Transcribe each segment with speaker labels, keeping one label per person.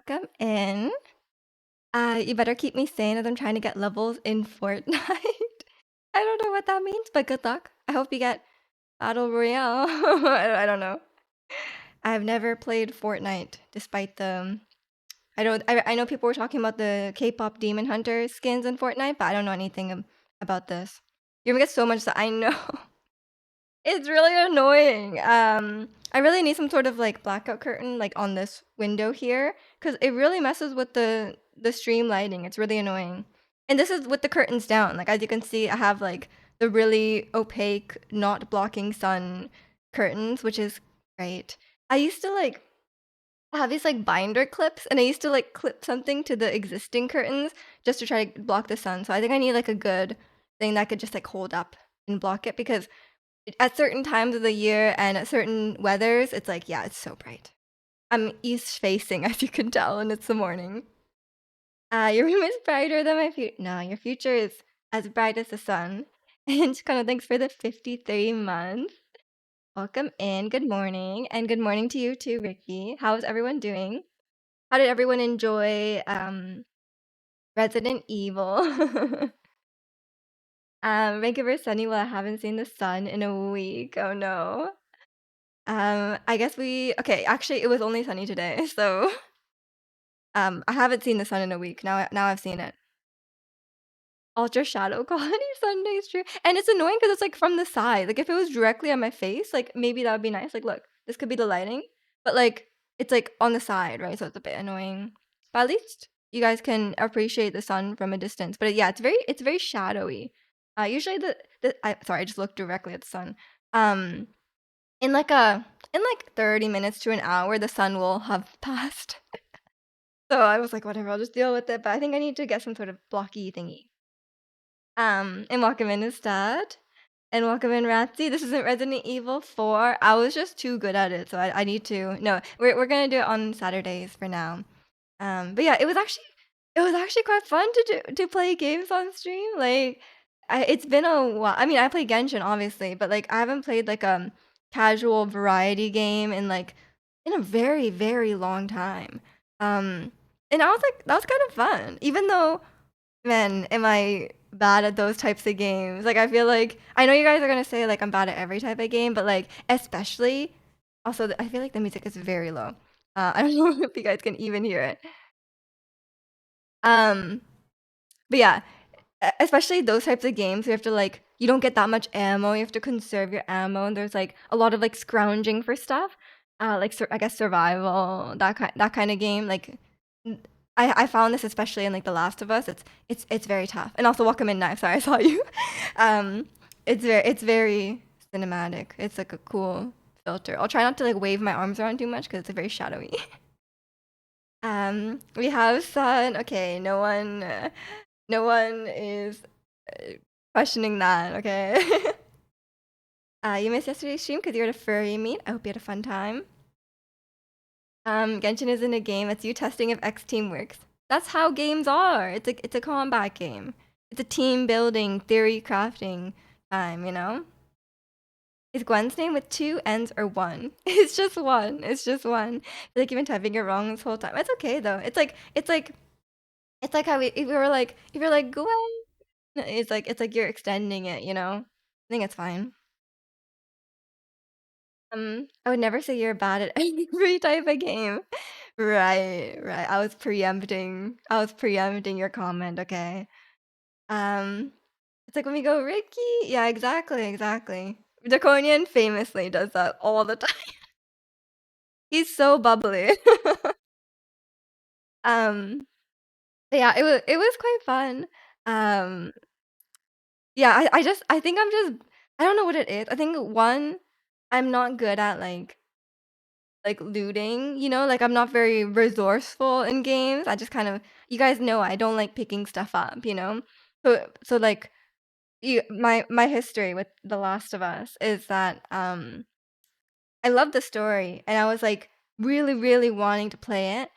Speaker 1: Welcome in. You better keep me sane as I'm trying to get levels in Fortnite. I don't know what that means, but good luck. I hope you get Battle Royale. I don't know. I've never played Fortnite, despite the. I don't. I know people were talking about the K-pop Demon Hunter skins in Fortnite, but I don't know anything about this. You're gonna get so much that I know. It's really annoying. I really need some sort of like blackout curtain like on this window here because it really messes with the stream lighting. It's really annoying. And this is with the curtains down. Like as you can see, I have like the really opaque, not blocking sun curtains, which is great. I used to like have these like binder clips and I used to like clip something to the existing curtains just to try to block the sun. So I think I need like a good thing that could just like hold up and block it because at certain times of the year and at certain weathers, it's like, yeah, it's so bright. I'm east facing, as you can tell, and it's the morning. Your room is brighter than my future. No, your future is as bright as the sun. And kind of thanks for the 53 months. Welcome in. Good morning. And good morning to you too, Ricky. How's everyone doing? How did everyone enjoy Resident Evil? Vancouver sunny. Well, I haven't seen the sun in a week. Oh no. I guess okay, actually it was only sunny today, so I haven't seen the sun in a week. Now I've seen it. Ultra shadow quality Sundays true. And it's annoying because it's like from the side. Like if it was directly on my face, like maybe that would be nice. Like look, this could be the lighting. But like it's like on the side, right? So it's a bit annoying. But at least you guys can appreciate the sun from a distance. But yeah, it's very shadowy. Usually sorry, I just looked directly at the sun. Um in like a in like 30 minutes to an hour, the sun will have passed. So I was like, whatever, I'll just deal with it. But I think I need to get some sort of blocky thingy. And welcome in instead. And welcome in Ratsy. This isn't Resident Evil 4. I was just too good at it, so I need to. No, we're gonna do it on Saturdays for now. But yeah, it was actually quite fun to play games on stream. Like, it's been a while. I mean, I play Genshin obviously, but like I haven't played like casual variety game in a very very long time. And I was like, that was kind of fun, even though, man, am I bad at those types of games? Like, I feel like I know you guys are gonna say like I'm bad at every type of game, but like especially also I feel like the music is very low. I don't know if you guys can even hear it. Um, but yeah, especially those types of games, you have to like you don't get that much ammo. You have to conserve your ammo, and there's like a lot of like scrounging for stuff. Like I guess survival that kind of game. Like I found this especially in like The Last of Us. It's very tough. And also welcome in knife. Sorry, I saw you. um, it's very cinematic. It's like a cool filter. I'll try not to like wave my arms around too much because it's very shadowy. We have sun. Okay, no one is questioning that, okay? You missed yesterday's stream because you're at a furry meet. I hope you had a fun time. Genshin isn't a game. It's you testing if X team works. That's how games are. It's a combat game. It's a team building, theory crafting time, you know? Is Gwen's name with two N's or one? It's just one. It's just one. I feel like you've been typing it wrong this whole time. It's okay though. It's like how if you're like Gwen, it's like you're extending it, you know? I think it's fine. I would never say you're bad at every type of game. Right, right. I was preempting your comment, okay? Um, it's like when we go, Ricky. Yeah, exactly, exactly. Draconian famously does that all the time. He's so bubbly. um, but yeah, it was quite fun. Um, yeah, I think I don't know what it is. I think one, I'm not good at like looting, like I'm not very resourceful in games. I just kind of you guys know I don't like picking stuff up. So like my history with The Last of Us is that I love the story and I was like really really wanting to play it.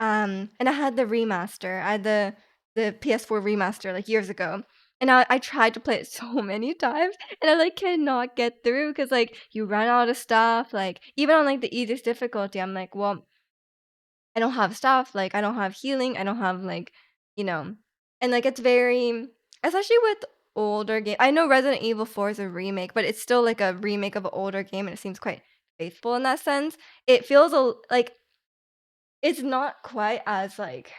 Speaker 1: And I had the remaster. I had the PS4 remaster like years ago. And I tried to play it so many times and I like cannot get through because like you run out of stuff. Like even on like the easiest difficulty, I'm like, well, I don't have stuff, like, I don't have healing, I don't have, like, you know and, like, it's very especially with older game I know Resident Evil 4 is a remake, but it's still, like, a remake of an older game, and it seems quite faithful in that sense. It feels like, it's not quite as, like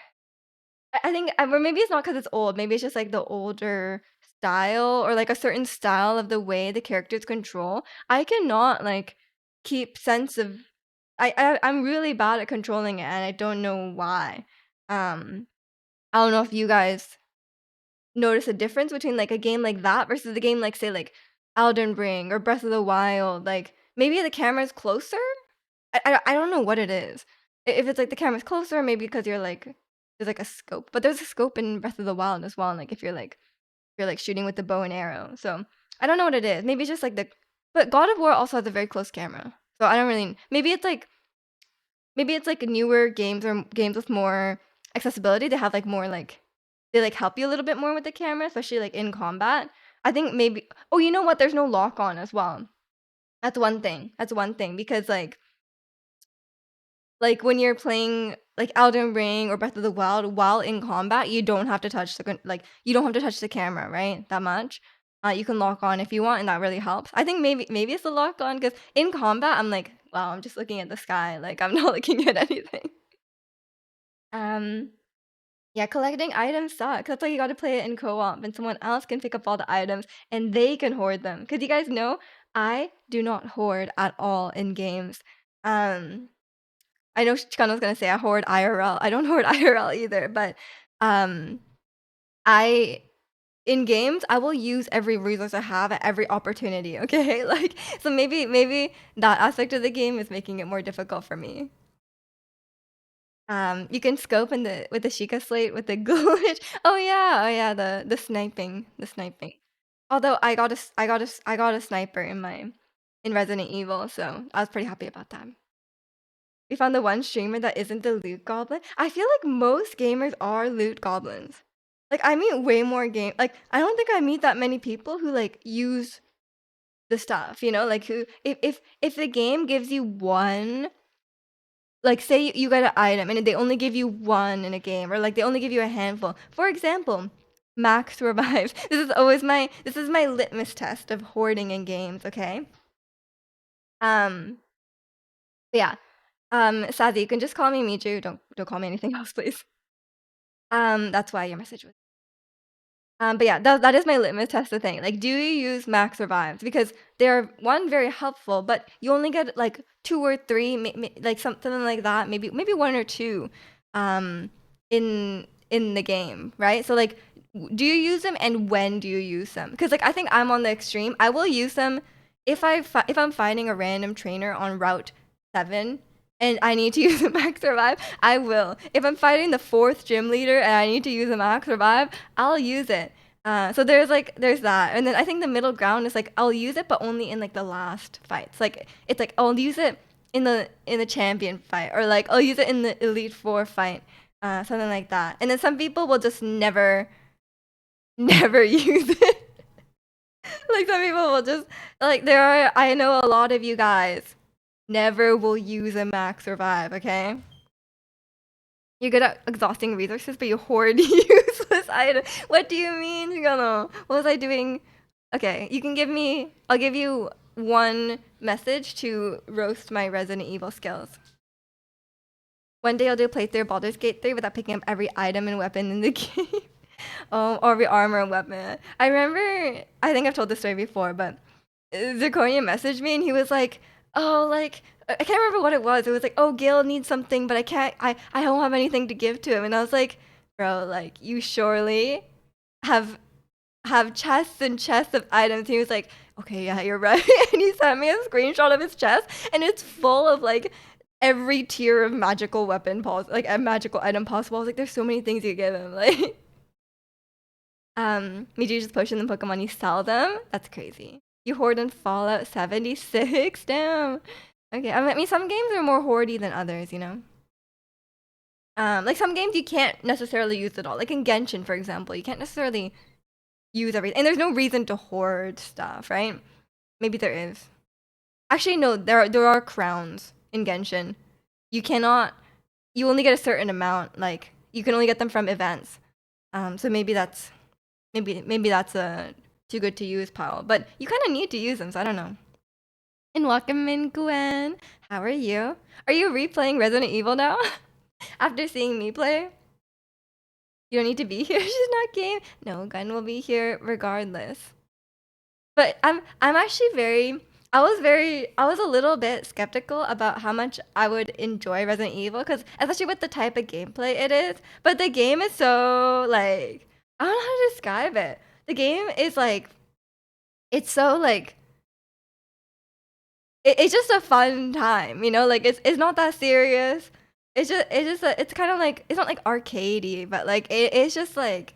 Speaker 1: I think or maybe it's not because it's old, maybe it's just, like, the older style or, like, a certain style of the way the characters control. I cannot, like, keep sense of I'm really bad at controlling it, and I don't know why. Um, I don't know if you guys notice a difference between, like, a game like that versus a game like, say, like, Elden Ring or Breath of the Wild, like, maybe the camera's closer? I don't know what it is. If it's, like, the camera's closer, maybe because you're, like there's, like, a scope, but there's a scope in Breath of the Wild as well, like, if you're, like, shooting with the bow and arrow, so, I don't know what it is. Maybe it's just, like, the but God of War also has a very close camera, so I don't really maybe it's, like, newer games or games with more accessibility, they have, like, more, like they, like, help you a little bit more with the camera, especially, like, in combat. I think maybe oh, you know what? There's no lock on as well. That's one thing because, when you're playing, like, Elden Ring or Breath of the Wild while in combat, you don't have to touch you don't have to touch the camera, right, that much. You can lock on if you want, and that really helps. I think maybe it's the lock on because in combat, I'm like, "Wow, I'm just looking at the sky, like, I'm not looking at anything." Um, yeah, collecting items sucks. That's why you gotta play it in co-op, and someone else can pick up all the items, and they can hoard them. Because you guys know, I do not hoard at all in games. Um I know Chikano's gonna say I hoard IRL. I don't hoard IRL either, but, um, I in games, I will use every resource I have at every opportunity, okay? Like, so maybe that aspect of the game is making it more difficult for me. You can scope in the with the Sheikah slate with the glitch. Oh yeah, the sniping. Although I got a sniper in Resident Evil, so I was pretty happy about that. We found the one streamer that isn't the loot goblin. I feel like most gamers are loot goblins. Like, I meet way more I don't think I meet that many people who, like, use the stuff, like, who if the game gives you one like, say you get an item and they only give you 1 in a game or, like, they only give you a handful. For example, max revive. This is my litmus test of hoarding in games, okay? Um, yeah. Sazi, you can just call me Miju, don't call me anything else, please. That's why your message was but yeah, that is my litmus test the thing. Like, do you use max revives? Because they're one very helpful, but you only get like 2 or 3, like something like that, maybe 1 or 2, um, in the game, right? So like, do you use them and when do you use them? Because like I think I'm on the extreme. I will use them if I'm fighting a random trainer on Route 7 and I need to use a max revive, I will. If I'm fighting the 4th gym leader and I need to use a max revive, I'll use it. So there's that, and then I think the middle ground is like I'll use it, but only in like the last fights. Like it's like I'll use it in the champion fight, or like I'll use it in the Elite 4 fight, something like that. And then some people will just never use it. Like some people will just like I know a lot of you guys never will use a max revive, okay? You're good at exhausting resources, but you hoard useless items. What do you mean, Higano? What was I doing? Okay, I'll give you one message to roast my Resident Evil skills. One day I'll do a playthrough of Baldur's Gate 3 without picking up every item and weapon in the game. Or every armor and weapon. I remember, I think I've told this story before, but Zirconia messaged me and he was like, oh, like, I can't remember what it was. It was like, oh, Gil needs something, but I don't have anything to give to him. And I was like, bro, like, you surely have chests and chests of items. And he was like, okay, yeah, you're right. And he sent me a screenshot of his chest, and it's full of like every tier of magical weapon like a magical item possible. I was like, there's so many things you could give him. Like, Miju just potion them Pokemon, you sell them? That's crazy. You hoard in Fallout 76? Damn. Okay, I mean, some games are more hoardy than others, you know? Like some games you can't necessarily use it all. Like in Genshin, for example, you can't necessarily use everything. And there's no reason to hoard stuff, right? Maybe there is. Actually, no, there are crowns in Genshin. You cannot you only get a certain amount, like, you can only get them from events. So maybe that's a too good to use pile, but you kinda need to use them, so I don't know. And welcome in, Gwen. How are you? Are you replaying Resident Evil now? After seeing me play? You don't need to be here, she's not game. No, Gwen will be here regardless. But I'm actually I was a little bit skeptical about how much I would enjoy Resident Evil, because especially with the type of gameplay it is. But the game is so like, I don't know how to describe it. The game is like, it's so like, it's just a fun time, you know? Like it's not that serious. It's kind of like, it's not like arcadey, but like it's just like,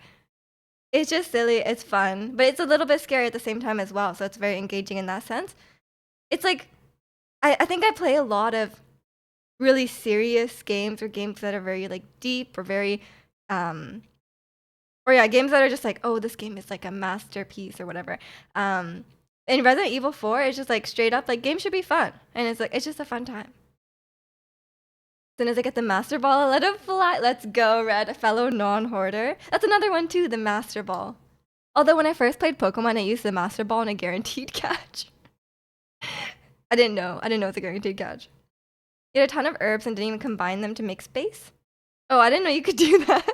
Speaker 1: it's just silly. It's fun, but it's a little bit scary at the same time as well. So it's very engaging in that sense. It's like, I think I play a lot of really serious games, or games that are very like deep, or very um or yeah, games that are just like, oh, this game is like a masterpiece or whatever. In Resident Evil 4, it's just like straight up like, games should be fun, and it's like, it's just a fun time. As soon as I get the Master Ball, I let it fly. Let's go, Red, a fellow non-hoarder. That's another one too, the Master Ball. Although when I first played Pokemon, I used the Master Ball in a guaranteed catch. I didn't know. I didn't know it's a guaranteed catch. You had a ton of herbs and didn't even combine them to make space? Oh, I didn't know you could do that.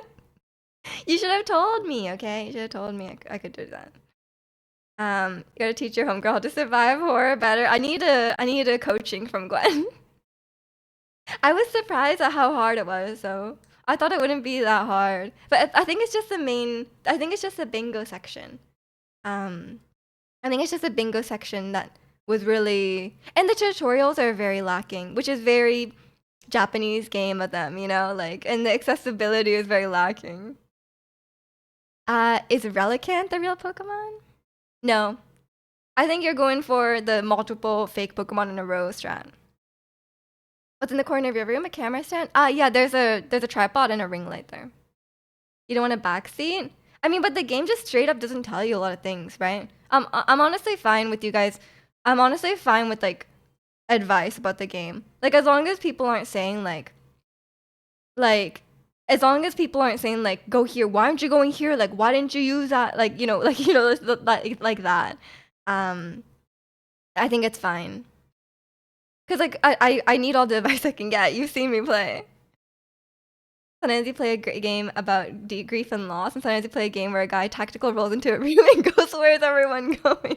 Speaker 1: You should have told me, okay? You should have told me I could do that. You gotta teach your homegirl how to survive horror better. I need a coaching from Gwen. I was surprised at how hard it was, so I thought it wouldn't be that hard. But I think it's just I think it's just the bingo section. Um, I think it's just the bingo section that was really, and the tutorials are very lacking, which is very Japanese game of them, you know, like, and the accessibility is very lacking. Is Relicanth the real Pokemon? No. I think you're going for the multiple fake Pokemon in a row strat. What's in the corner of your room? A camera stand? Yeah, there's a tripod and a ring light there. You don't want a backseat? I mean, but the game just straight up doesn't tell you a lot of things, right? I'm honestly fine with you guys. I'm honestly fine with like advice about the game. Like, as long as people aren't saying like as long as people aren't saying like, go here, why aren't you going here? Like, why didn't you use that? Like, you know, like, you know, like that. Um, I think it's fine. Cause like I need all the advice I can get. You've seen me play. Sometimes you play a great game about grief and loss, and sometimes you play a game where a guy tactical rolls into a room and goes, "Where's everyone going?"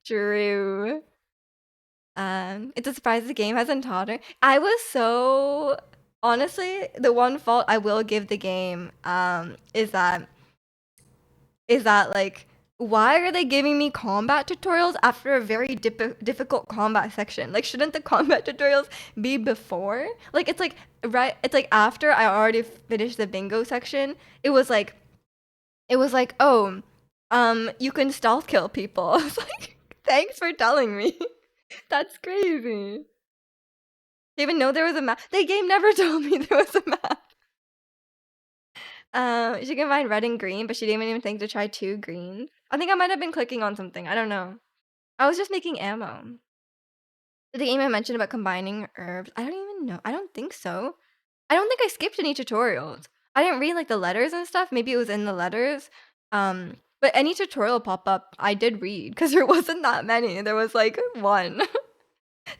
Speaker 1: True. It's a surprise the game hasn't taught her. I was so honestly, the one fault I will give the game is that like, why are they giving me combat tutorials after a very difficult combat section? Like, shouldn't the combat tutorials be before? Like, it's like, right, it's like after I already finished the bingo section, it was like, oh, you can stealth kill people. I was like, thanks for telling me. That's crazy. They even know there was a map. The game never told me there was a map. She can find red and green, but she didn't even think to try two greens. I think I might have been clicking on something. I don't know. I was just making ammo. Did the game I mentioned about combining herbs? I don't even know. I don't think so. I don't think I skipped any tutorials. I didn't read like the letters and stuff. Maybe it was in the letters. But any tutorial pop up, I did read because there wasn't that many. There was like one.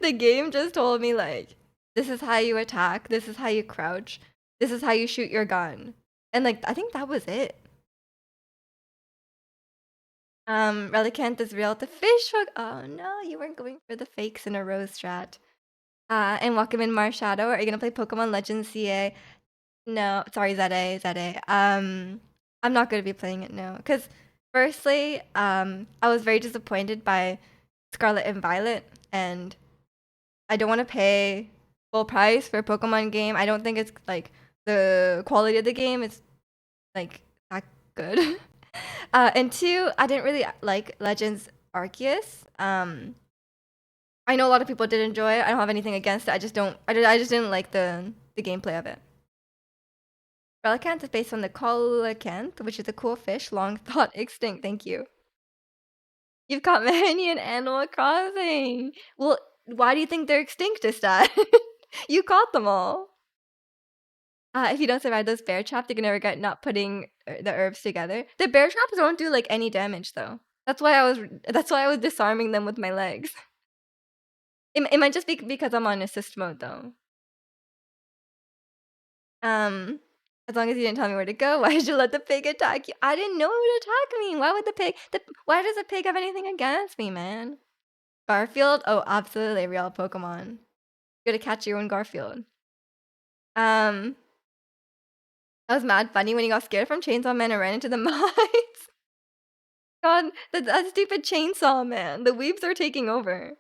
Speaker 1: The game just told me like, this is how you attack, this is how you crouch, this is how you shoot your gun. And like, I think that was it. Relicanth is real. The fish hook. Oh no, you weren't going for the fakes in a row strat. And welcome in Marshadow. Are you gonna play Pokemon Legends CA? No, sorry, ZA. I'm not gonna be playing it, no. Because firstly, I was very disappointed by Scarlet and Violet, and I don't want to pay full price for a Pokemon game. I don't think it's like the quality of the game is like that good. And two, I didn't really like Legends Arceus. I know a lot of people did enjoy it. I don't have anything against it. I just don't. I just didn't like the gameplay of it. Relicanth is based on the Coelacanth, which is a cool fish, long thought extinct. Thank you. You've caught many in Animal Crossing. Well, why do you think they're extinct, is that? You caught them all. If you don't survive those bear traps, you're gonna regret not putting, the herbs together. The bear traps don't do, like, any damage, though. That's why I was disarming them with my legs. It might just be because I'm on assist mode, though. Um, as long as you didn't tell me where to go, why did you let the pig attack you? I didn't know it would attack me. Why does the pig have anything against me, man? Garfield? Oh, absolutely real Pokemon. You gotta catch your own Garfield. Um, that was mad funny when he got scared from Chainsaw Man and ran into the mines. God, that stupid Chainsaw Man. The weeps are taking over.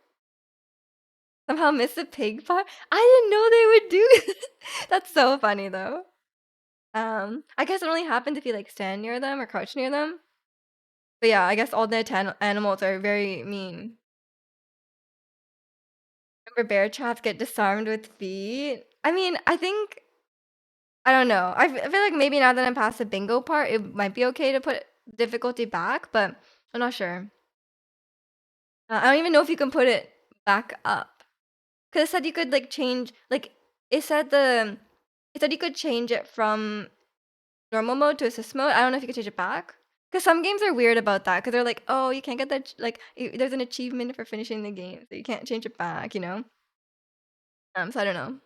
Speaker 1: Somehow missed the pig part? I didn't know they would do That's so funny, though. I guess it only happens if you, like, stand near them or crouch near them. But yeah, I guess all the animals are very mean. Remember bear traps get disarmed with feet? I mean, I don't know. I feel like maybe now that I'm past the bingo part, it might be okay to put difficulty back, but I'm not sure. I don't even know if you can put it back up. 'Cause it said you could, like, change like, it said the it said you could change it from normal mode to assist mode. I don't know if you could change it back. 'Cause some games are weird about that. Because 'cause they're like, "Oh, you can't get that like, there's an achievement for finishing the game, so you can't change it back," you know? So I don't know.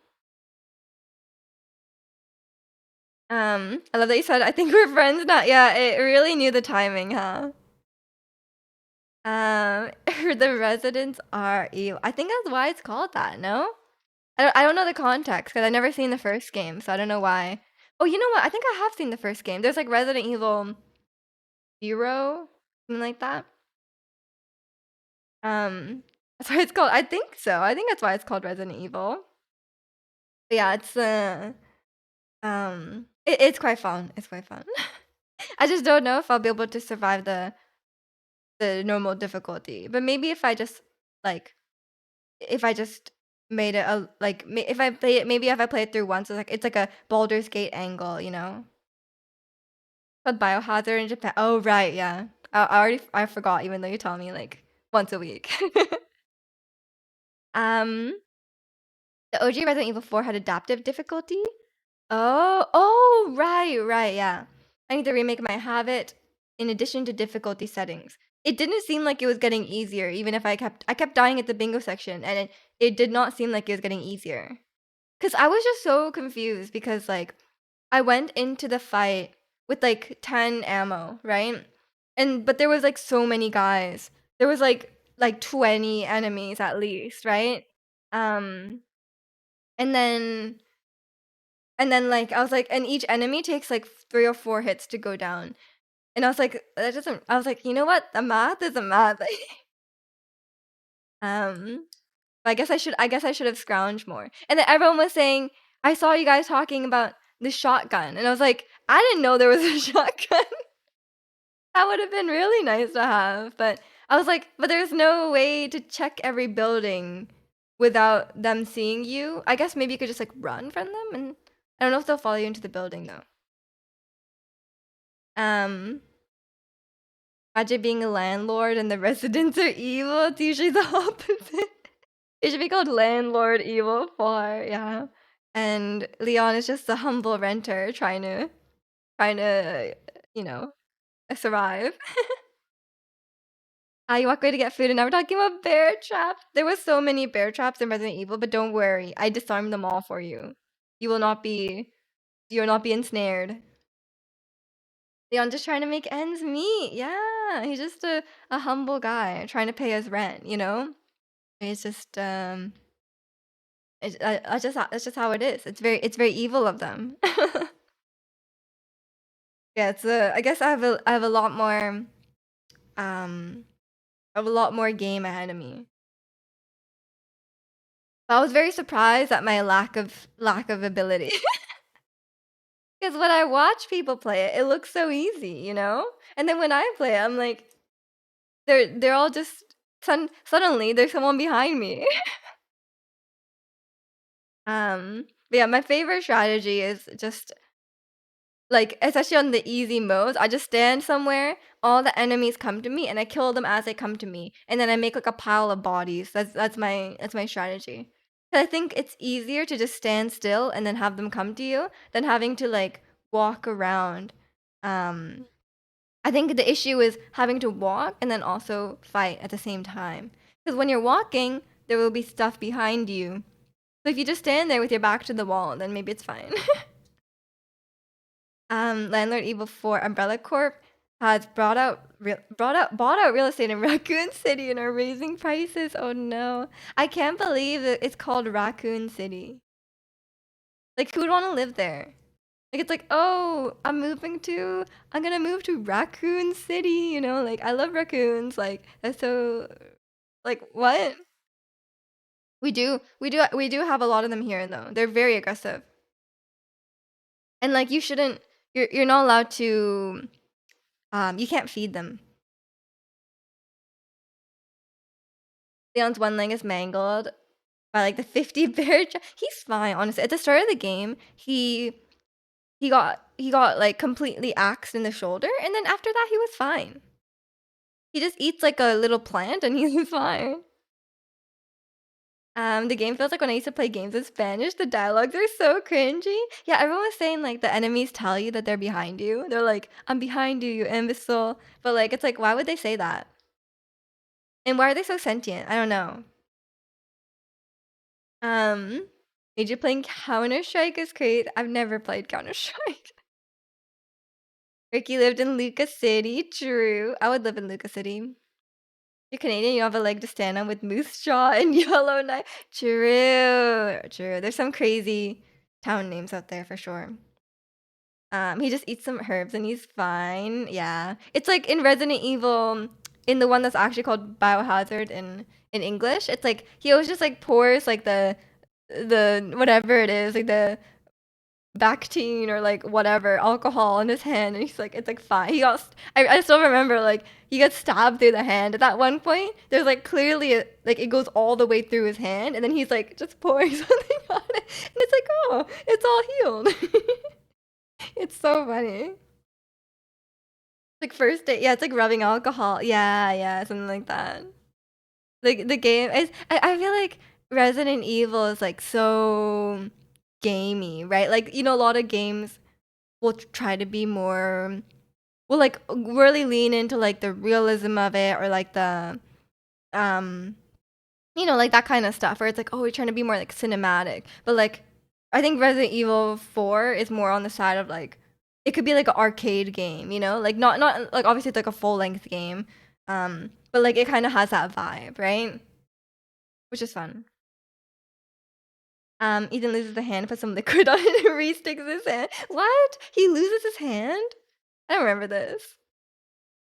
Speaker 1: I love that you said, "I think we're friends now." Yeah, it really knew the timing, huh? The residents are evil. I think that's why it's called that, no? I don't know the context because 'cause I've never seen the first game, so I don't know why. Oh, you know what? I think I have seen the first game. There's, like, Resident Evil 0, something like that. Um, that's why it's called I think so. I think that's why it's called Resident Evil. But yeah, it's quite fun. It's quite fun. I just don't know if I'll be able to survive the normal difficulty. But maybe if I just like if I just made it a like if I play it maybe if I play it through once it's like a Baldur's Gate angle, you know? Called Biohazard in Japan. Oh right, yeah. I forgot even though you tell me like once a week. um the OG Resident Evil 4 had adaptive difficulty. Oh, right, yeah. I need the remake might have it in addition to difficulty settings. It didn't seem like it was getting easier, even if I kept dying at the bingo section, and it did not seem like it was getting easier. Cause I was just so confused because like I went into the fight with like 10 ammo, right? But there was like so many guys. There was like 20 enemies at least, right? Um and then like, I was like and each enemy takes, like, 3 or 4 hits to go down. And I was like, "That doesn't" I was like, "You know what? The math is a math." Um, but I guess I should have scrounged more. And then everyone was saying, "I saw you guys talking about the shotgun." And I was like, "I didn't know there was a shotgun." That would have been really nice to have, but I was like, "But there's no way to check every building without them seeing you." I guess maybe you could just, like, run from them, and I don't know if they'll follow you into the building, though. Um, Imagine being a landlord and the residents are evil. It's usually the opposite. It should be called Landlord Evil 4, yeah. And Leon is just a humble renter trying to, you know, survive. You walk away to get food, and now we're talking about bear traps. There was so many bear traps in Resident Evil, but don't worry, I disarmed them all for you. You will not be you will not be ensnared. Leon just trying to make ends meet. Yeah, he's just a humble guy trying to pay his rent, you know? It's just that's just how it is. It's very evil of them. Yeah, I guess I have a lot more um I have a lot more game ahead of me. I was very surprised at my lack of ability. Because when I watch people play it, it looks so easy, you know? And then when I play it, I'm like, they're all just suddenly there's someone behind me. But yeah, my favorite strategy is just like especially on the easy modes, I just stand somewhere, all the enemies come to me, and I kill them as they come to me, and then I make like a pile of bodies. That's my strategy. 'Cause I think it's easier to just stand still and then have them come to you than having to, like, walk around. Um, I think the issue is having to walk and then also fight at the same time. Because when you're walking, there will be stuff behind you. So if you just stand there with your back to the wall, then maybe it's fine. Landlord Evil 4 Umbrella Corp has bought out real estate in Raccoon City and are raising prices. Oh no. I can't believe that it's called Raccoon City. Like who would want to live there? Like it's like, "Oh, I'm gonna move to Raccoon City," you know? Like I love raccoons. Like that's so like what? We do have a lot of them here though. They're very aggressive. And like you shouldn't you're not allowed to you can't feed them. Leon's one leg is mangled by like the 50 bear. He's fine, honestly. At the start of the game, he got like completely axed in the shoulder, and then after that, he was fine. He just eats like a little plant, and he's fine. The game feels like when I used to play games in Spanish, the dialogues are so cringy. Yeah, everyone was saying like the enemies tell you that they're behind you. They're like, "I'm behind you, you imbecile." But like, it's like, why would they say that? And why are they so sentient? I don't know. Um, Made you playing Counter-Strike is great. I've never played Counter-Strike. Ricky lived in Lucas City. True. I would live in Lucas City. You're Canadian, you have a leg to stand on with Moose Jaw and Yellowknife. True. True. There's some crazy town names out there for sure. He just eats some herbs and he's fine. Yeah. It's like in Resident Evil, in the one that's actually called Biohazard in English. It's like he always just like pours like the whatever it is, like the Bactine or like whatever alcohol in his hand, and he's like, it's like fine. I still remember like he gets stabbed through the hand. At that one point, there's like clearly like it goes all the way through his hand, and then he's like just pouring something on it, and it's like, oh, it's all healed. It's so funny. Like first day, yeah, it's like rubbing alcohol. Yeah, yeah, something like that. Like the game is, I feel like Resident Evil is like so gamey, right? Like a lot of games will try to be more will like really lean into like the realism of it or like the um like that kind of stuff where it's like, oh, we're trying to be more like cinematic. But like I think Resident Evil 4 is more on the side of like it could be like an arcade game, like not like obviously it's like a full length game. But like it kind of has that vibe, right? Which is fun. Ethan loses a hand, put some liquid on it, and re-sticks his hand. What? He loses his hand? I don't remember this.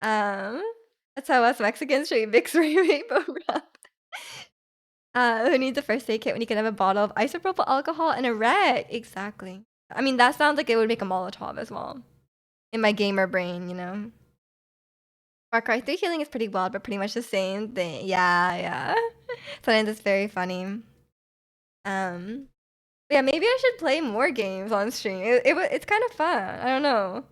Speaker 1: Um, that's how us Mexicans treat Vicks Rainbow Rub. Who needs a first aid kit when you can have a bottle of isopropyl alcohol and a rag? Exactly. I mean, that sounds like it would make a Molotov as well. In my gamer brain. Far Cry 3 healing is pretty wild, but pretty much the same thing. Yeah, yeah. Sometimes it's very funny. Um, yeah, maybe I should play more games on stream. It's kind of fun. I don't know.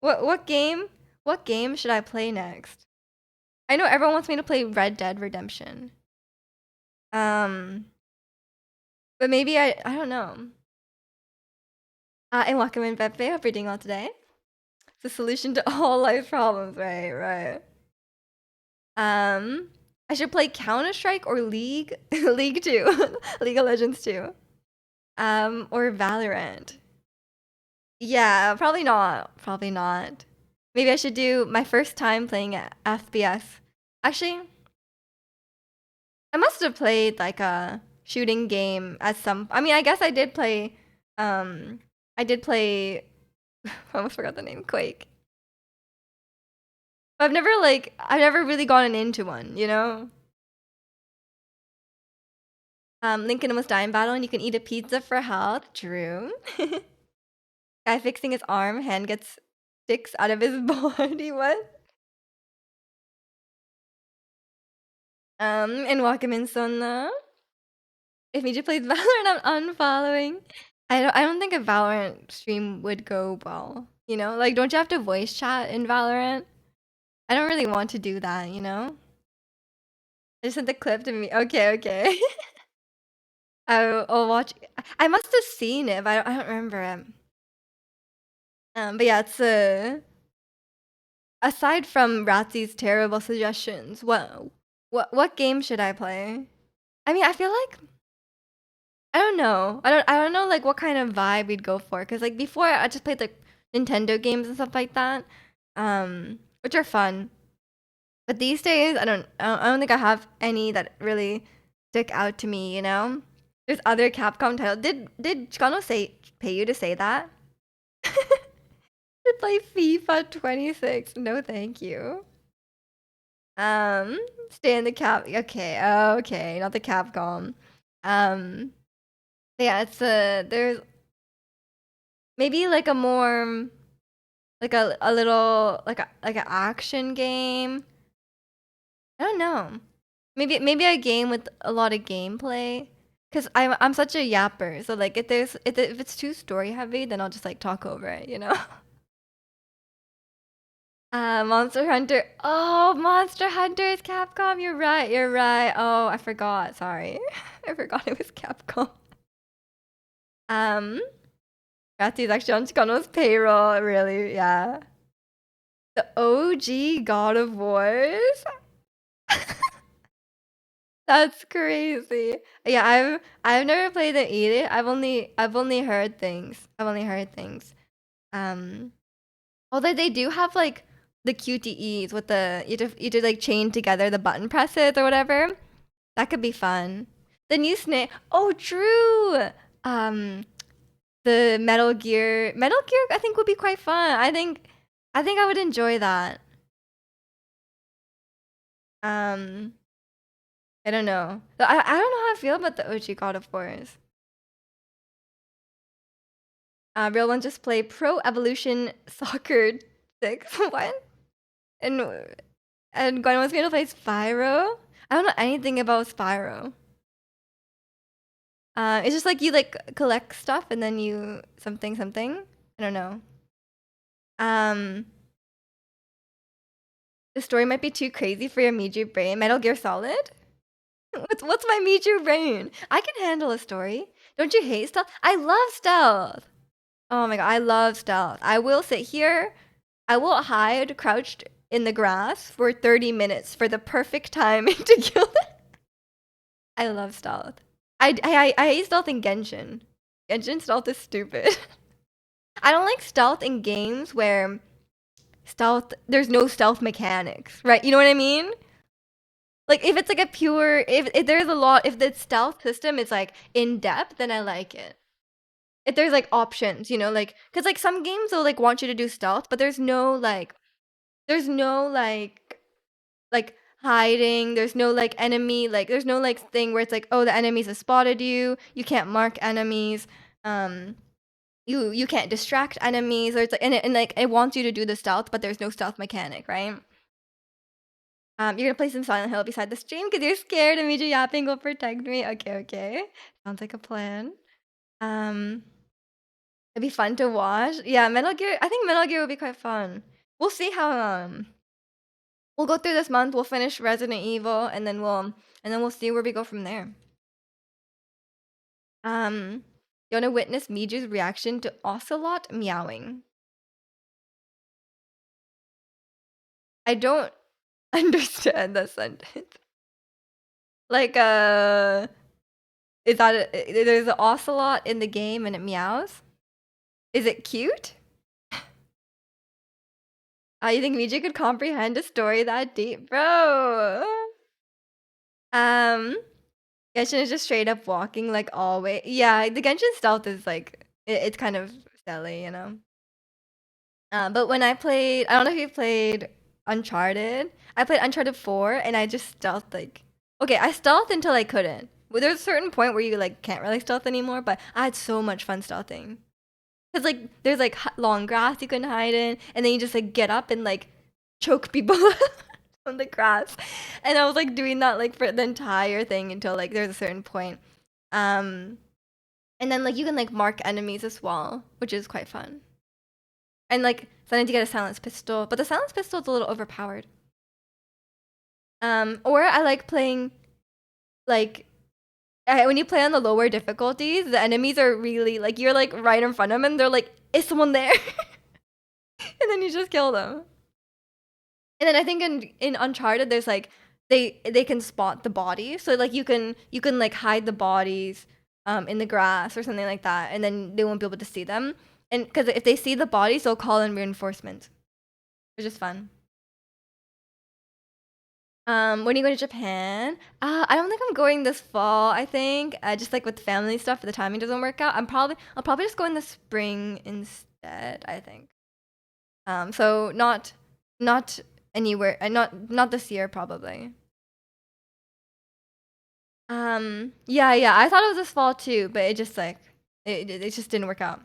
Speaker 1: What game? What game should I play next? I know everyone wants me to play Red Dead Redemption. Um, but maybe I don't know. And welcome in Pepe. Hope you're doing well today. It's the solution to all life problems, right? Right. I should play Counter Strike or League, League 2, League of Legends 2, or Valorant. Yeah, probably not. Probably not. Maybe I should do my first time playing FPS. Actually, I must have played like a shooting game at some. I mean, I guess I did play. I did play. I almost forgot the name. Quake. But I've never really gotten into one. Lincoln almost died in battle, and you can eat a pizza for health. True. Guy fixing his arm, hand gets sticks out of his body. What? And welcome in, Sonna. If Mija plays Valorant, I'm unfollowing. I don't think a Valorant stream would go well. Like, don't you have to voice chat in Valorant? I don't really want to do that. I just sent the clip to me. Okay, okay. I'll watch. I must have seen it, but I don't remember it. But yeah, it's aside from Ratsy's terrible suggestions, what game should I play? I mean, I feel like I don't know. I don't know like what kind of vibe we'd go for. Cause like before I just played like Nintendo games and stuff like that, which are fun. But these days, I don't think I have any that really stick out to me. There's other Capcom titles. Did Chikano say pay you to say that? To play FIFA 26? No, thank you. Um, stay in the cap. Okay, okay, not the Capcom. Um, yeah, it's there's maybe like a more like a little like an action game. I don't know. Maybe a game with a lot of gameplay. Cause I'm such a yapper, so like if it's too story heavy, then I'll just like talk over it. Monster Hunter. Oh, Monster Hunter is Capcom. You're right. You're right. Oh, I forgot. Sorry, I forgot it was Capcom. Um, Ratsy's actually on Chikano's payroll. Really? Yeah. The OG God of Wars. That's crazy. Yeah, I've never played it either. I've only heard things. I've only heard things. Um, Although they do have like the QTEs with the you like chain together the button presses or whatever. That could be fun. The new Snake. Oh, true. Um, the Metal Gear I think would be quite fun. I think I would enjoy that. Um, I don't know. I don't know how I feel about the OG God of Wars. Real one just play Pro Evolution Soccer 6. What? And Gwen was gonna play Spyro. I don't know anything about Spyro. It's just like you like collect stuff and then you something something. I don't know. Um, the story might be too crazy for your Miju brain. Metal Gear Solid? What's my Miju brain? I can handle a story. Don't you hate stealth? I love stealth. Oh my god, I love stealth. I will sit here. I will hide crouched in the grass for 30 minutes for the perfect timing to kill them. I love stealth. I hate stealth in Genshin. Genshin stealth is stupid. I don't like stealth in games where there's no stealth mechanics, right? You know what I mean? Like if it's like a pure if there's a lot if the stealth system is like in depth, then I like it. If there's like options, like because like some games will like want you to do stealth, but there's no like hiding. There's no like enemy there's no like thing where it's like, oh, the enemies have spotted you. You can't mark enemies. Um, you can't distract enemies, or it's like and like it wants you to do the stealth, but there's no stealth mechanic, right? You're gonna play some Silent Hill beside the stream because you're scared and Miju yapping will protect me. Okay, okay. Sounds like a plan. Um, it'd be fun to watch. Yeah, Metal Gear. I think Metal Gear would be quite fun. We'll see how we'll go through this month. We'll finish Resident Evil, and then we'll see where we go from there. You wanna witness Miju's reaction to Ocelot meowing? I don't understand that sentence. Like, is that there's an ocelot in the game and it meows? Is it cute? You think Miju could comprehend a story that deep, bro? Um, Genshin is just straight up walking like always. Yeah, the Genshin stealth is like it's kind of silly. But when I don't know if you played Uncharted. I played Uncharted 4 and I just stealthed like okay, I stealthed until I couldn't. Well, there's a certain point where you like can't really stealth anymore, but I had so much fun stealthing. Cause like there's like long grass you can hide in, and then you just like get up and like choke people on the grass. And I was like doing that like for the entire thing until like there's a certain point. Um, and then like you can like mark enemies as well, which is quite fun. And like sometimes you get a silenced pistol, but the silenced pistol is a little overpowered. Or I like playing like when you play on the lower difficulties, the enemies are really like you're like right in front of them and they're like, "Is someone there?" And then you just kill them. And then I think in Uncharted there's like they can spot the body. So like you can like hide the bodies in the grass or something like that and then they won't be able to see them. And cuz if they see the bodies, they'll call in reinforcements. Which is fun. When are you going to Japan? I don't think I'm going this fall. I think just like with family stuff, the timing doesn't work out. I'll probably just go in the spring instead. I think. So not anywhere. Not this year probably. Yeah. I thought it was this fall too, but it just like it just didn't work out.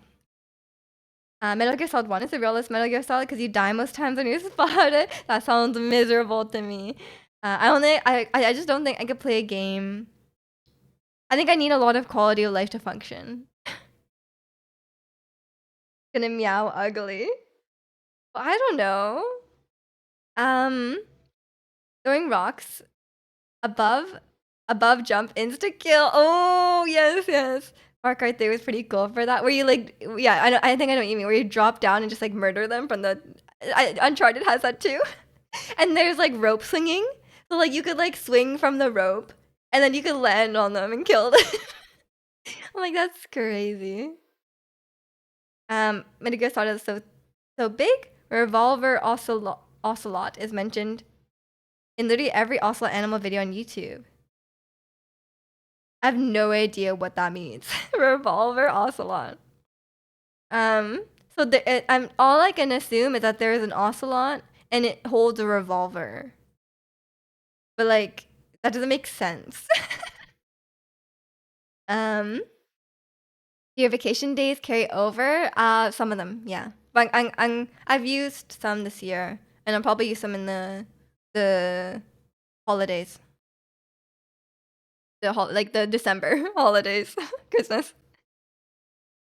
Speaker 1: Metal Gear Solid 1 is the realest Metal Gear Solid because you die most times when you spot it. That sounds miserable to me. I don't think I just don't think I could play a game. I think I need a lot of quality of life to function. Gonna meow ugly. Well, I don't know. Um, throwing rocks above jump insta kill. Oh yes. Far Cry 3 was pretty cool for that. Where you like yeah, I think I know what you mean. Where you drop down and just like murder them from the Uncharted has that too. And there's like rope swinging. So like you could like swing from the rope and then you could land on them and kill them. I'm like that's crazy. Metal Gear Solid is so big. Revolver Ocelot is mentioned in literally every Ocelot animal video on YouTube. I have no idea what that means. Revolver Ocelot. Um, so I'm all I can assume is that there is an ocelot and it holds a revolver. But like that doesn't make sense. um, do your vacation days carry over? Some of them, yeah. But I've used some this year, and I'll probably use some in the holidays. Like the December holidays, Christmas.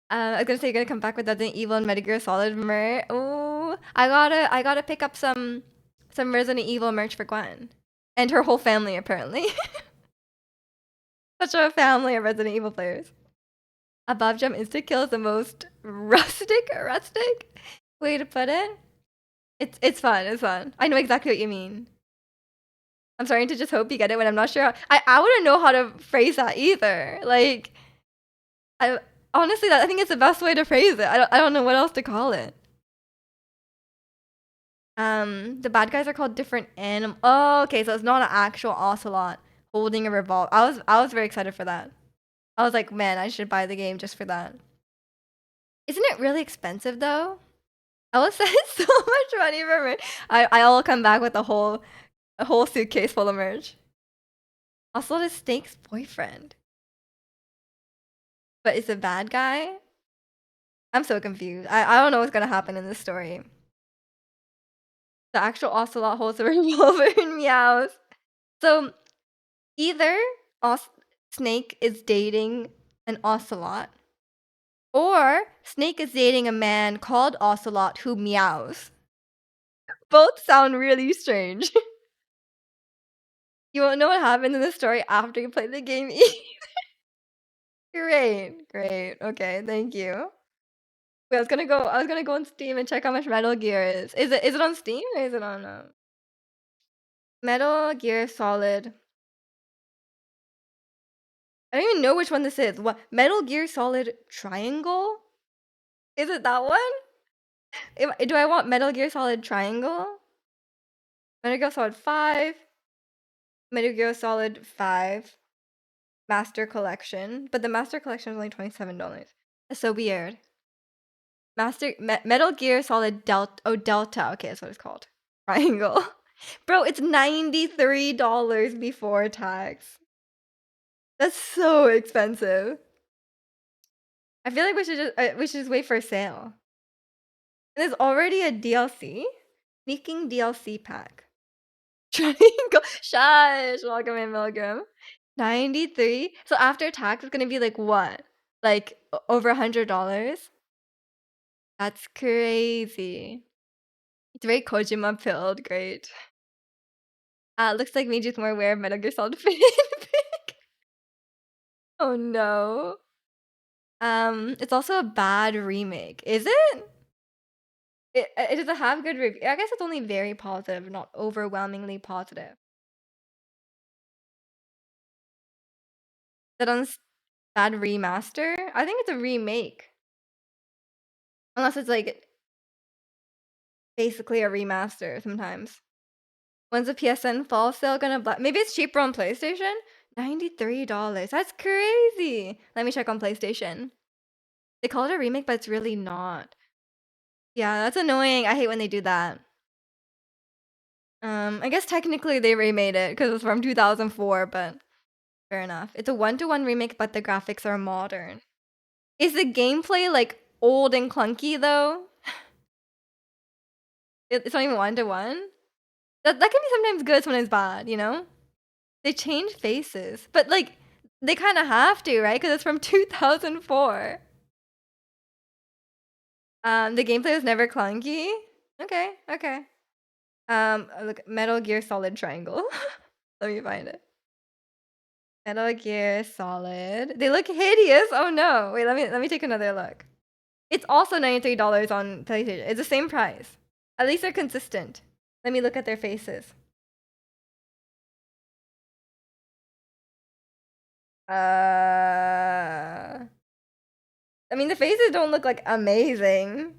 Speaker 1: I was gonna say you're gonna come back with Resident Evil and Metal Gear Solid merch. Oh, I gotta pick up some Resident Evil merch for Gwen and her whole family apparently. Such a family of Resident Evil players. Above jump instant kill is the most rustic way to put it. It's fun. It's fun. I know exactly what you mean. I'm starting to just hope you get it when I'm not sure. I wouldn't know how to phrase that either. Like I honestly, I think it's the best way to phrase it. I don't know what else to call it. The bad guys are called different animal. Oh, okay, so it's not an actual ocelot holding a revolver. I was very excited for that. I was like, man, I should buy the game just for that. Isn't it really expensive though? I will spend so much money for merch. I'll come back with a whole suitcase full of merch. Ocelot is Snake's boyfriend, but it's a bad guy. I'm so confused. I don't know what's gonna happen in this story. The actual ocelot holds a revolver and meows. So either Os- Snake is dating an ocelot, or Snake is dating a man called Ocelot who meows. Both sound really strange. You won't know what happened in the story after you play the game. Great. Okay, thank you. Wait, I was gonna go on Steam and check how much Metal Gear is. Is it on Steam or is it on Metal Gear Solid? I don't even know which one this is. What Metal Gear Solid Triangle? Is it that one? Do I want Metal Gear Solid Triangle? Metal Gear Solid 5, Metal Gear Solid 5 Master Collection, but the Master Collection is only $27. That's so weird. Metal Gear Solid Delta. Okay, that's what it's called. Triangle. Bro, it's $93 before tax. That's so expensive. I feel like we should just wait for a sale. And there's already a DLC. Sneaking DLC pack. Triangle. Shush. Welcome in, Milgram. 93. So after tax, it's gonna be like what? Like over $100? That's crazy. It's very Kojima pilled. Great. Looks like Meiji's more aware of Metal Gear Solid fanfic. Oh no. It's also a bad remake. Is it? It does it have good review? I guess it's only very positive, not overwhelmingly positive. Is it on bad remaster? I think it's a remake. Unless it's like basically a remaster sometimes. When's the PSN fall sale gonna maybe it's cheaper on PlayStation? $93. That's crazy. Let me check on PlayStation. They call it a remake, but it's really not. Yeah, that's annoying. I hate when they do that. I guess technically they remade it because it's from 2004, but fair enough. It's a one-to-one remake, but the graphics are modern. Is the gameplay like old and clunky though? It's not even one-to-one? That can be sometimes good, sometimes bad, you know? They change faces, but like they kind of have to, right? Because it's from 2004. The gameplay was never clunky. Okay, okay. Look, Metal Gear Solid Triangle. Let me find it. Metal Gear Solid. They look hideous. Oh no. Wait, let me take another look. It's also $93 on PlayStation. It's the same price. At least they're consistent. Let me look at their faces. I mean, the faces don't look like amazing,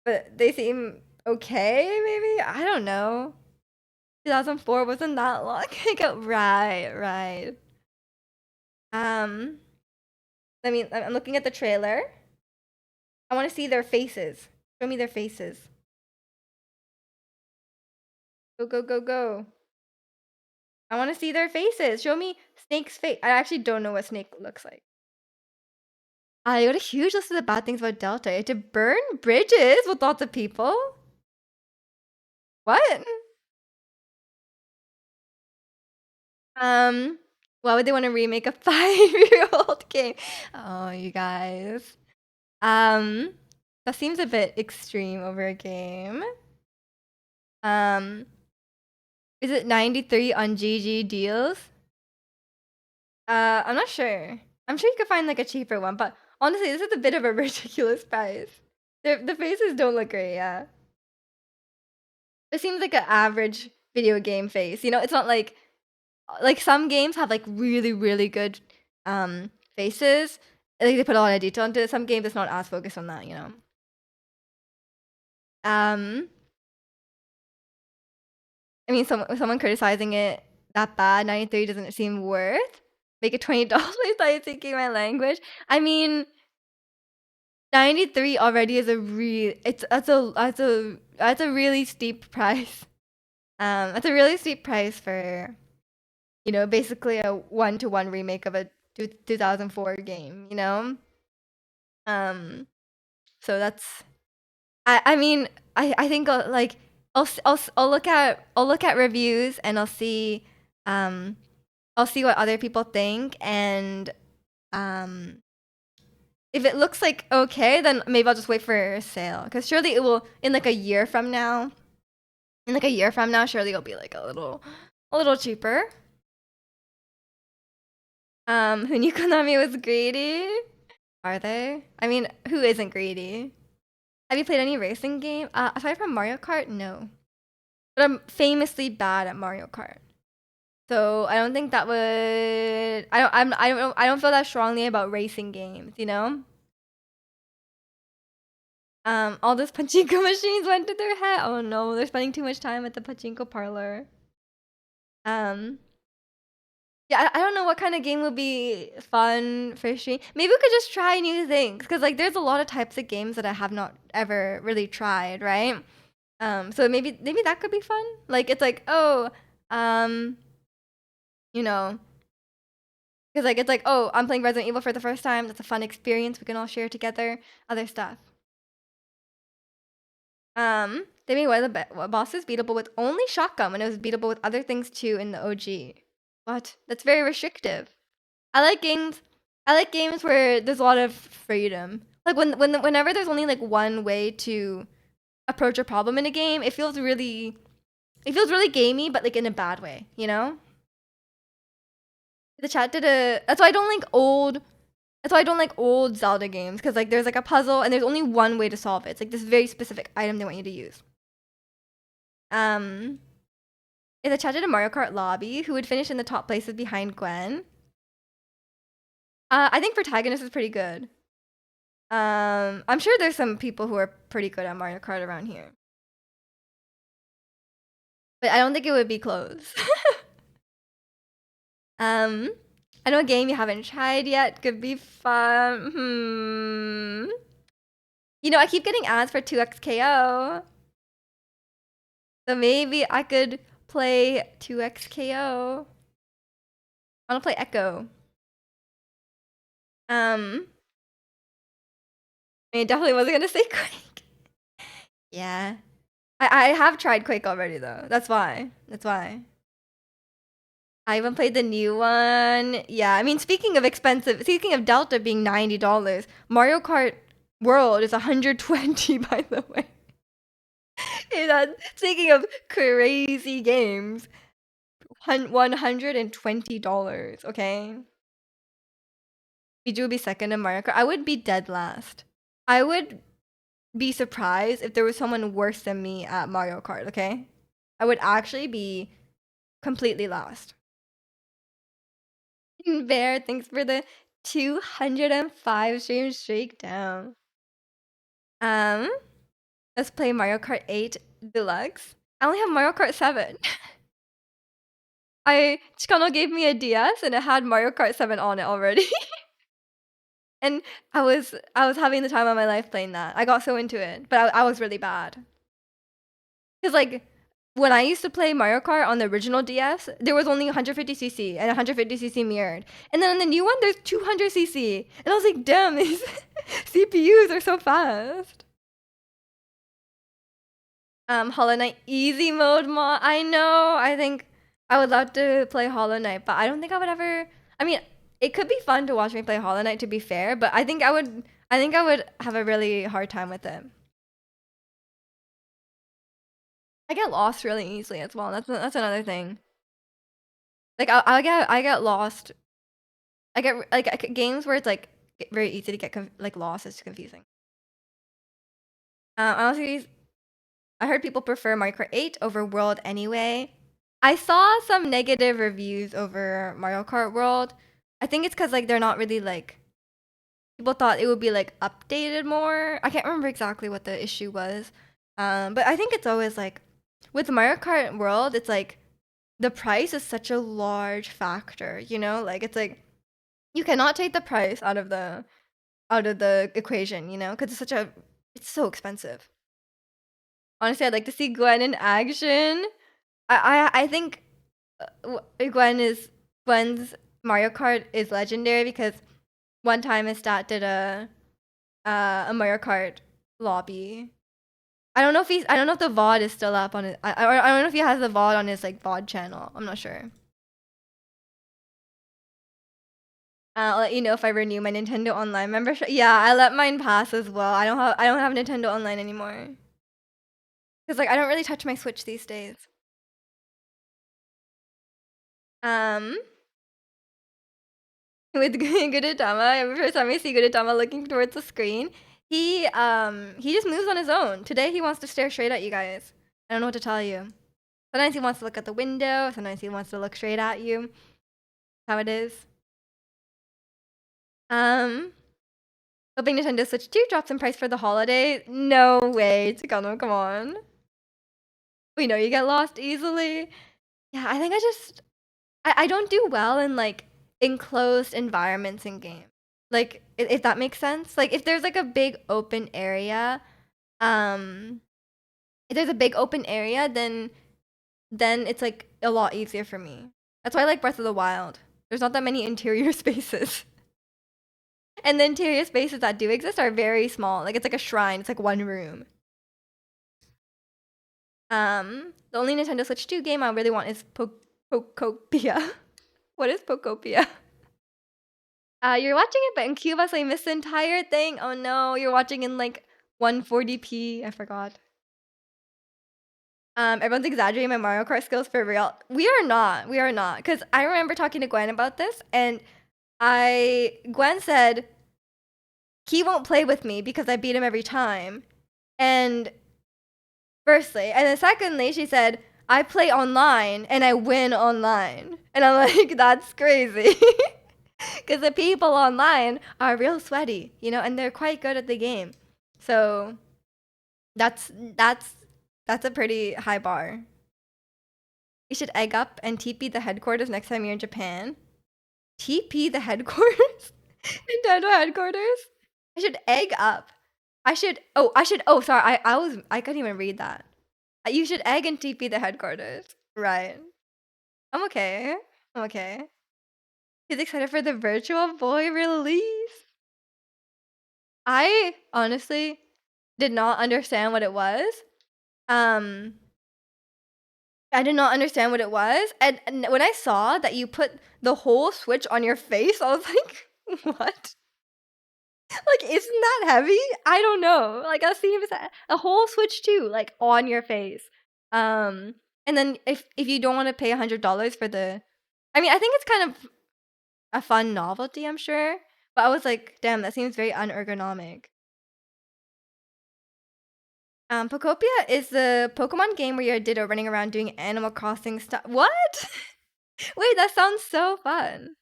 Speaker 1: but they seem okay, maybe? I don't know. 2004 wasn't that long ago. Right, right. Um, I'm looking at the trailer. I want to see their faces. Show me their faces. Go, go, go, go. I want to see their faces. Show me Snake's face. I actually don't know what Snake looks like. I got a huge list of the bad things about Delta. It had to burn bridges with lots of people. What? Why would they want to remake a 5-year-old game? Oh, you guys. Um, that seems a bit extreme over a game. Um, is it 93 on GG deals? I'm not sure. I'm sure you could find like a cheaper one, but honestly, this is a bit of a ridiculous price. The faces don't look great, yeah. It seems like an average video game face. You know, it's not like some games have like really, really good faces. Like they put a lot of detail into it. Some games it's not as focused on that, you know. Um I mean someone criticizing it that bad, 93 doesn't seem worth. Make it $20. I thinking my language. I mean 93 already is a real it's that's a really steep price. That's a really steep price for, you know, basically a one-to-one remake of a 2004 game, you know? Um so that's I mean, I think like I'll look at reviews and um I'll see what other people think, and um if it looks like okay, then maybe I'll just wait for a sale, because surely it will in like a year from now. In like a year from now, surely it'll be like a little cheaper. Who knew Konami was greedy? Are they? I mean, who isn't greedy? Have you played any racing game? Aside from Mario Kart, no. But I'm famously bad at Mario Kart. So I don't think that would. I don't feel that strongly about racing games. You know. All those pachinko machines went to their head. Oh no, they're spending too much time at the pachinko parlor. Um. Yeah, I don't know what kind of game would be fun for stream. Maybe we could just try new things, because like there's a lot of types of games that I have not ever really tried, right? So maybe that could be fun. Like it's like, oh, um, you know, because like it's like, oh, I'm playing Resident Evil for the first time. That's a fun experience. We can all share together. Other stuff. They made one of the bosses beatable with only shotgun when it was beatable with other things too in the OG. What? That's very restrictive. I like games. I like games where there's a lot of freedom. Like whenever there's only like one way to approach a problem in a game, it feels really gamey, but like in a bad way, you know? The chat did a that's why I don't like old that's why I don't like old Zelda games, because like there's like a puzzle and there's only one way to solve it. It's like this very specific item they want you to use. Um in the chat did a Mario Kart lobby, who would finish in the top places behind Gwen? I think Protagonist is pretty good. I'm sure there's some people who are pretty good at Mario Kart around here. But I don't think it would be close. um, I know a game you haven't tried yet could be fun. You know, I keep getting ads for 2xKO. So maybe I could play 2xKO. I wanna play Echo. I definitely wasn't gonna say Quake. Yeah. I have tried Quake already though. That's why. That's why. I haven't played the new one. Yeah, I mean, speaking of Delta being $90, Mario Kart World is 120, by the way. Speaking of crazy games, $120, okay? Biju would be second in Mario Kart. I would be dead last. I would be surprised if there was someone worse than me at Mario Kart, okay? I would actually be completely lost. Bear, thanks for the 205 stream streak down. Um, let's play Mario Kart 8 Deluxe. I only have Mario Kart 7. Chikano gave me a DS and it had Mario Kart 7 on it already. And I was having the time of my life playing that. I got so into it, but I was really bad. Cause like when I used to play Mario Kart on the original DS, there was only 150cc and 150cc mirrored. And then on the new one, there's 200cc. And I was like, damn, these CPUs are so fast. Hollow Knight easy mode mod. I know. I think I would love to play Hollow Knight, but I don't think I would ever. I mean, it could be fun to watch me play Hollow Knight, to be fair, but I think I would. I think I would have a really hard time with it. I get lost really easily as well. That's another thing. Like I get lost. I get like games where it's like very easy to get like lost is confusing. Honestly, I heard people prefer Mario Kart 8 over World anyway. I saw some negative reviews over Mario Kart World. I think it's because like they're not really like people thought it would be like updated more. I can't remember exactly what the issue was. But I think it's always like with Mario Kart World, it's like the price is such a large factor, you know? Like it's like you cannot take the price out of the equation, you know? Because it's so expensive. Honestly, I'd like to see Gwen in action. I think Gwen's Mario Kart is legendary because one time his stat did a Mario Kart lobby. I don't know if the VOD is still up on it. I don't know if he has the VOD on his like VOD channel. I'm not sure. I'll let you know if I renew my Nintendo Online membership. Yeah, I let mine pass as well. I don't have Nintendo Online anymore. Cause like I don't really touch my Switch these days. Um, with Gudetama, every first time I see Gudetama looking towards the screen, he just moves on his own. Today he wants to stare straight at you guys. I don't know what to tell you. Sometimes he wants to look at the window. Sometimes he wants to look straight at you. That's how it is. Hoping Nintendo Switch 2 drops in price for the holiday. No way, Chikano, come on. We know you get lost easily. Yeah, I think I don't do well in like enclosed environments in games. Like if that makes sense. Like if there's like a big open area, um if there's a big open area, then it's like a lot easier for me. That's why I like Breath of the Wild. There's not that many interior spaces. And the interior spaces that do exist are very small. Like it's like a shrine. It's like one room. The only Nintendo Switch 2 game I really want is Pokopia. What is Pokopia? You're watching it, but in Cuba, so you missed the entire thing. Oh no, you're watching in like 140p. I forgot. Everyone's exaggerating my Mario Kart skills for real. We are not, because I remember talking to Gwen about this, and Gwen said he won't play with me because I beat him every time. And firstly, and then secondly, she said I play online and I win online, and I'm like, that's crazy, because the people online are real sweaty, you know, and they're quite good at the game. So that's that's that's a pretty high bar. You should egg up and TP the headquarters next time you're in Japan. TP the headquarters? Nintendo headquarters? I should egg up. Sorry, I couldn't even read that. You should egg and TP the headquarters. Right. I'm okay. I'm okay. He's excited for the Virtual Boy release. I honestly did not understand what it was. Um, I did not understand what it was, and when I saw that you put the whole Switch on your face, I was like, "What? Like, isn't that heavy?" I don't know. Like, that seems a whole Switch too, like, on your face. Um, and then if you don't wanna pay $100 for the I mean, I think it's kind of a fun novelty, I'm sure, but I was like, "Damn, that seems very unergonomic." Pokopia is the Pokemon game where you're a Ditto running around doing Animal Crossing stuff. What? Wait, that sounds so fun.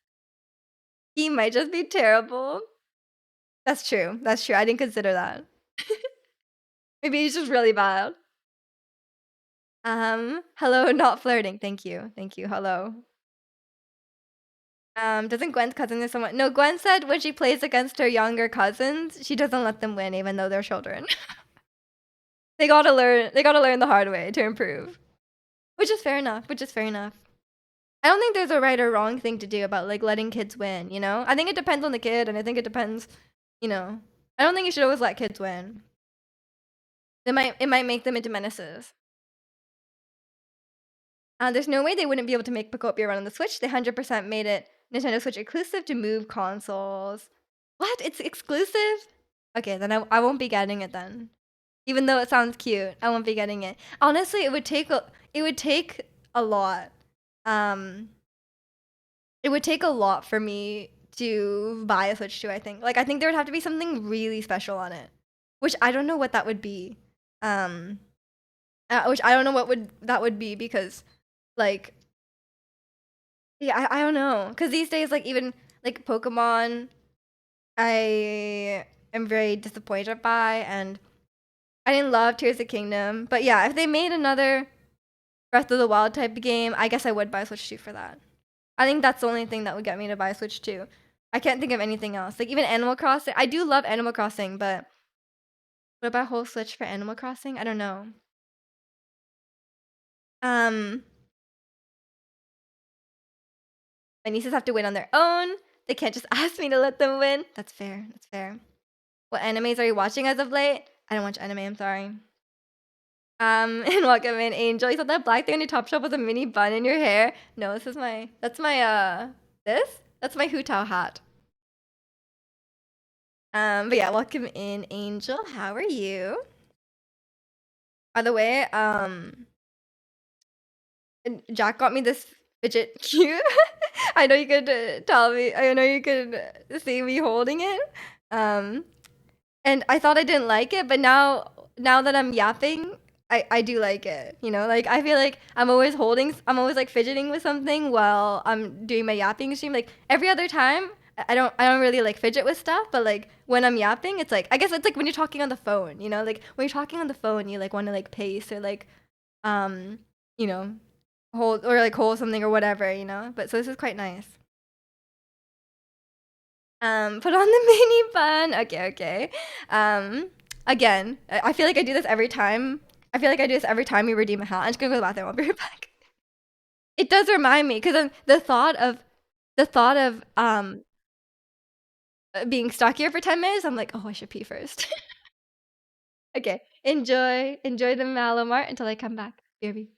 Speaker 1: He might just be terrible. That's true. That's true. I didn't consider that. Maybe he's just really bad. Hello, not flirting. Thank you. Thank you. Hello. Doesn't Gwen's cousin is someone? No, Gwen said when she plays against her younger cousins, she doesn't let them win, even though they're children. They gotta learn. They gotta learn the hard way to improve, which is fair enough. Which is fair enough. I don't think there's a right or wrong thing to do about like letting kids win. You know, I think it depends on the kid, and I think it depends. You know, I don't think you should always let kids win. It might make them into menaces. There's no way they wouldn't be able to make Pokopia run on the Switch. They 100% made it Nintendo Switch exclusive to move consoles. What? It's exclusive? Okay, then I won't be getting it then. Even though it sounds cute, I won't be getting it. Honestly, it would take a lot. Um, it would take a lot for me to buy a Switch 2, I think. Like, I think there would have to be something really special on it, which I don't know what that would be. Um, which I don't know what that would be because, like, yeah, I don't know. Because these days, like, even, like, Pokemon, I am very disappointed by, and I didn't love Tears of Kingdom. But yeah, if they made another Breath of the Wild type game, I guess I would buy a Switch 2 for that. I think that's the only thing that would get me to buy a Switch 2. I can't think of anything else. Like, even Animal Crossing. I do love Animal Crossing, but what about a whole Switch for Animal Crossing? I don't know. Um, my nieces have to win on their own. They can't just ask me to let them win. That's fair. That's fair. What animes are you watching as of late? I don't watch anime, I'm sorry. And welcome in, Angel. You thought that black thing on your top shelf was a mini bun in your hair? No, that's my, that's my Hu-Tao hat. But yeah, welcome in, Angel. How are you? By the way, Jack got me this fidget cube. I know you could tell me. I know you could see me holding it. And I thought I didn't like it, but now that I'm yapping, I do like it. You know, like I feel like I'm always like fidgeting with something while I'm doing my yapping stream. Like every other time, I don't really like fidget with stuff, but like when I'm yapping, it's like I guess it's like when you're talking on the phone. You know, like when you're talking on the phone, you like want to like pace or like you know, hold something or whatever, you know. But so this is quite nice. Put on the mini bun. Okay, okay. Again, I feel like I do this every time. I feel like I do this every time we redeem a hat. I'm just gonna go to the bathroom. I'll be right back. It does remind me because the thought of being stuck here for 10 minutes. I'm like, oh, I should pee first. Okay, enjoy the Malamart until I come back. BRB.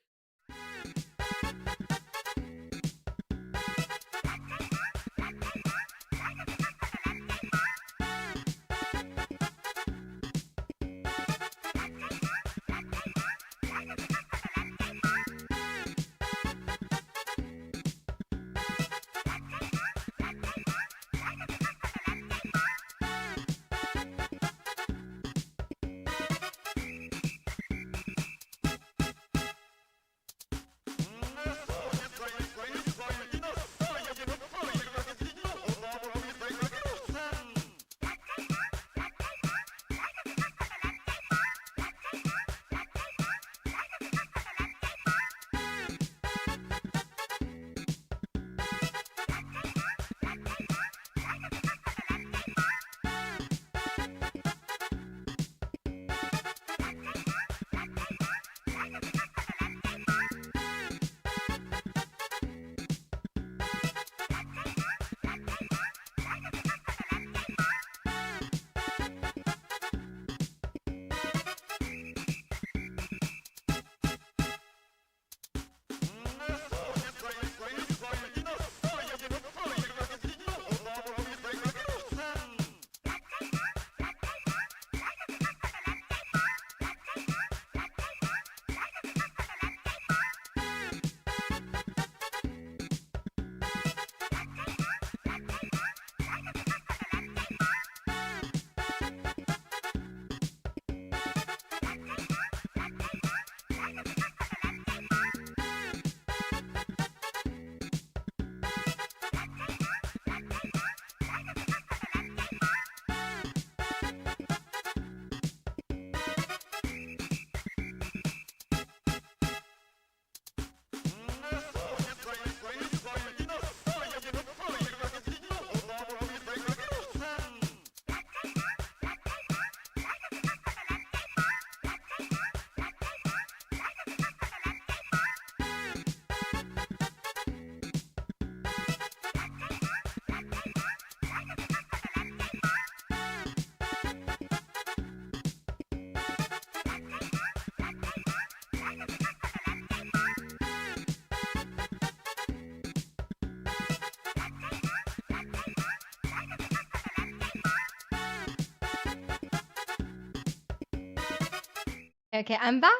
Speaker 1: Okay, I'm back.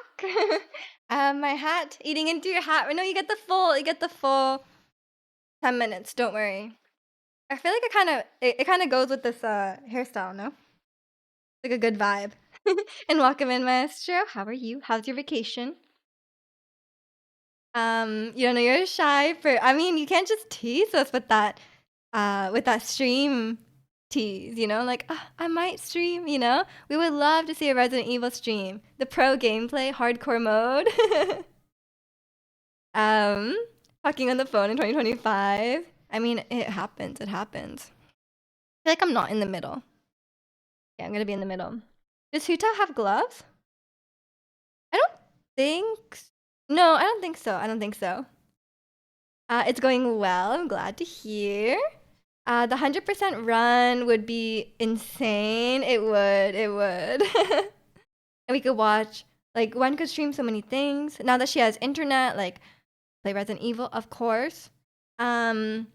Speaker 1: My hat, eating into your hat. No, you get the full 10 minutes. Don't worry. I feel like it kind of goes with this hairstyle. No, like a good vibe. And welcome in, Maestro. How are you? How's your vacation? You don't know you're shy for. I mean, you can't just tease us with that stream tease. You know, like I might stream. You know, we would love to see a Resident Evil stream, the pro gameplay, hardcore mode. Um, Talking on the phone in 2025. I mean, it happens. It happens. I feel like I'm not in the middle. Yeah, I'm gonna be in the middle. Does Huta have gloves? I don't think. No, I don't think so. I don't think so. It's going well. I'm glad to hear. The 100% run would be insane. It would. It would. And we could watch. Like, one could stream so many things. Now that she has internet, like, play Resident Evil, of course. And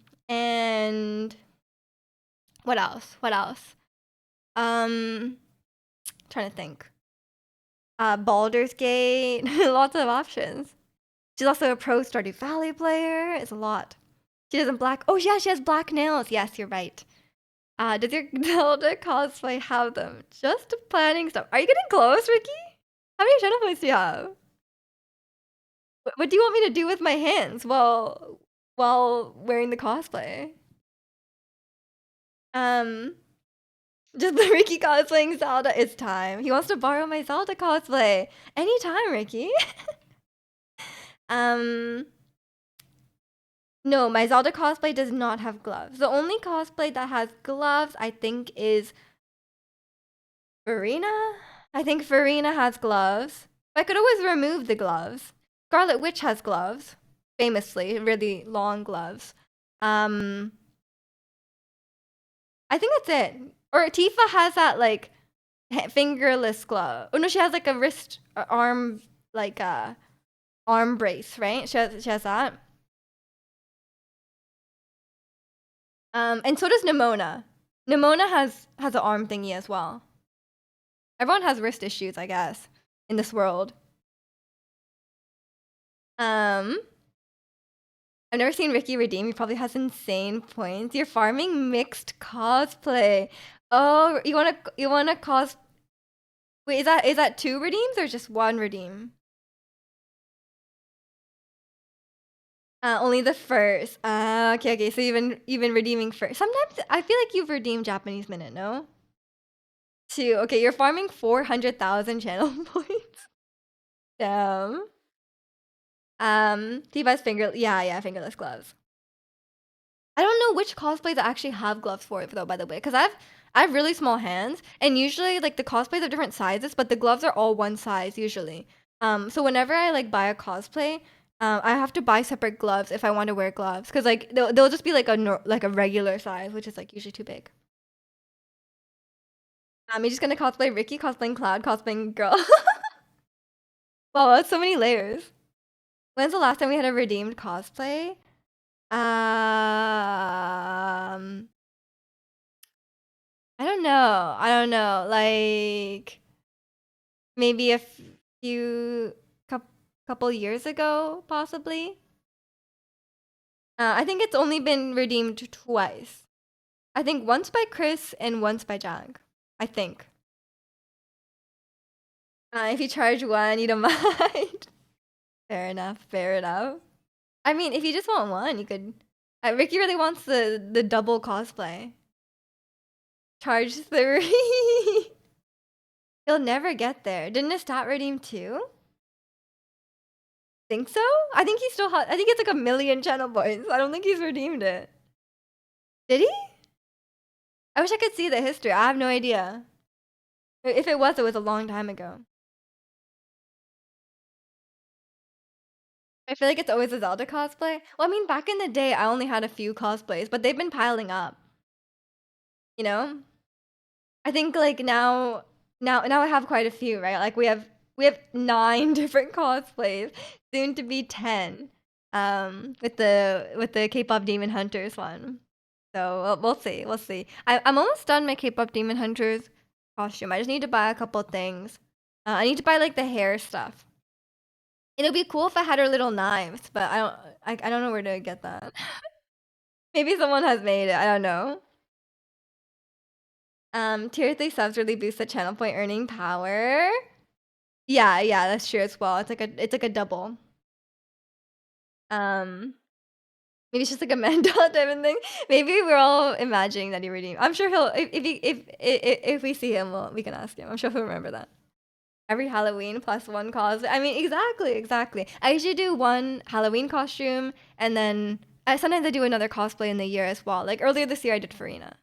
Speaker 1: what else? What else? Trying to think. Baldur's Gate, lots of options. She's also a pro Stardew Valley player. It's a lot. She doesn't black. Oh yeah, she has black nails. Yes, you're right. Does your Zelda cosplay have them? Just planning stuff. Are you getting close, Ricky? How many channel points do you have? What do you want me to do with my hands while wearing the cosplay? Um, just the Ricky cosplaying Zelda. It's time. He wants to borrow my Zelda cosplay. Anytime, Ricky. um, no, my Zelda cosplay does not have gloves. The only cosplay that has gloves, I think, is Farina. I think Farina has gloves. I could always remove the gloves. Scarlet Witch has gloves, famously, really long gloves. I think that's it. Or Tifa has that like fingerless glove. Oh no, she has like a wrist arm like arm brace, right? She has that. And so does Nimona. Nimona has an arm thingy as well. Everyone has wrist issues, I guess, in this world. I've never seen Ricky redeem. He probably has insane points. You're farming mixed cosplay. Oh, you wanna cos? Wait, is that two redeems or just one redeem? Only the first. Okay. So you've been redeeming first. Sometimes I feel like you've redeemed Japanese minute. No. Two. Okay, you're farming 400,000 channel points. Damn. T-Bus yeah, fingerless gloves. I don't know which cosplays that actually have gloves for it though, by the way, because I have really small hands, and usually like the cosplays are different sizes, but the gloves are all one size usually. So whenever I like buy a cosplay, I have to buy separate gloves if I want to wear gloves, because like they'll just be like like a regular size, which is like usually too big. You're just gonna cosplay Ricky, cosplaying Cloud, cosplaying girl. Wow, that's so many layers. When's the last time we had a redeemed cosplay? I don't know. I don't know. Like maybe a few couple years ago, possibly. I think it's only been redeemed twice. I think once by Chris and once by Jack. I think. If you charge one, you don't mind. Fair enough. Fair enough. I mean, if you just want one, you could. Ricky really wants the double cosplay. Charge three. He'll never get there. Didn't it start redeem too? Think so? I think he still has. I think it's like a million channel points. I don't think he's redeemed it. Did he? I wish I could see the history. I have no idea. If it was a long time ago. I feel like it's always a Zelda cosplay. Well, I mean, back in the day, I only had a few cosplays, but they've been piling up. You know? I think like now I have quite a few, right? Like we have 9 different cosplays, soon to be 10. With the K-pop Demon Hunters one. So we'll see. We'll see. I'm almost done my K-pop Demon Hunters costume. I just need to buy a couple things. I need to buy, like, the hair stuff. It'd be cool if I had her little knives, but I don't know where to get that. Maybe someone has made it, I don't know. Tier 3 subs really boost the channel point earning power. Yeah, yeah, that's true as well. It's like a double. Um, Maybe it's just like a Mandela type of thing. Maybe we're all imagining that he redeemed. I'm sure he'll if we see him, we can ask him. I'm sure he'll remember that. Every Halloween plus one cosplay. I mean, exactly, exactly. I usually do one Halloween costume, and then sometimes I do another cosplay in the year as well. Like earlier this year, I did Farina.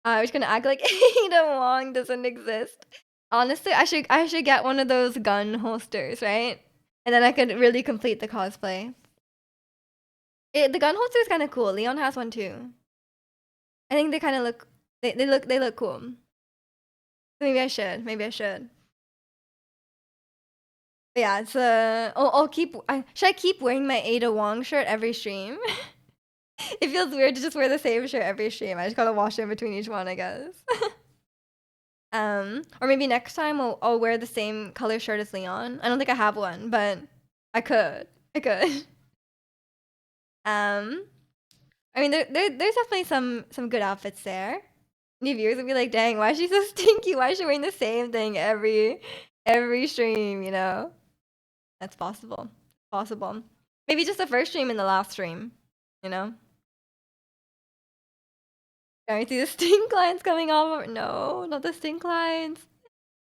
Speaker 1: I was gonna act like Ada Wong doesn't exist. Honestly, I should get one of those gun holsters, right? And then I could really complete the cosplay. The gun holster is kind of cool. Leon has one too. I think they kind of look they look cool. So maybe I should. Maybe I should. But yeah, it's I'll keep. Should I keep wearing my Ada Wong shirt every stream? It feels weird to just wear the same shirt every stream. I just gotta wash in between each one, I guess. Or maybe next time I'll wear the same color shirt as Leon. I don't think I have one, but I could. I could. Um, I mean, there's definitely some good outfits there. New viewers would be like, "Dang, why is she so stinky? Why is she wearing the same thing every stream?" You know, that's possible. Possible. Maybe just the first stream and the last stream. You know. Can I see the stink lines coming off? No, not the stink lines.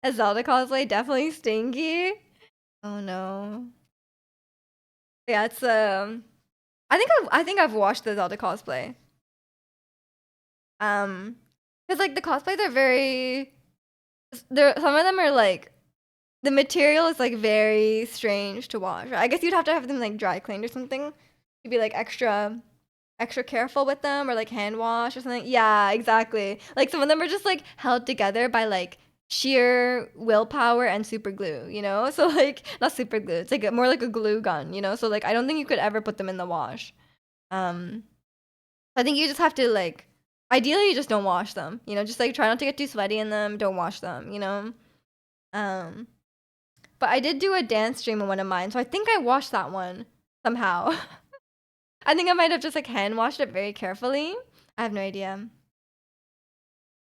Speaker 1: A Zelda cosplay definitely stinky. Oh no. Yeah, it's I think I've watched the Zelda cosplay. Cause like the cosplays are very there some of them are like the material is like very strange to wash. I guess you'd have to have them like dry cleaned or something. You'd be like extra careful with them or like hand wash or something. Yeah, exactly. Like some of them are just like held together by like sheer willpower and super glue, you know? So like not super glue. It's like more like a glue gun, you know? So like I don't think you could ever put them in the wash. Um I think you just have to like ideally you just don't wash them, you know? Just like try not to get too sweaty in them, don't wash them, you know? Um but I did do a dance stream in one of mine, so I think I washed that one somehow. I think I might have just like hand washed it very carefully. I have no idea.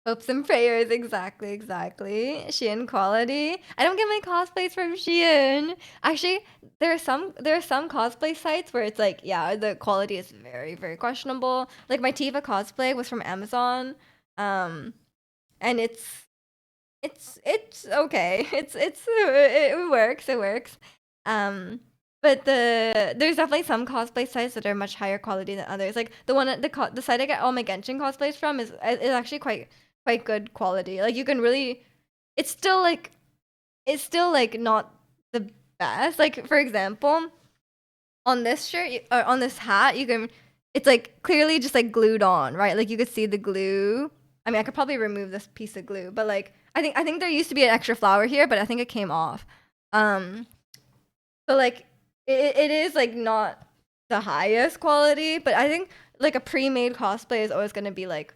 Speaker 1: Hopes and prayers, exactly, exactly. Shein quality. I don't get my cosplays from Shein. Actually, there are some cosplay sites where it's like, yeah, the quality is very, very questionable. Like my Tifa cosplay was from Amazon. And it's okay. It works. It works. Um, but there's definitely some cosplay sites that are much higher quality than others. Like the site I get all my Genshin cosplays from is actually quite good quality. Like you can really, it's still like not the best. Like for example, on this shirt or on this hat, it's like clearly just like glued on, right? Like you could see the glue. I mean, I could probably remove this piece of glue, but like I think there used to be an extra flower here, but I think it came off. Um, so like it is like not the highest quality, but I think like a pre-made cosplay is always gonna be like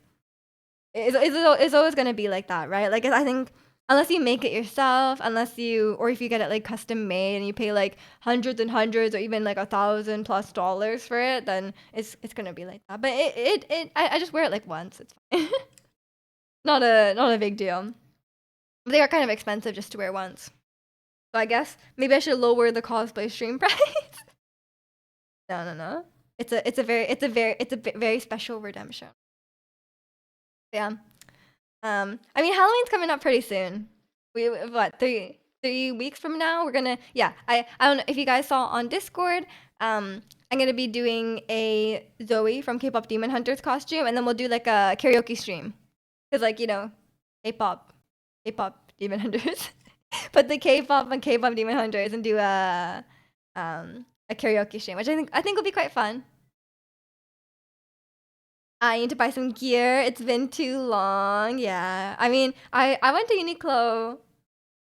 Speaker 1: it's always gonna be like that, right? Like I think unless you make it yourself, or if you get it like custom made and you pay like hundreds and hundreds or even like $1,000+ for it, then it's gonna be like that. But I just wear it like once. It's fine. Not a big deal. But they are kind of expensive just to wear once. So I guess maybe I should lower the cosplay stream price. No, no, no. It's a very special redemption. Yeah. I mean, Halloween's coming up pretty soon. We what 3 weeks from now? We're gonna yeah. I don't know if you guys saw on Discord. I'm gonna be doing a Zoe from K-pop Demon Hunters costume, and then we'll do like a karaoke stream. Cause like K-pop, K-pop Demon Hunters. Put the K-pop on K-pop Demon Hunters and do a karaoke stream, which I think will be quite fun. I need to buy some gear. It's been too long. Yeah. I mean, I went to Uniqlo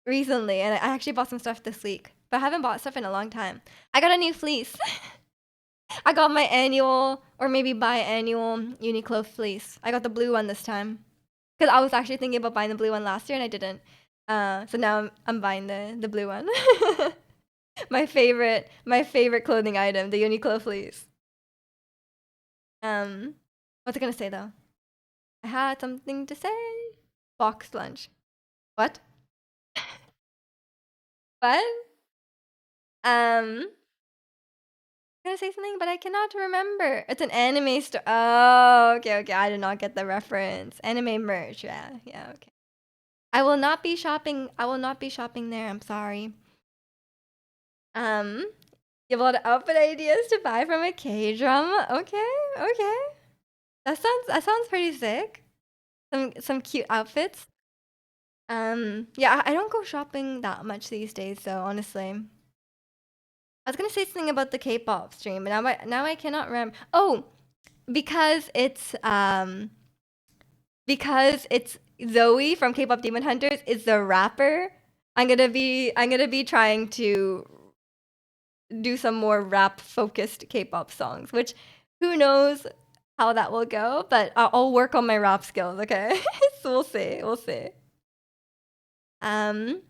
Speaker 1: recently and I actually bought some stuff this week, but I haven't bought stuff in a long time. I got a new fleece. I got my annual or maybe biannual Uniqlo fleece. I got the blue one this time because I was actually thinking about buying the blue one last year and I didn't. So now I'm buying the blue one. My favorite clothing item, the Uniqlo fleece. Um, what's it gonna say though? I had something to say. Box lunch. What? What? Gonna say something, but I cannot remember. It's an anime store. Oh, okay, okay. I did not get the reference. Anime merch. Yeah, yeah. Okay. I will not be shopping. I will not be shopping there. I'm sorry. Um, you have a lot of outfit ideas to buy from a K drama. Okay, okay. That sounds pretty sick. Some cute outfits. Yeah, I don't go shopping that much these days, so honestly. I was gonna say something about the K-pop stream, but now I cannot remember. Oh, because it's Zoe from K-pop Demon Hunters is the rapper. I'm gonna be trying to do some more rap focused K-pop songs, which who knows how that will go, but I'll work on my rap skills. Okay, so we'll see. We'll see. Um,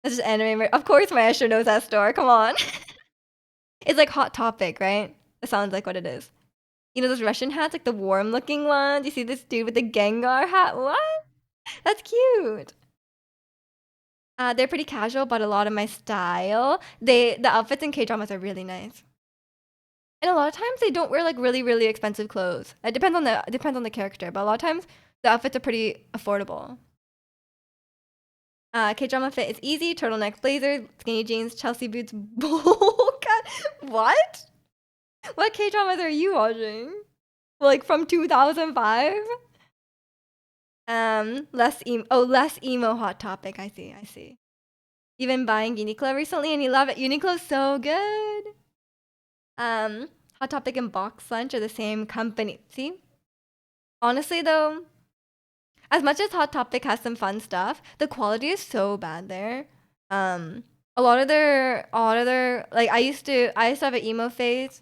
Speaker 1: this is anime. Of course, Maestro knows that store. Come on, it's like Hot Topic, right? It sounds like what it is. You know those Russian hats, like the warm looking ones? You see this dude with the Gengar hat? What? That's cute. They're pretty casual, but a lot of my style. The outfits in K dramas are really nice. And a lot of times they don't wear like really, really expensive clothes. It depends on the character, but a lot of times the outfits are pretty affordable. K drama fit is easy: turtleneck blazer, skinny jeans, Chelsea boots, bowl cut. What? What K dramas are you watching? Like from 2005? Less emo hot topic. I see, I see. You've been buying Uniqlo recently and you love it. Uniqlo's so good. Hot Topic and Box Lunch are the same company. See? Honestly though, as much as Hot Topic has some fun stuff, the quality is so bad there. Um, a lot of their like I used to have an emo phase.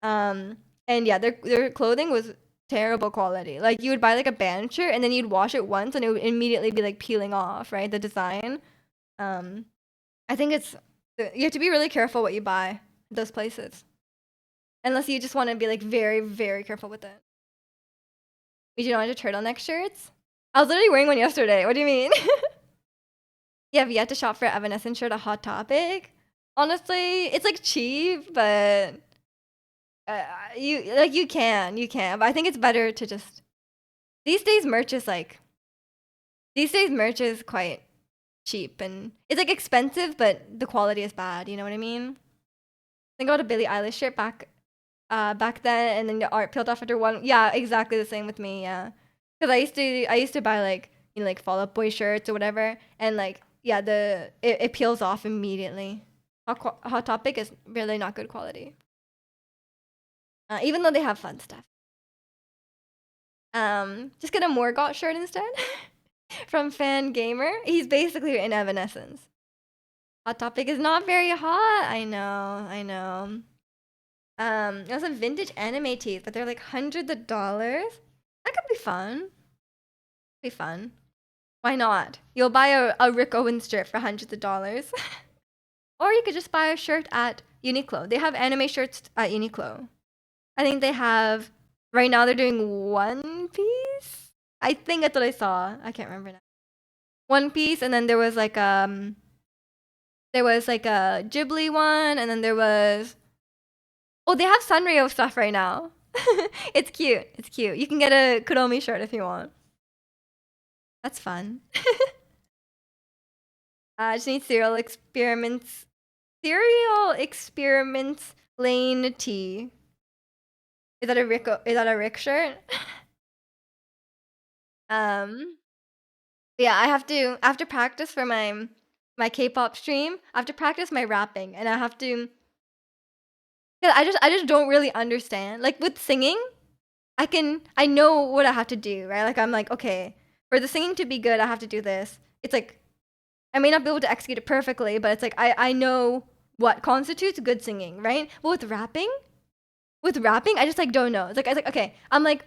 Speaker 1: And yeah, their clothing was terrible quality. Like you would buy like a band shirt and then you'd wash it once and it would immediately be like peeling off, right? The design. Um, I think you have to be really careful what you buy at those places. Unless you just want to be like very, very careful with it. We do not want to turtleneck shirts. I was literally wearing one yesterday. What do you mean? Yeah, have yet to shop for an Evanescence shirt, a Hot Topic. Honestly, it's like cheap, but you can. But I think it's better to just these days merch is like these days merch is quite cheap and it's like expensive, but the quality is bad. You know what I mean? Think about a Billie Eilish shirt back then, and then the art peeled off after one. Yeah, exactly the same with me. Yeah, because I used to buy like like Fall Out Boy shirts or whatever, and like yeah, it peels off immediately. Hot Topic is really not good quality, even though they have fun stuff. Just get a Morgott shirt instead from Fan Gamer. He's basically in Evanescence. Hot Topic is not very hot. I know, I know. There's some vintage anime tees, but they're like hundreds of dollars. That could be fun. Be fun. Why not? You'll buy a Rick Owens shirt for hundreds of dollars. Or you could just buy a shirt at Uniqlo. They have anime shirts at Uniqlo. I think they have right now they're doing One Piece. I think that's what I saw. I can't remember now. One Piece, and then there was like a Ghibli one, and then there was oh, they have Sanrio stuff right now. It's cute. It's cute. You can get a Kuromi shirt if you want. That's fun. I just need cereal experiments. Cereal experiments lane T. Is that a Rick shirt? Um yeah, I have to practice for my K-pop stream. I have to practice my rapping and I have to 'cause I just don't really understand. Like with singing, I know what I have to do, right? Like I'm like, okay, for the singing to be good, I have to do this. It's like I may not be able to execute it perfectly, but it's like I know what constitutes good singing, right? But with rapping, I just like don't know. It's like okay, I'm like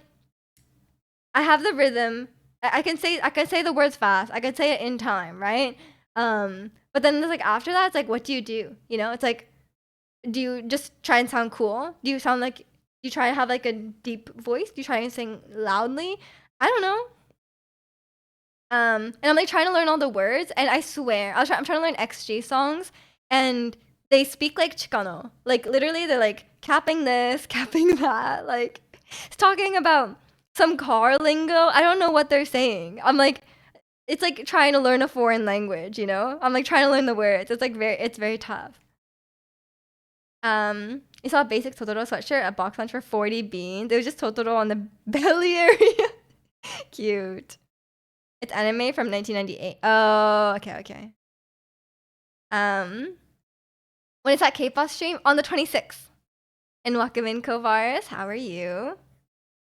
Speaker 1: I have the rhythm, I can say the words fast. I can say it in time, right? But then it's like after that, it's like, what do you do? You know, it's like, do you just try and sound cool? Do you sound like you try to have like a deep voice? Do you try and sing loudly? I don't know. And I'm like trying to learn all the words, and I swear, I'm trying to learn XG songs, and they speak like Chicano. Like literally, they're like capping this, capping that, like it's talking about some car lingo. I don't know what they're saying. I'm like, it's like trying to learn a foreign language, you know? I'm like trying to learn the words. It's very tough. You saw a basic Totoro sweatshirt at box lunch for 40 beans. It was just Totoro on the belly area. Cute. It's anime from 1998. Oh, okay, okay. Um, when is that K-pop stream? On the 26th. And welcome in, Kovaris. How are you?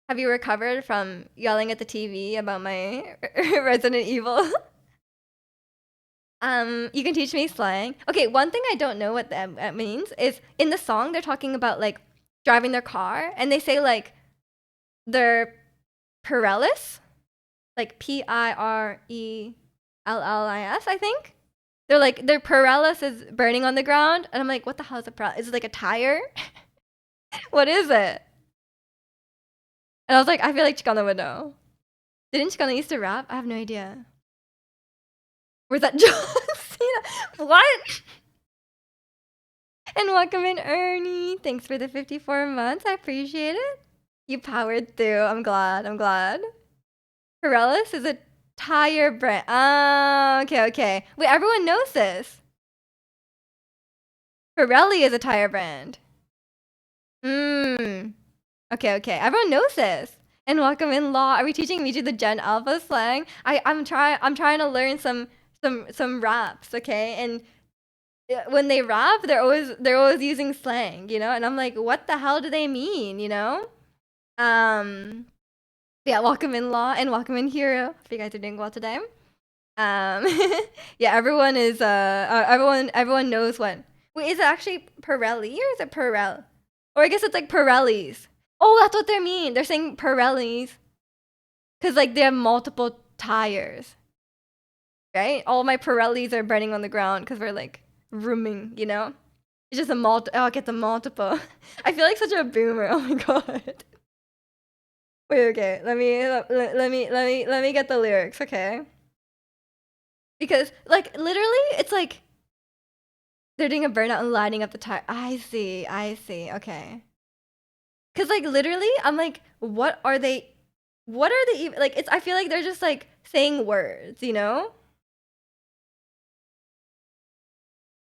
Speaker 1: Have you recovered from yelling at the TV about my Resident Evil? You can teach me slang. Okay, one thing I don't know what that means is in the song they're talking about like driving their car, and they say like they're Pirellis, like Pirellis, I think. They're like their Pirellis is burning on the ground, and I'm like, what the hell is a Pirellis? Is it like a tire? What is it? And I was like, I feel like Chicano would know. Didn't Chicano used to rap? I have no idea. Where's that John Cena? What? And welcome in, Ernie. Thanks for the 54 months. I appreciate it. You powered through. I'm glad. I'm glad. Pirellis is a tire brand. Ah, okay, okay. Wait, everyone knows this. Pirelli is a tire brand. Hmm. Okay, okay. Everyone knows this. And welcome in, Law. Are we teaching Miju the Gen Alpha slang? I'm trying to learn some raps, okay? And when they rap, they're always using slang, you know? And I'm like, what the hell do they mean, you know? Um yeah, welcome in, Law, and welcome in, Hero. Hope you guys are doing well today. Um yeah, everyone knows what. Wait, is it actually Pirelli or is it Pirelli? Or I guess it's like Pirellis. Oh, that's what they mean. They're saying Pirellis because like they have multiple tires, right? All my Pirellis are burning on the ground because we're like rooming, you know? It's just a oh, it gets a multiple. I feel like such a boomer. Oh my god. Wait, okay. Let me get the lyrics, okay? Because like literally, it's like they're doing a burnout and lining up the tire. I see. I see. Okay. Cause like literally, I'm like, what are they? What are they even like? It's. I feel like they're just like saying words, you know.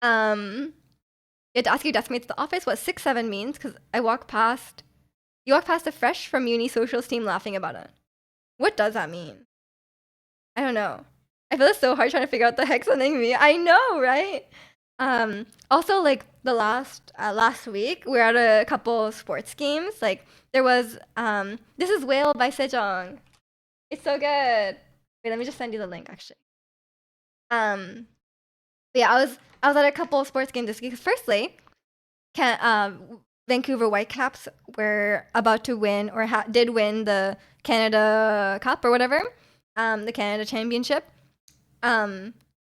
Speaker 1: You had to ask your desk mates at the office what 6-7 means, because I walk past. You walk past a fresh from uni socials team laughing about it. What does that mean? I don't know. I feel it's so hard trying to figure out the heck something mean. I know, right? Also, like the last week, we were at a couple sports games. Like there was This is Whale by Sejong. It's so good. Wait, let me just send you the link actually. But yeah, I was at a couple of sports games this week. Firstly, Vancouver Whitecaps were about to win or did win the Canada Cup or whatever, the Canada Championship.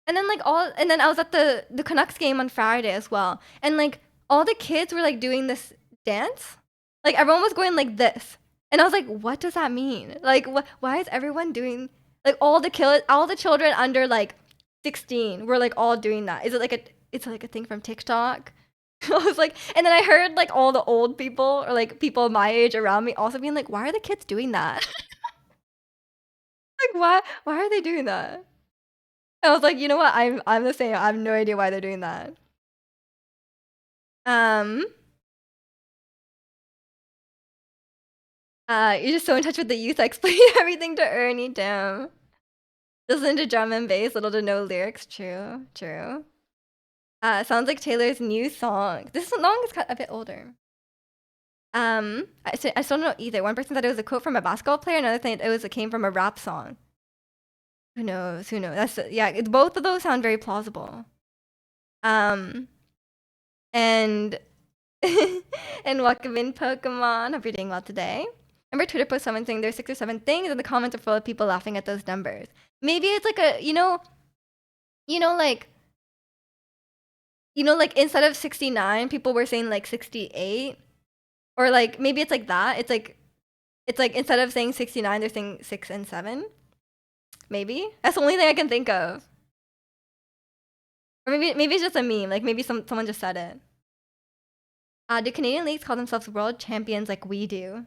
Speaker 1: And then I was at the Canucks game on Friday as well, and like all the kids were like doing this dance, like everyone was going like this, and I was like, what does that mean? Like, why is everyone doing like all the children under like 16 were like all doing that? It's like a thing from TikTok? I was like, and then I heard like all the old people or like people my age around me also being like, why are the kids doing that? Like, why are they doing that? I was like, you know what? I'm the same. I have no idea why they're doing that. Um, you're just so in touch with the youth. I explain everything to Ernie. Damn. Listen to drum and bass, little to no lyrics. True, true. Sounds like Taylor's new song. This song is a bit older. I still don't know either. One person said it was a quote from a basketball player. Another thing it came from a rap song. Who knows? Who knows? Both of those sound very plausible. Um, and and welcome in, Pokemon. Hope you're doing well today. Remember Twitter post someone saying there's 6 or 7 things, and the comments are full of people laughing at those numbers. Maybe it's like a, you know, like, like instead of 69, people were saying like 68, or like maybe it's like that. It's like instead of saying 69, they're saying 6 and 7. Maybe that's the only thing I can think of. Or maybe it's just a meme. Like maybe someone just said it. Do Canadian leagues call themselves world champions like we do?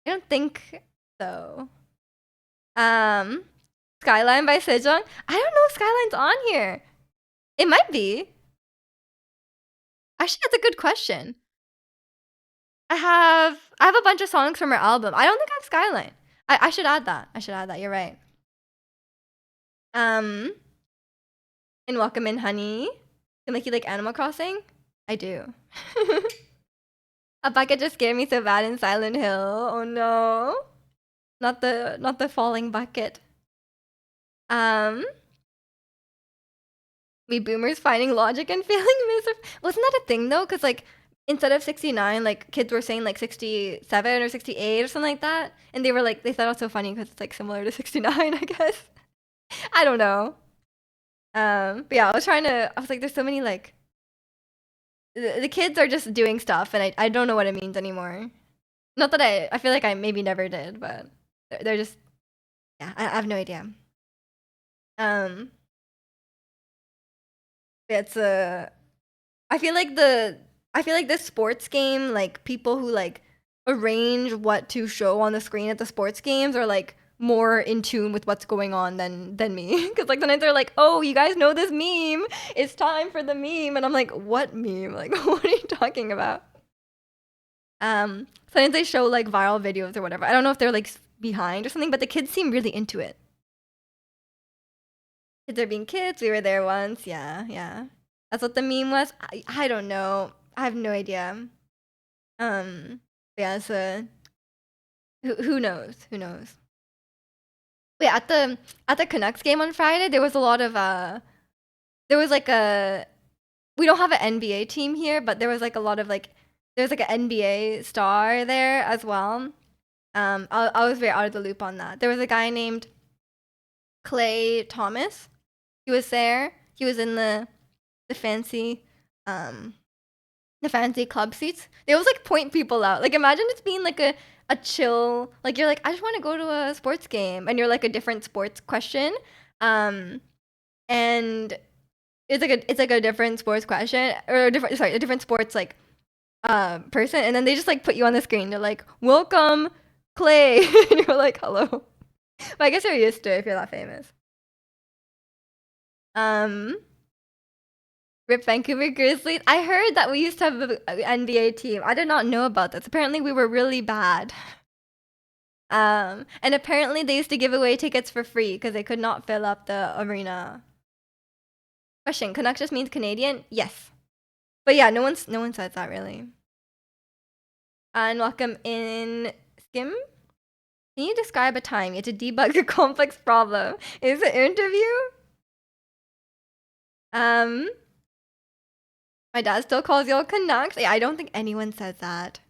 Speaker 1: I don't think so. Skyline by Sejong. I don't know if Skyline's on here. It might be. Actually, that's a good question. I have a bunch of songs from her album. I don't think I have Skyline. I should add that. I should add that. You're right. And Welcome in Honey. And like you like Animal Crossing? I do. A bucket just scared me so bad in Silent Hill. Oh no. Not the falling bucket. We boomers finding logic and feeling miserable. Wasn't that a thing though? Cause like instead of 69, like kids were saying like 67 or 68 or something like that, and they were like they thought it was so funny because it's like similar to 69, I guess. I don't know. But yeah, I was like, there's so many like the kids are just doing stuff, and I don't know what it means anymore. Not that I feel like I maybe never did, but they're just yeah, I have no idea. It's a I feel like this sports game, like people who like arrange what to show on the screen at the sports games are like more in tune with what's going on than me. Because like sometimes they're like, oh, you guys know this meme. It's time for the meme. And I'm like, what meme? Like, what are you talking about? Sometimes they show like viral videos or whatever. I don't know if they're like behind or something, but the kids seem really into it. Kids are being kids. We were there once. Yeah, yeah. That's what the meme was. I don't know. I have no idea. Yeah, so who knows? Who knows? Wait, at the Canucks game on Friday, there was a lot of there was like a we don't have an NBA team here, but there was like a lot of like there's like an NBA star there as well. I was very out of the loop on that. There was a guy named Clay Thomas. He was there. He was in the fancy club seats. They always like point people out. Like imagine it's being like a chill, like you're like, I just want to go to a sports game, and you're like a different sports question. And it's like a different sports question, or a different sports like person, and then they just like put you on the screen. They're like, welcome Clay. And you're like, hello. But I guess you're used to it if you're that famous. Rip Vancouver Grizzlies. I heard that we used to have an NBA team. I did not know about this. Apparently, we were really bad. And apparently, they used to give away tickets for free because they could not fill up the arena. Question: Canuck just means Canadian? Yes, but yeah, no one says that really. And welcome in Skim. Can you describe a time you had to debug a complex problem? Is it an interview? My dad still calls y'all Canucks. Yeah, I don't think anyone says that.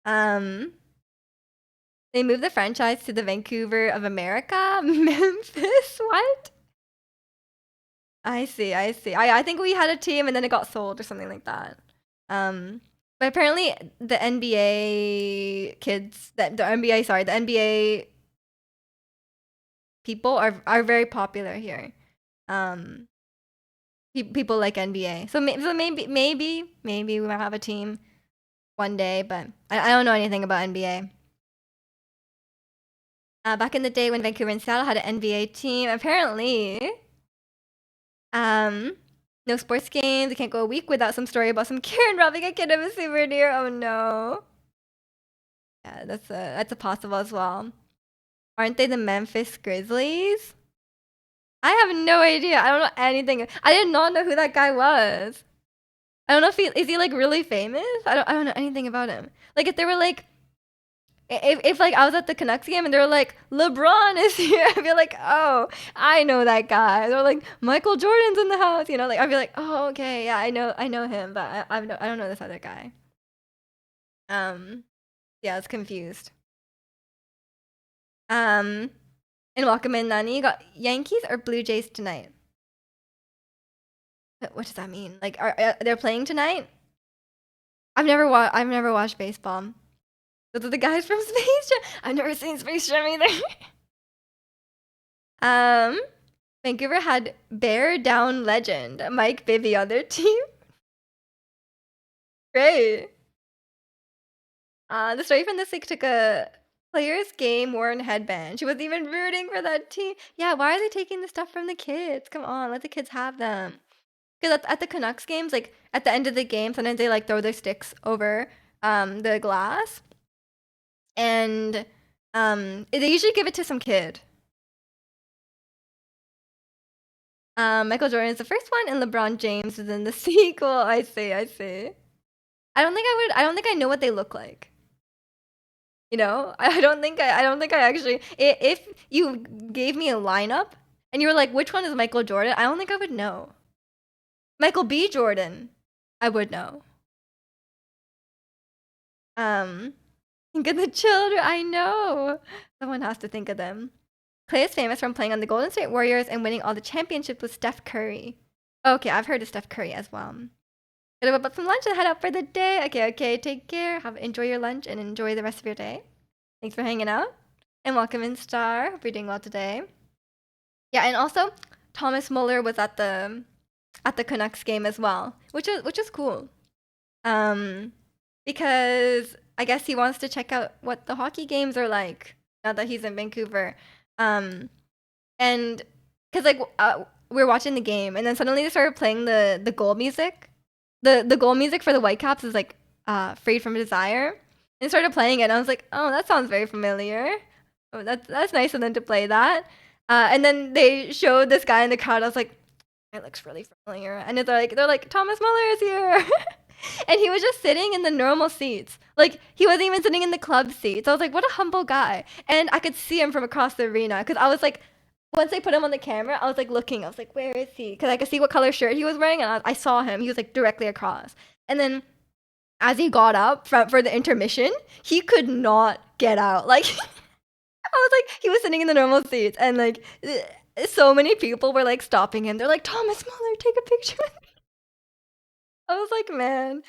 Speaker 1: They moved the franchise to the Vancouver of America? Memphis? What? I see. I think we had a team and then it got sold or something like that. But apparently the NBA kids, the NBA people are very popular here. People like NBA. So maybe we might have a team one day, but I don't know anything about NBA. Back in the day when Vancouver and Seattle had an NBA team, apparently, no sports games. We can't go a week without some story about some Karen robbing a kid of a souvenir. Oh no. Yeah, that's a possible as well. Aren't they the Memphis Grizzlies? I have no idea. I don't know anything. I did not know who that guy was. I don't know if is he like really famous? I don't know anything about him. Like if they were like if like I was at the Canucks game and they were like LeBron is here, I'd be like, oh, I know that guy. They're like Michael Jordan's in the house, you know. Like I'd be like, oh, okay, yeah, I know him, but I don't know this other guy. Yeah, I was confused. Um, and welcome in, Nani. You got Yankees or Blue Jays tonight? What does that mean? Like, are they're playing tonight? I've never watched baseball. Those are the guys from Space Jam. I've never seen Space Jam either. um, Vancouver had Bear Down legend Mike Bibby on their team. Great. The story from this week took a player's game worn headband. She was even rooting for that team. Yeah, why are they taking the stuff from the kids? Come on, let the kids have them. Because at the Canucks games, like at the end of the game, sometimes they like throw their sticks over the glass, and they usually give it to some kid. Michael Jordan is the first one, and LeBron James is in the sequel. I see, I see. I don't think I would. I don't think I know what they look like. You know, I don't think I don't think I actually. If you gave me a lineup and you were like, which one is Michael Jordan? I don't think I would know. Michael B. Jordan, I would know. Think of the children. I know. Someone has to think of them. Clay is famous from playing on the Golden State Warriors and winning all the championships with Steph Curry. Okay, I've heard of Steph Curry as well. Gonna whip up some lunch and head out for the day. Okay, take care. Enjoy your lunch and enjoy the rest of your day. Thanks for hanging out. And welcome in, Star. Hope you're doing well today. Yeah, and also Thomas Muller was at the Canucks game as well, which is cool. Because I guess he wants to check out what the hockey games are like now that he's in Vancouver. And because like we were watching the game, and then suddenly they started playing the goal music. The goal music for the Whitecaps is like "Freed from Desire," and they started playing it. And I was like, oh, that sounds very familiar. Oh, that's nice of them to play that. And then they showed this guy in the crowd. I was like, it looks really familiar. And they're like Thomas Muller is here. And he was just sitting in the normal seats. Like, he wasn't even sitting in the club seats. I was like, what a humble guy. And I could see him from across the arena. Because I was like, once they put him on the camera, I was like looking. I was like, where is he? Because I could see what color shirt he was wearing. And I saw him. He was like directly across. And then as he got up for the intermission, he could not get out. Like, I was like, he was sitting in the normal seats. And like, so many people were like stopping him. They're like, Thomas Muller, take a picture. I was like, man,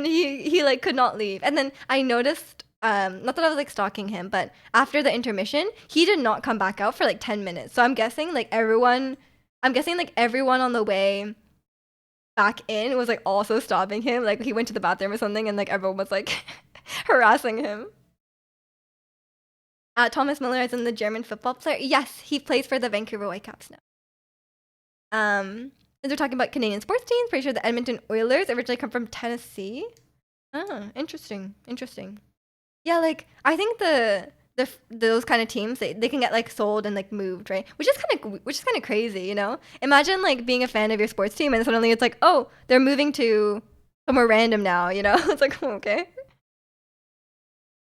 Speaker 1: he like could not leave. And then I noticed, not that I was like stalking him, but after the intermission, he did not come back out for like 10 minutes. So I'm guessing like everyone on the way back in was like also stopping him. Like he went to the bathroom or something, and like everyone was like harassing him. Thomas Muller is in the German football player. Yes, he plays for the Vancouver Whitecaps now. Since we're talking about Canadian sports teams, pretty sure the Edmonton Oilers originally come from Tennessee. Oh, interesting. Yeah, like I think those kind of teams they can get like sold and like moved, right? Which is kind of crazy, you know? Imagine like being a fan of your sports team and suddenly it's like, "Oh, they're moving to somewhere random now," you know? It's like, oh, "Okay."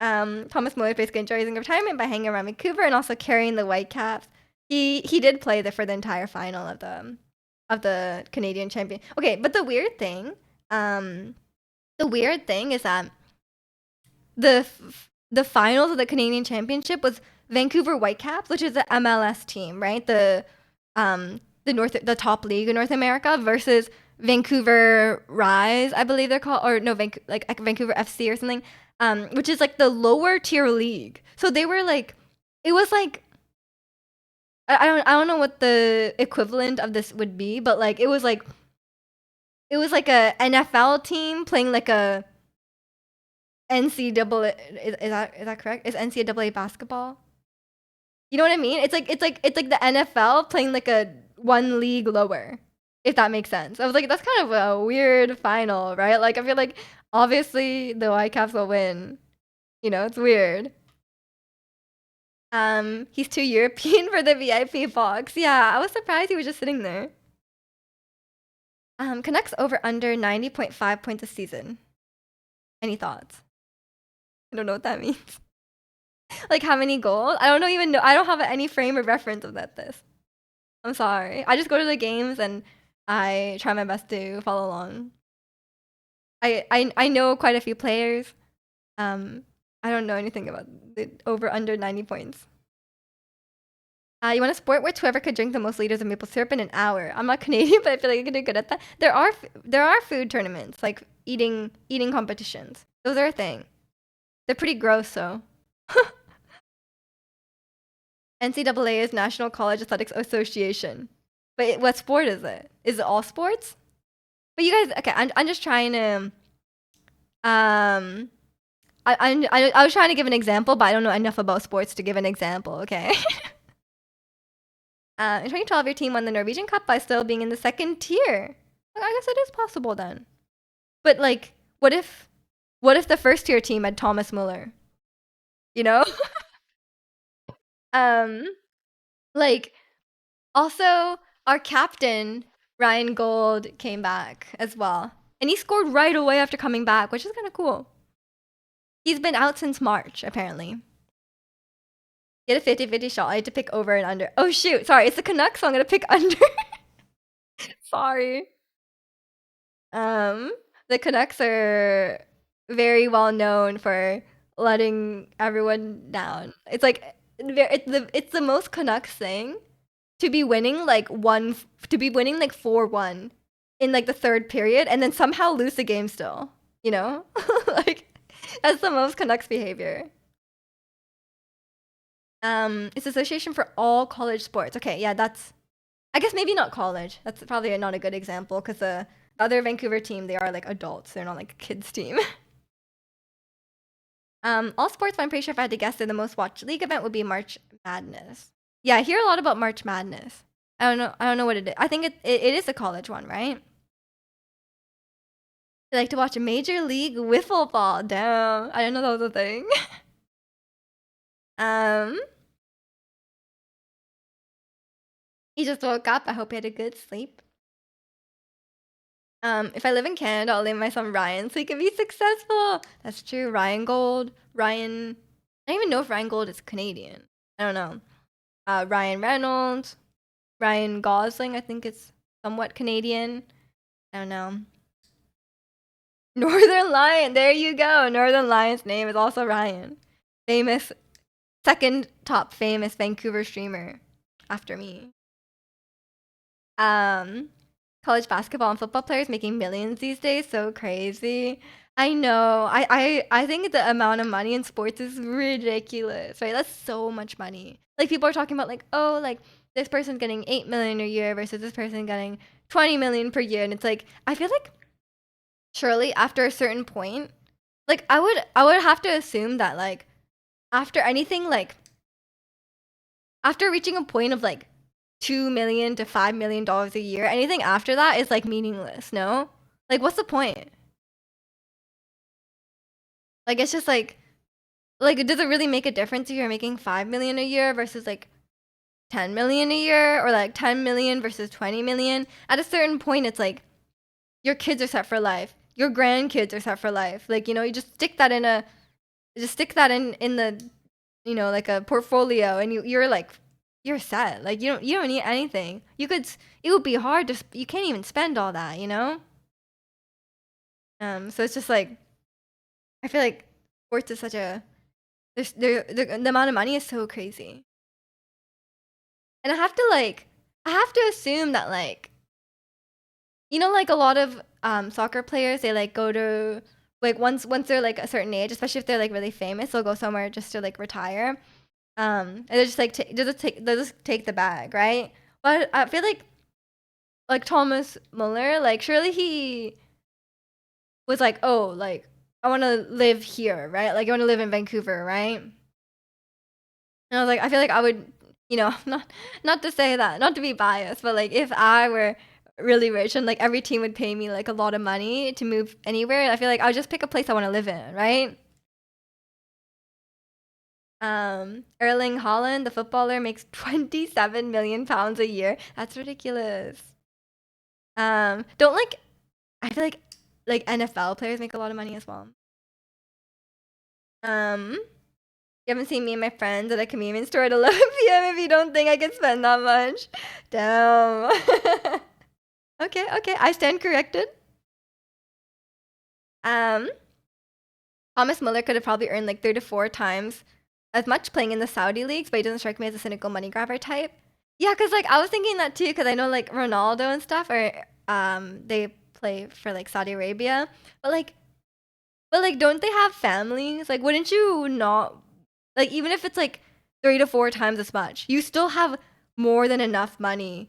Speaker 1: Thomas Muller basically enjoys his retirement by hanging around Vancouver and also carrying the Whitecaps. He did play for the entire final of the Canadian champion. Okay, but the weird thing is that the finals of the Canadian Championship was Vancouver Whitecaps, which is the MLS team, right? The top league in North America versus Vancouver Rise, I believe they're called, or no, Vancouver FC or something, which is like the lower tier league. So they were like, it was like I don't know what the equivalent of this would be, but like it was like a NFL team playing like a NCAA. Is that correct? Is NCAA basketball? You know what I mean? It's like the NFL playing like a one league lower, if that makes sense. I was like, that's kind of a weird final, right? Like I feel like obviously the Whitecaps will win. You know, it's weird. He's too European for the VIP box. Yeah, I was surprised he was just sitting there. Canucks over under 90.5 points a season. Any thoughts? I don't know what that means. Like how many goals? I don't even know. I don't have any frame of reference of this. I'm sorry. I just go to the games and I try my best to follow along. I know quite a few players. Um, I don't know anything about the over under 90 points. You want a sport where whoever could drink the most liters of maple syrup in an hour. I'm not Canadian, but I feel like I could do good at that. There are food tournaments, like eating competitions. Those are a thing. They're pretty gross though. NCAA is National College Athletics Association. But what sport is it? Is it all sports? But you guys, okay, I'm just trying to um I was trying to give an example, but I don't know enough about sports to give an example, okay? In 2012, your team won the Norwegian Cup by still being in the second tier. I guess it is possible then. But like, what if the first tier team had Thomas Muller? You know? um, like also our captain Ryan Gold came back as well, and he scored right away after coming back, which is kind of cool. He's been out since March apparently. Get a 50-50 shot. I had to pick over and under. Oh shoot, sorry, it's the Canucks, so I'm gonna pick under. Sorry. Um, the Canucks are very well known for letting everyone down. It's like it's the most Canucks thing to be winning like 4-1 in like the third period and then somehow lose the game still. You know, like that's the most Canucks behavior. It's association for all college sports. Okay, yeah, that's I guess maybe not college. That's probably not a good example because the other Vancouver team, they are like adults. They're not like a kids team. All sports, but I'm pretty sure if I had to guess, they're the most watched league event would be March Madness. Yeah, I hear a lot about March Madness. I don't know. I don't know what it is. I think it is a college one, right? I like to watch a Major League Wiffle Ball. Damn, I didn't know that was a thing. um, he just woke up. I hope he had a good sleep. If I live in Canada, I'll name my son Ryan so he can be successful. That's true. Ryan Gold. Ryan. I don't even know if Ryan Gold is Canadian. I don't know. Ryan Reynolds. Ryan Gosling. I think it's somewhat Canadian. I don't know. Northern Lion. There you go. Northern Lion's name is also Ryan. Famous. Second top famous Vancouver streamer after me. College basketball and football players making millions these days. So crazy. I know. I think the amount of money in sports is ridiculous, right? That's so much money. Like people are talking about like, oh, like this person's getting 8 million a year versus this person getting 20 million per year. And it's like, I feel like surely after a certain point, like I would have to assume that like after anything like after reaching a point of like 2 million to $5 million a year, anything after that is like meaningless, no? Like what's the point? Like it's just like does it really make a difference if you're making 5 million a year versus like 10 million a year or like 10 million versus 20 million? At a certain point it's like your kids are set for life. Your grandkids are set for life. Like, you know, you just stick that in the like a portfolio and you're like you're set. Like you don't need anything. It would be hard to you can't even spend all that, you know? So it's just like I feel like sports is such a the amount of money is so crazy. And I have to assume that like like a lot of soccer players they like go to like once they're like a certain age, especially if they're like really famous, they'll go somewhere just to like retire. And they're just like they just take the bag, right? But I feel like Thomas Muller, like surely he was like, oh, like I want to live here, right? Like I want to live in Vancouver, right? And I was like, I feel like I would, not to say that, not to be biased, but like if I were really rich and like every team would pay me like a lot of money to move anywhere, I feel like I would just pick a place I want to live in, right? Erling Haaland, the footballer, makes 27 million pounds a year. That's ridiculous. Don't like I feel like NFL players make a lot of money as well. You haven't seen me and my friends at a convenience store at 11 p.m. if you don't think I can spend that much. Damn. Okay, I stand corrected. Um, Thomas Muller could have probably earned like 3 to 4 times as much playing in the Saudi leagues, but he doesn't strike me as a cynical money grabber type. Yeah, because like I was thinking that too, because I know like Ronaldo and stuff are they play for like Saudi Arabia, but like don't they have families? Like, wouldn't you not like even if it's like 3 to 4 times as much, you still have more than enough money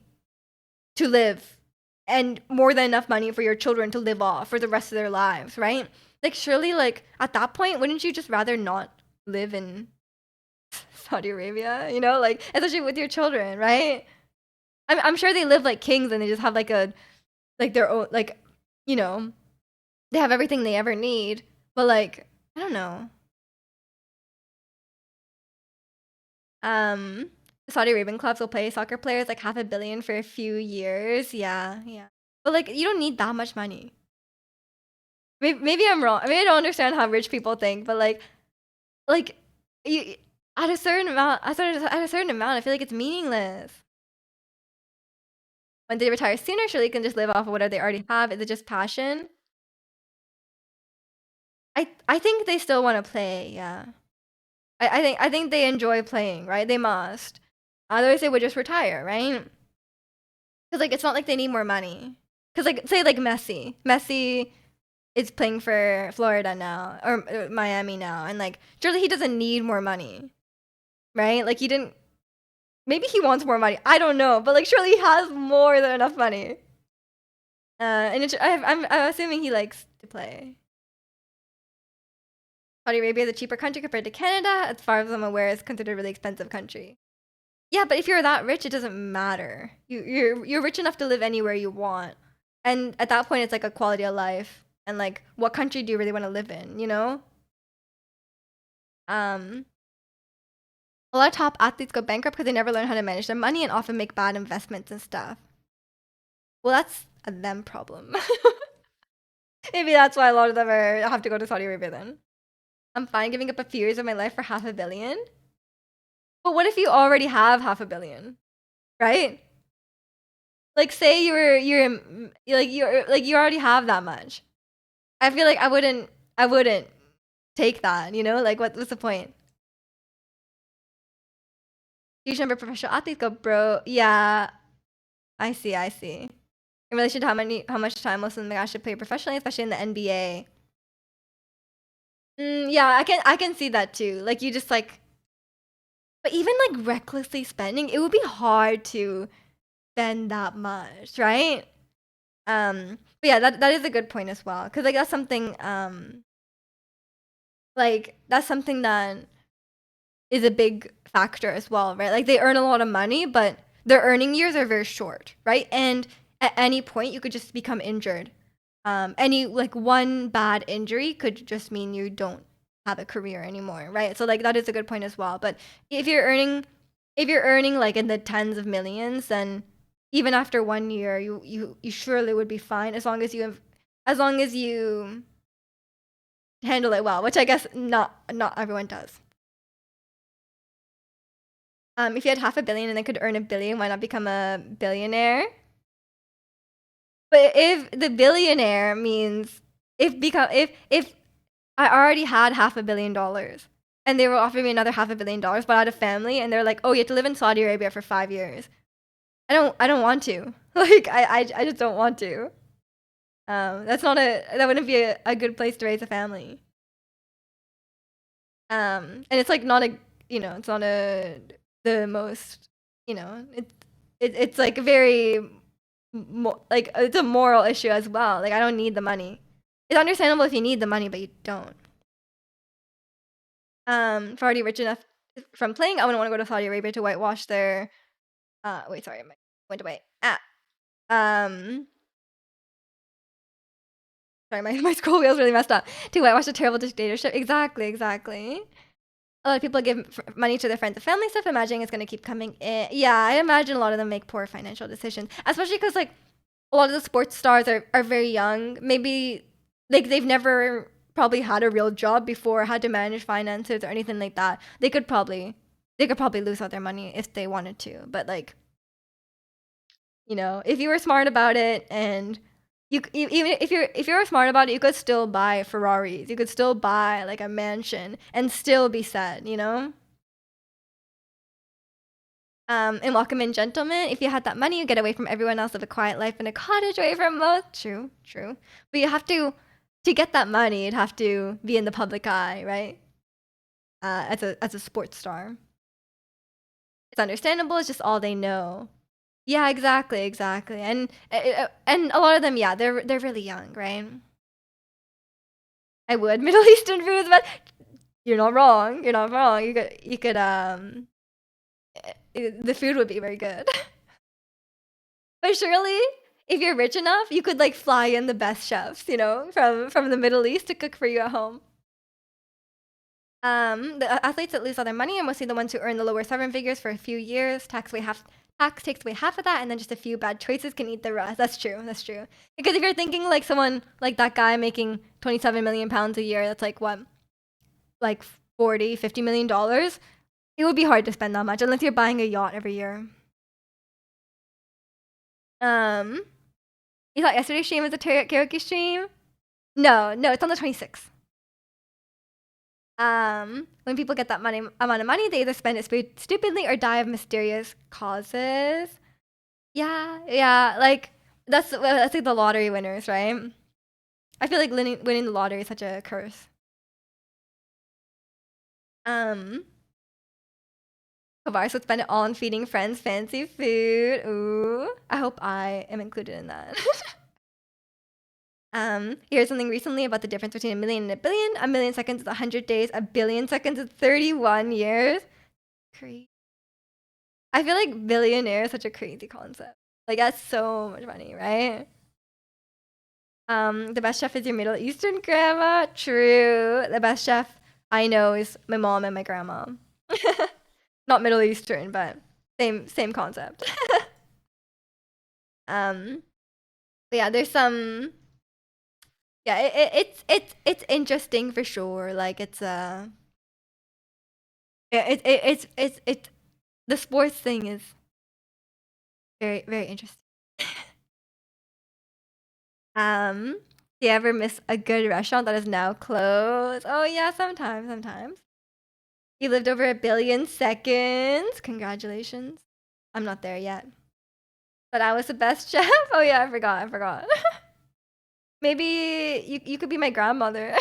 Speaker 1: to live and more than enough money for your children to live off for the rest of their lives, right? Like surely like at that point, wouldn't you just rather not live in Saudi Arabia, you know, like especially with your children, right? I'm sure they live like kings and they just have like a like their own like you know, they have everything they ever need, but like I don't know. Um Saudi Arabian clubs will pay soccer players like 500 million for a few years. Yeah, yeah. But like you don't need that much money. Maybe I'm wrong. I mean, I don't understand how rich people think, but like you at a certain amount, at a certain amount, I feel like it's meaningless. When they retire sooner, surely they can just live off of whatever they already have. Is it just passion? I think they still want to play. Yeah, I think they enjoy playing. Right? They must. Otherwise, they would just retire. Right? Because like it's not like they need more money. Because like say like Messi is playing for Florida now or Miami now, and like surely he doesn't need more money, right? Like he didn't. Maybe he wants more money. I don't know, but like surely he has more than enough money. And I'm assuming he likes to play. Saudi Arabia is a cheaper country compared to Canada. As far as I'm aware, it's considered a really expensive country. Yeah, but if you're that rich, it doesn't matter. You're rich enough to live anywhere you want, and at that point, it's like a quality of life. And like, what country do you really want to live in? You know, um, a lot of top athletes go bankrupt because they never learn how to manage their money and often make bad investments and stuff. Well, that's a them problem. Maybe that's why a lot of them have to go to Saudi Arabia then. I'm fine giving up a few years of my life for 500 million. But what if you already have 500 million, right? Like say you already have that much. I feel like I wouldn't take that, you know? Like what's the point? Huge number of professional athletes go bro. Yeah, I see. In relation to how much time most of them actually play professionally, especially in the NBA. Yeah, I can see that too. Like you just like, but even like recklessly spending, it would be hard to spend that much, right? But yeah, that is a good point as well, because like that's something that is a big factor as well, right? Like they earn a lot of money, but their earning years are very short, right? And at any point, you could just become injured. Any like one bad injury could just mean you don't have a career anymore, right? So like that is a good point as well. But if you're earning, if you're earning like in the tens of millions, then even after 1 year, you surely would be fine as long as you handle it well, which I guess not everyone does. If you had 500 million and then could earn 1 billion, why not become a billionaire? But if the billionaire means if I already had $500 million and they were offering me another $500 million, but I had a family and they're like, oh, you have to live in Saudi Arabia for 5 years. I don't want to. Like I just don't want to. That wouldn't be a good place to raise a family. And it's like not a it's not a the most it's like very like it's a moral issue as well. Like I don't need the money. It's understandable if you need the money, but you don't. If already rich enough from playing, I wouldn't want to go to Saudi Arabia to whitewash their. Wait, sorry, I went away. Um, sorry, my scroll wheel's really messed up. To whitewash a terrible dictatorship. Exactly, exactly. A lot of people give money to their friends and family stuff, imagining it's gonna keep coming in. Yeah, I imagine a lot of them make poor financial decisions, especially because like a lot of the sports stars are very young. Maybe like they've never probably had a real job before, had to manage finances or anything like that. They could probably lose out their money if they wanted to. But like, if you were smart about it and Even if you're smart about it, you could still buy Ferraris. You could still buy like a mansion and still be sad, you know? And welcome in, gentlemen. If you had that money, you get away from everyone else, live a quiet life in a cottage away from most. True, true. But you have to get that money, you'd have to be in the public eye, right? As a sports star. It's understandable. It's just all they know. Yeah, exactly, exactly. And a lot of them, yeah, they're really young, right? I would Middle Eastern foods, but you're not wrong. You're not wrong. You could the food would be very good. But surely, if you're rich enough, you could like fly in the best chefs, you know, from the Middle East to cook for you at home. The athletes that lose all their money are mostly the ones who earn the lower seven figures for a few years. Tax takes away half of that, and then just a few bad choices can eat the rest. That's true. That's true. Because if you're thinking like someone like that guy making 27 million pounds a year, that's like what, like 40, $50 million. It would be hard to spend that much unless you're buying a yacht every year. Um, you thought yesterday's stream was a karaoke stream? No, no, it's on the 26th. When people get that amount of money, they either spend it stupidly or die of mysterious causes. Yeah, yeah, like that's like the lottery winners, right? I feel like winning the lottery is such a curse. Um, Kovacs would spend it all on feeding friends fancy food. Ooh, I hope I am included in that. Here's something recently about the difference between a million and a billion. A million seconds is 100 days. A billion seconds is 31 years. Crazy. I feel like billionaire is such a crazy concept. Like that's so much money, right? The best chef is your Middle Eastern grandma. True. The best chef I know is my mom and my grandma. Not Middle Eastern, but same concept. um, but yeah, there's some. Yeah, it's interesting for sure. Like yeah, it's the sports thing is very very interesting. Do you ever miss a good restaurant that is now closed? Oh yeah, sometimes. You lived over a billion seconds. Congratulations. I'm not there yet. But I was the best chef. Oh yeah, I forgot. Maybe you could be my grandmother.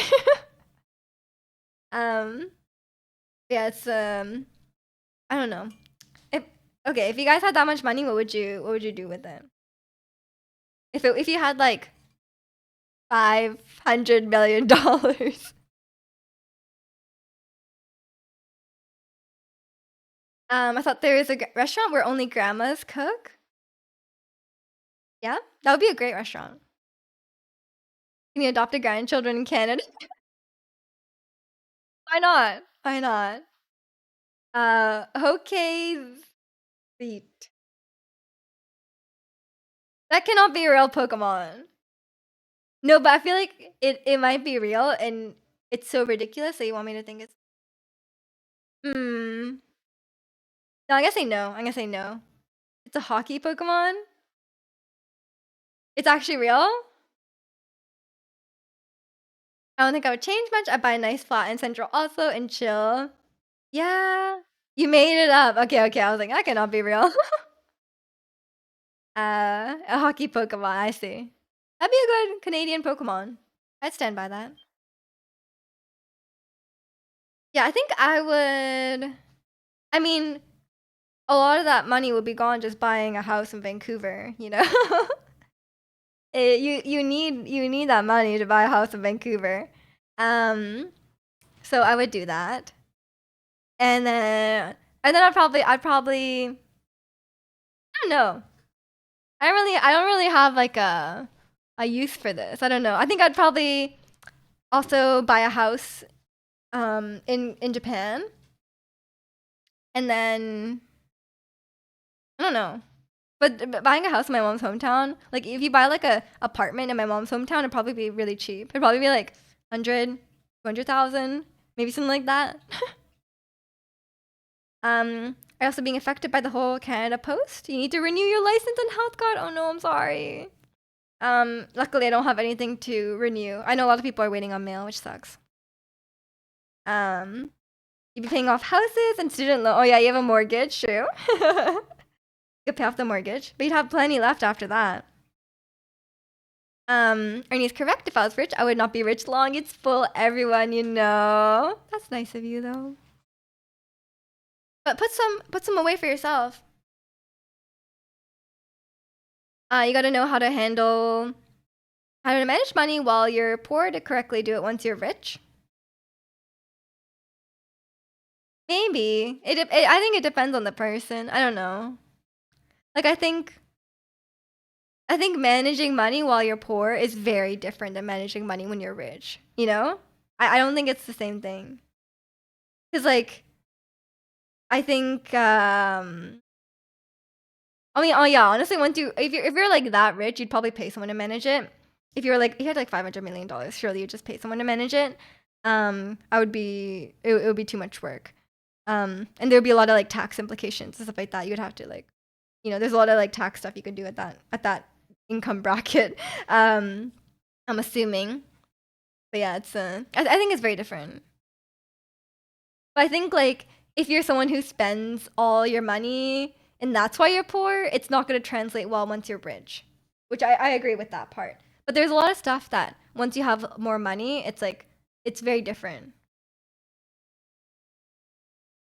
Speaker 1: um, yeah, it's I don't know. If okay, if you guys had that much money, what would you do with it? If you had like $500 million. I thought there is a restaurant where only grandmas cook. Yeah, that would be a great restaurant. Can you adopt a grandchildren in Canada? Why not? Why not? Okay, seat. That cannot be a real Pokemon. No, but I feel like it might be real, and it's so ridiculous that you want me to think it's. Hmm. No, I'm gonna say no. I'm gonna say no. It's a hockey Pokemon. It's actually real. I don't think I would change much. I'd buy a nice flat in Central Oslo and chill. Yeah. You made it up. Okay, okay. I was like, that cannot be real. A hockey Pokemon. I see. That'd be a good Canadian Pokemon. I'd stand by that. Yeah, I think I would. I mean, a lot of that money would be gone just buying a house in Vancouver, you know? You need that money to buy a house in Vancouver. Um, so I would do that. And then I'd probably I don't know. I don't really have like a use for this. I don't know. I think I'd probably also buy a house in Japan. And then I don't know. But buying a house in my mom's hometown, like if you buy like a apartment in my mom's hometown, it'd probably be really cheap. It'd probably be like 100, 200,000, maybe something like that. Are also being affected by the whole Canada Post. You need to renew your license and health card. Oh no, I'm sorry. Luckily I don't have anything to renew. I know a lot of people are waiting on mail, which sucks. You'd be paying off houses and student loan. Oh yeah, you have a mortgage, true. You could pay off the mortgage, but you'd have plenty left after that. Ernie's correct. If I was rich, I would not be rich long. It's full everyone, you know. That's nice of you though. But put some away for yourself. You gotta know how to manage money while you're poor to correctly do it once you're rich. Maybe. I think it depends on the person. I don't know. Like I think managing money while you're poor is very different than managing money when you're rich. You know? I don't think it's the same thing. Cause like I think I mean, oh yeah, honestly, once you if you're like that rich, you'd probably pay someone to manage it. If you're like if you had like $500 million, surely you'd just pay someone to manage it. I would be it would be too much work. And there would be a lot of like tax implications and stuff like that. You would have to like, you know, there's a lot of like tax stuff you could do at that income bracket. I'm assuming, but yeah, it's I think it's very different. But I think like if you're someone who spends all your money and that's why you're poor, it's not going to translate well once you're rich. Which I agree with that part. But there's a lot of stuff that once you have more money, it's like it's very different.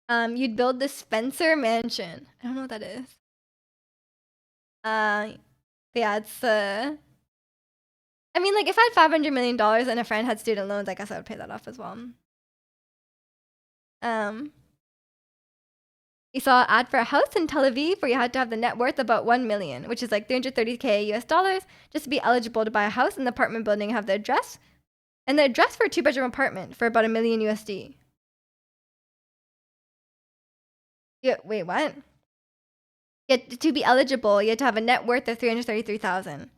Speaker 1: You'd build the Spencer Mansion. I don't know what that is. Yeah, it's I mean, like if I had $500 million and a friend had student loans, I guess I would pay that off as well. You saw an ad for a house in Tel Aviv where you had to have the net worth about 1 million, which is like 330K US dollars, just to be eligible to buy a house in the apartment building and have the address. And the address for a 2-bedroom apartment for about 1 million USD. Yeah, wait, what? Yeah, to be eligible, you had to have a net worth of 333,000.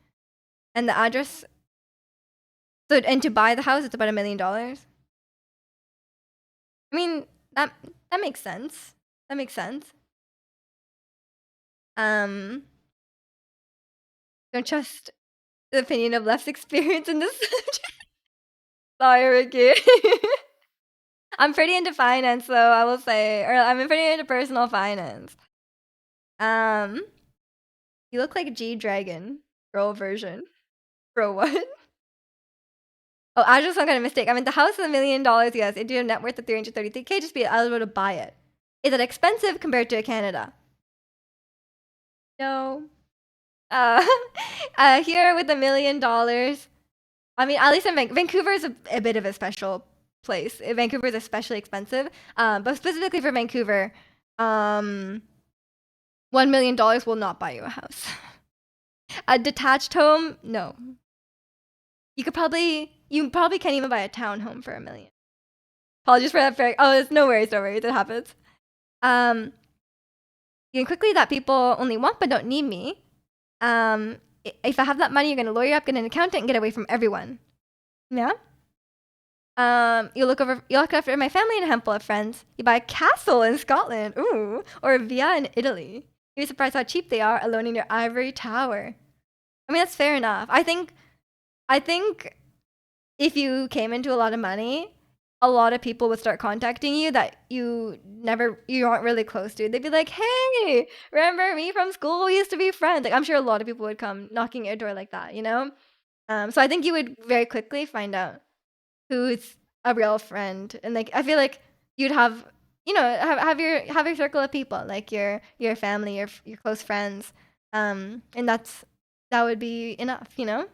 Speaker 1: And the address and to buy the house, it's about $1 million. I mean, that makes sense. That makes sense. Don't trust the opinion of less experience in this subject. Sorry, Ricky. I'm pretty into finance, though, I will say. Or I'm pretty into personal finance. You look like G-Dragon. Girl version. Bro, what? Oh, I just some kind of mistake. I mean, the house is $1 million, yes. It do a net worth of 333K, just be eligible to buy it. Is it expensive compared to Canada? No. Here with $1 million. I mean, at least in Vancouver is a bit of a special place. Vancouver is especially expensive. But specifically for Vancouver, $1 million will not buy you a house. A detached home, no. You probably can't even buy a townhome for $1 million. Apologies for that. Oh, it's no worries. It happens. You can quickly that people only want but don't need me. If I have that money, you're gonna lawyer up, get an accountant, and get away from everyone. Yeah. You look after my family and a handful of friends. You buy a castle in Scotland, ooh, or a villa in Italy. You'd be surprised how cheap they are alone in your ivory tower. I mean, that's fair enough. I think if you came into a lot of money, a lot of people would start contacting you that you aren't really close to. They'd be like, "Hey, remember me from school? We used to be friends." Like I'm sure a lot of people would come knocking at your door like that, you know? So I think you would very quickly find out who's a real friend. And like I feel like you'd have have your circle of people, like your family, your close friends. And that would be enough, you know?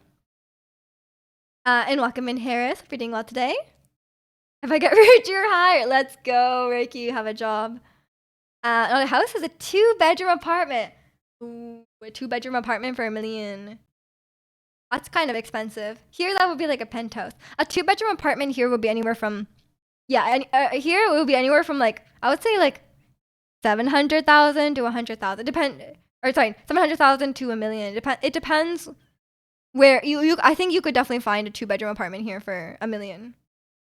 Speaker 1: And welcome in Harris for doing well today. If I get rich, you're hired. Let's go, Reiki. You have a job. The house is a 2-bedroom apartment. Ooh, a 2-bedroom apartment for $1 million. That's kind of expensive. Here, that would be like a penthouse. A 2-bedroom apartment here would be anywhere from, here it would be anywhere from like, I would say like 700,000 to 100,000. 700,000 to $1 million. It depends where I think you could definitely find a 2-bedroom apartment here for $1 million.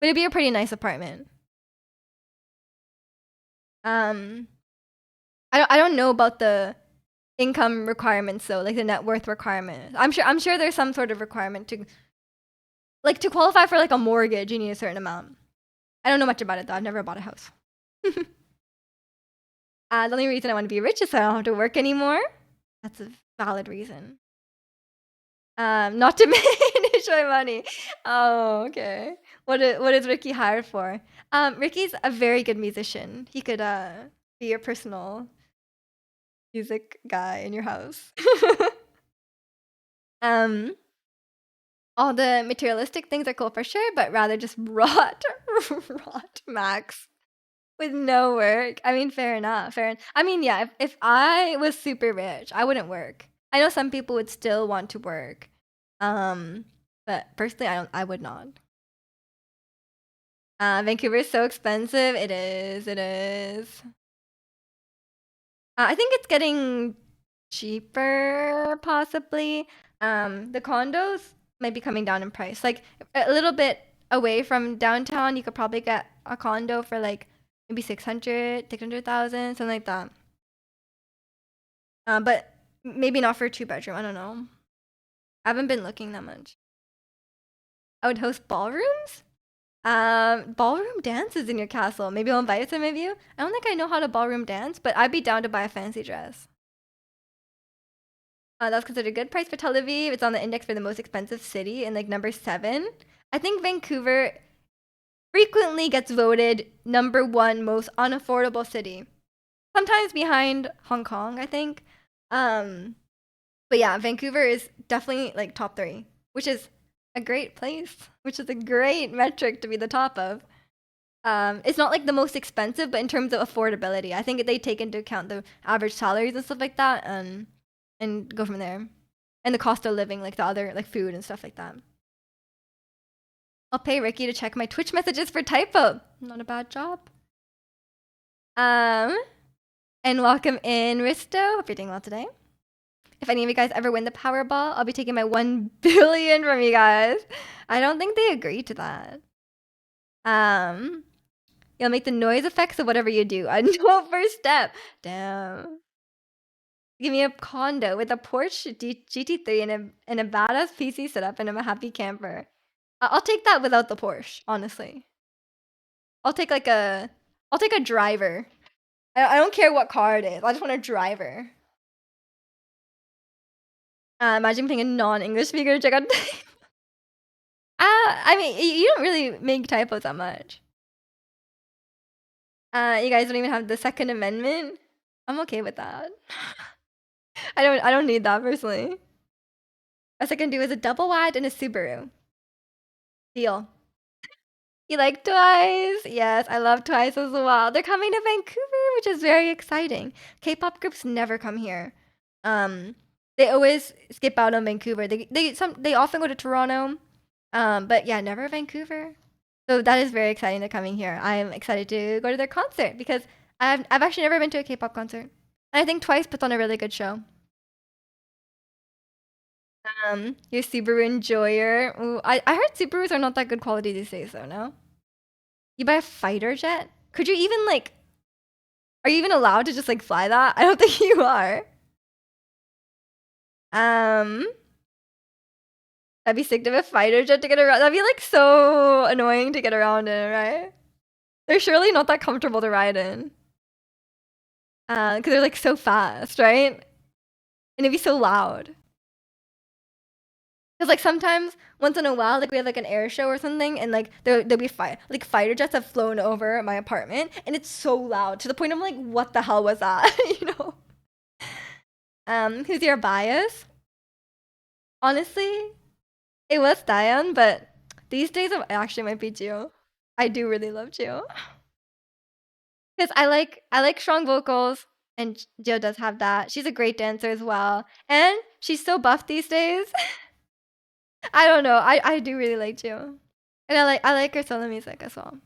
Speaker 1: But it'd be a pretty nice apartment. I don't know about the income requirements though, like the net worth requirement. I'm sure there's some sort of requirement to like to qualify for like a mortgage, you need a certain amount. I don't know much about it though. I've never bought a house. The only reason I want to be rich is so I don't have to work anymore. That's a valid reason. Not to manage my money. Oh, okay. What is Ricky hired for? Ricky's a very good musician. He could be your personal music guy in your house. um, all the materialistic things are cool for sure, but rather just rot, rot max with no work. I mean, fair enough. I mean, yeah. If I was super rich, I wouldn't work. I know some people would still want to work. Um, but personally, I would not. Vancouver is so expensive. It is. It is. I think it's getting cheaper, possibly. The condos might be coming down in price. Like a little bit away from downtown, you could probably get a condo for like maybe 600,000, something like that. But maybe not for a 2 bedroom. I don't know. I haven't been looking that much. I would host ballrooms. Ballroom dances in your castle. Maybe I'll invite some of you. I don't think I know how to ballroom dance, but I'd be down to buy a fancy dress. That's considered a good price for Tel Aviv. It's on the index for the most expensive city in like number 7. I think Vancouver frequently gets voted number 1 most unaffordable city. Sometimes behind Hong Kong, I think. But yeah, Vancouver is definitely like top 3, which is a great place, which is a great metric to be the top of. It's not like the most expensive, but in terms of affordability, I think they take into account the average salaries and stuff like that, and go from there. And the cost of living, like the other like food and stuff like that. I'll pay Ricky to check my Twitch messages for typo. Not a bad job. And welcome in, Risto. Hope you're doing well today. If any of you guys ever win the Powerball, I'll be taking my 1 billion from you guys. I don't think they agree to that. You'll make the noise effects of whatever you do. I know first step. Damn. Give me a condo with a Porsche GT3 and a badass PC setup, and I'm a happy camper. I'll take that without the Porsche, honestly. I'll take a driver. I don't care what car it is. I just want a driver. Imagine paying a non-English speaker to check out. I mean, you don't really make typos that much. You guys don't even have the Second Amendment. I'm okay with that. I don't need that personally. Best I can do is a double wide and a Subaru. Deal. You like Twice? Yes, I love Twice as well. They're coming to Vancouver, which is very exciting. K-pop groups never come here. They always skip out on Vancouver. They often go to Toronto. But yeah, never Vancouver. So that is very exciting. They're coming here. I'm excited to go to their concert because I've actually never been to a K-pop concert. And I think Twice puts on a really good show. Your Subaru Enjoyer. Ooh, I heard Subarus are not that good quality these days though, no? You buy a fighter jet? Could you even like are you even allowed to just like fly that? I don't think you are. That'd be sick to have a fighter jet to get around. That'd be like so annoying to get around in, right? They're surely not that comfortable to ride in. Because they're like so fast, right? And it'd be so loud. Because like sometimes once in a while, like we have like an air show or something, and like there'll be fighter jets have flown over my apartment, and it's so loud to the point I'm like, what the hell was that? You know? Who's your bias? Honestly, it was Diane, but these days it actually might be Gio. I do really love Gio. Because I like strong vocals, and Gio does have that. She's a great dancer as well, and she's so buff these days. I don't know. I do really like Gio, and I like her solo music as well.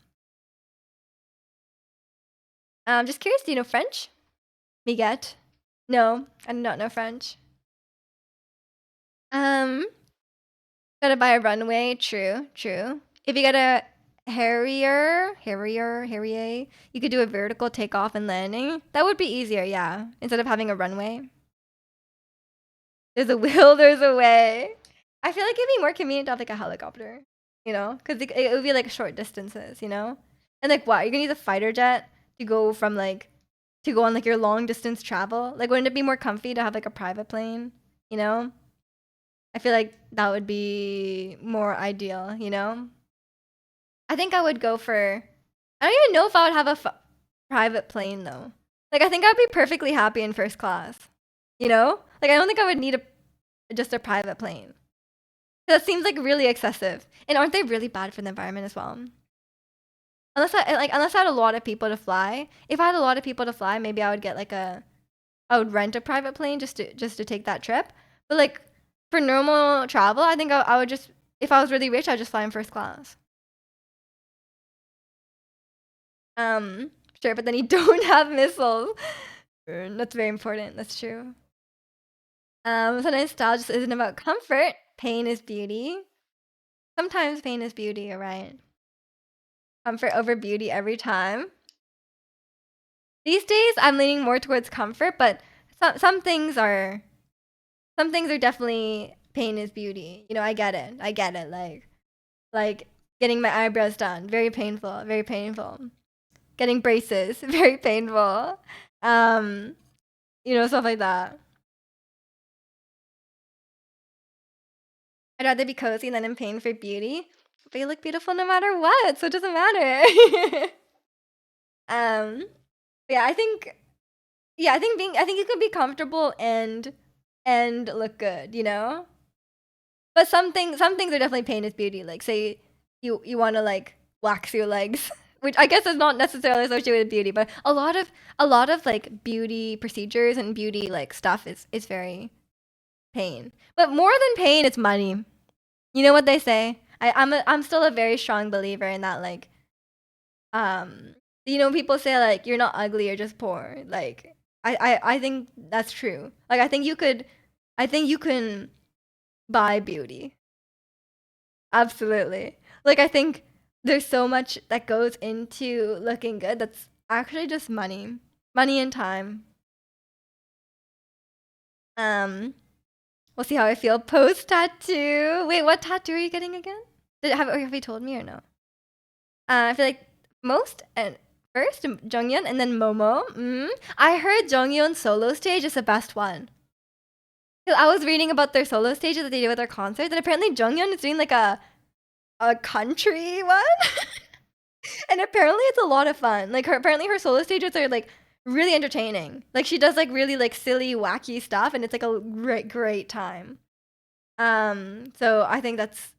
Speaker 1: Just curious, do you know French? Miguet? No, I do not know French. Gotta buy a runway. True, true. If you get a Harrier, you could do a vertical takeoff and landing. That would be easier, yeah, instead of having a runway. There's a will, there's a way. I feel like it'd be more convenient to have like a helicopter, you know, because it would be like short distances, you know, and like what you're gonna use a fighter jet to go from like to go on like your long distance travel. Like, wouldn't it be more comfy to have like a private plane? You know, I feel like that would be more ideal. You know, I think I would go for. I don't even know if I would have a private plane though. Like, I think I'd be perfectly happy in first class. You know, like I don't think I would need a just a private plane. That seems like really excessive. And aren't they really bad for the environment as well? Unless I had a lot of people to fly. If I had a lot of people to fly, maybe I would get like I would rent a private plane just to take that trip. But like for normal travel, I think I would just if I was really rich, I'd just fly in first class. Um, sure, but then you don't have missiles. That's very important. That's true. Sometimes style just isn't about comfort. Pain is beauty. Sometimes pain is beauty, you're right. Comfort over beauty every time. These days, I'm leaning more towards comfort, but some things are definitely pain is beauty. You know, I get it. I get it. Like getting my eyebrows done, very painful, very painful. Getting braces, very painful. Um, you know, stuff like that. I'd rather be cozy than in pain for beauty. But you look beautiful no matter what, so it doesn't matter. um, yeah, I think you could be comfortable and look good, you know? But some things are definitely pain is beauty. Like say you want to like wax your legs, which I guess is not necessarily associated with beauty, but a lot of like beauty procedures and beauty like stuff is very pain. But more than pain, it's money. You know what they say? I'm still a very strong believer in that like um you know people say like you're not ugly, you're just poor. Like I think that's true. Like I think you can buy beauty. Absolutely. Like I think there's so much that goes into looking good that's actually just money. Money and time. Um we'll see how I feel post tattoo. Wait, what tattoo are you getting again? Have you told me or no? I feel like most and first Jonghyun and then Momo. I heard Jonghyun's solo stage is the best one. 'Cause I was reading about their solo stages that they do with their concerts, and apparently Jonghyun is doing like a country one, and apparently it's a lot of fun. Like apparently her solo stages are like really entertaining. Like she does like really like silly, wacky stuff, and it's like a great time. So I think that's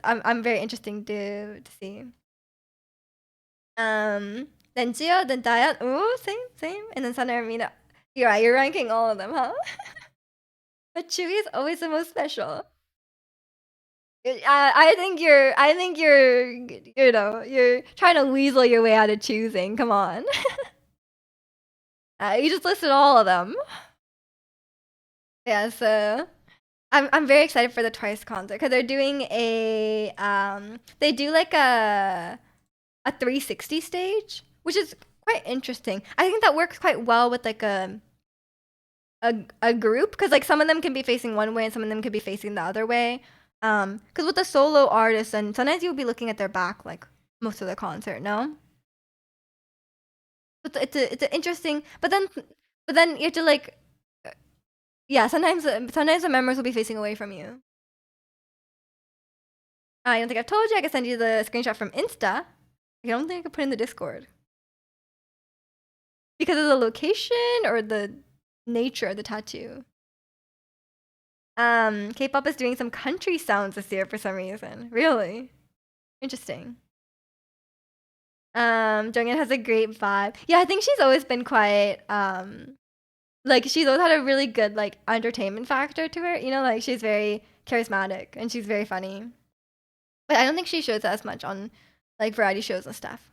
Speaker 1: I'm very interesting to see. Then Gio, then Diet. Ooh, same. And then Sana Armina. You're right, you're ranking all of them, huh? But Chewy is always the most special. I think you know, you're trying to weasel your way out of choosing. Come on. You just listed all of them. Yeah, so I'm very excited for the Twice concert because they're doing they do like a 360 stage, which is quite interesting. I think that works quite well with like a group because like some of them can be facing one way and some of them could be facing the other way. Because with the solo artists, and sometimes you'll be looking at their back like most of the concert. No, it's a interesting. But then you have to like yeah. Sometimes the members will be facing away from you. I don't think I've told you. I can send you the screenshot from Insta. I don't think I could put in the Discord because of the location or the nature of the tattoo. K-pop is doing some country sounds this year for some reason. Really interesting. Jonghyun has a great vibe. Yeah, I think she's always been quite like she's always had a really good like entertainment factor to her. You know, like she's very charismatic and she's very funny. But I don't think she shows as much on like variety shows and stuff.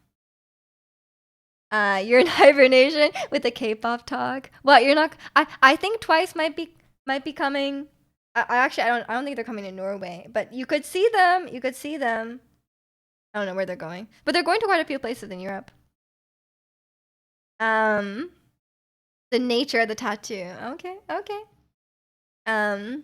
Speaker 1: You're in hibernation with the K-pop talk. What? You're not? I think Twice might be coming. I actually I don't think they're coming to Norway, but you could see them. You could see them. I don't know where they're going, but they're going to quite a few places in Europe. Um, the nature of the tattoo. Okay, okay. Um,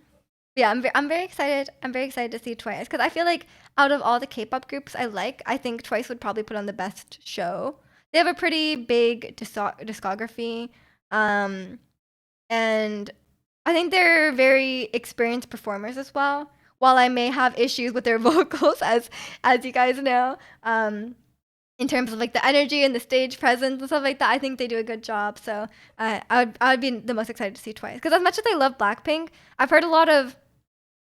Speaker 1: yeah, I'm very excited. I'm very excited to see Twice because I feel like out of all the K-pop groups I like, I think Twice would probably put on the best show. They have a pretty big discography, um, and I think they're very experienced performers as well. While I may have issues with their vocals, as you guys know, in terms of like the energy and the stage presence and stuff like that, I think they do a good job. So I would be the most excited to see Twice because as much as I love Blackpink, I've heard a lot of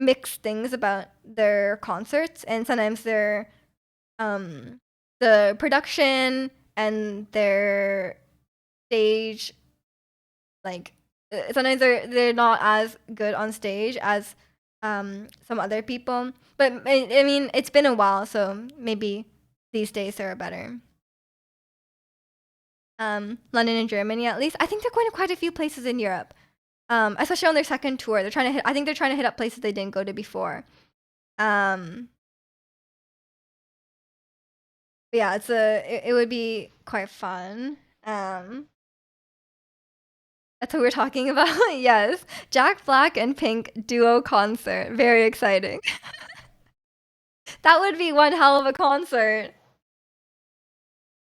Speaker 1: mixed things about their concerts, and sometimes their um the production and their stage, like sometimes they're not as good on stage as some other people. But I mean, it's been a while, so maybe these days they're better. London and Germany at least. I think they're going to quite a few places in Europe. Especially on their second tour. They're trying to hit I think they're trying to hit up places they didn't go to before. Um yeah, it would be quite fun. That's what we're talking about. Yes. Jack Black and Pink duo concert. Very exciting. That would be one hell of a concert.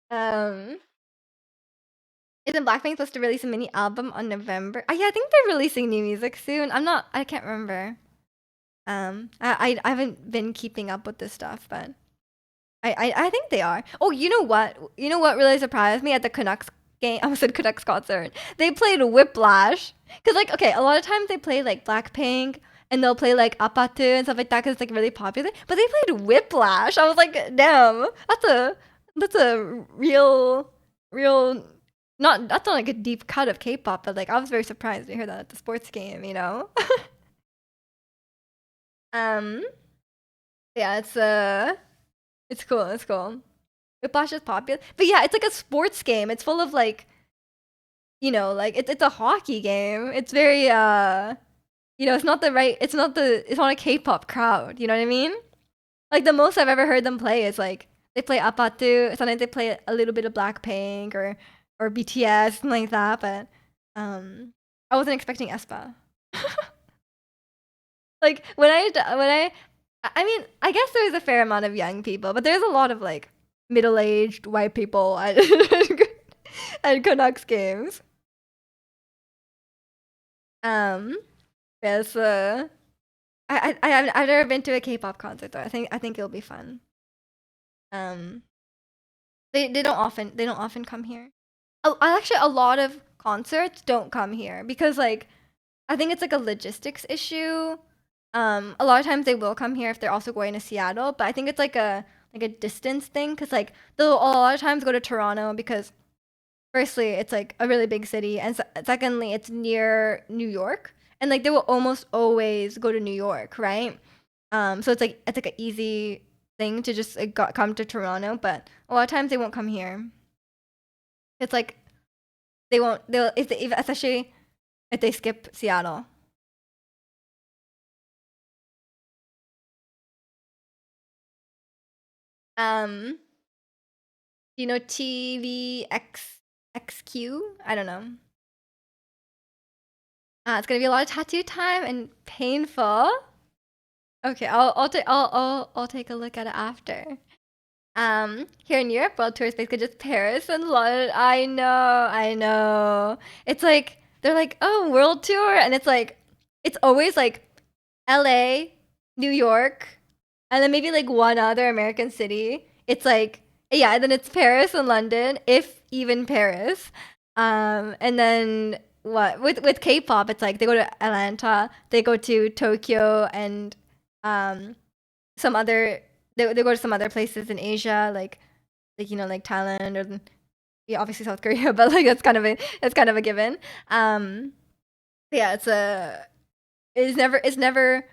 Speaker 1: Um isn't Blackpink supposed to release a mini album on November? Yeah, I think they're releasing new music soon. I can't remember. I haven't been keeping up with this stuff, but I think they are. Oh, you know what? You know what really surprised me at the Canucks game? I said Canucks concert. They played Whiplash. Cause like, okay, a lot of times they play like Blackpink and they'll play like Apatu and stuff like that because it's like really popular. But they played Whiplash. I was like, damn, that's a real not that's not like a deep cut of K-pop, but like I was very surprised to hear that at the sports game. You know. um. Yeah, it's cool. It's cool. Whiplash is popular, but yeah, it's like a sports game. It's full of like, like it's a hockey game. It's very it's not the right. It's not a K-pop crowd. You know what I mean? Like the most I've ever heard them play is like they play Apatu. Sometimes they play a little bit of Blackpink or BTS, something like that. But I wasn't expecting aespa. Like I mean, I guess there's a fair amount of young people, but there's a lot of like middle-aged white people at at Canucks games. Um, yes, I've never been to a K-pop concert though. I think it'll be fun. Um, they don't often come here. Oh, actually, a lot of concerts don't come here because like I think it's like a logistics issue. A lot of times they will come here if they're also going to Seattle, but I think it's like a distance thing because like they'll a lot of times go to Toronto because firstly it's like a really big city and secondly it's near New York and like they will almost always go to New York, right? So it's like an easy thing to just like, come to Toronto, but a lot of times they won't come here. It's like they'll especially if they skip Seattle. Um, do you know TVXXQ? I don't know. It's gonna be a lot of tattoo time and painful. Okay, I'll take a look at it after. Here in Europe, world tour is basically just Paris and London. I know. It's like they're like, oh, world tour, and it's always like LA, New York, and then maybe like one other American city. It's like yeah, and then it's Paris and London, if even Paris. And then what with K-pop, it's like they go to Atlanta, they go to Tokyo, and um some other they go to some other places in Asia, like like Thailand or yeah, obviously South Korea, but like that's kind of a given. Yeah, it's never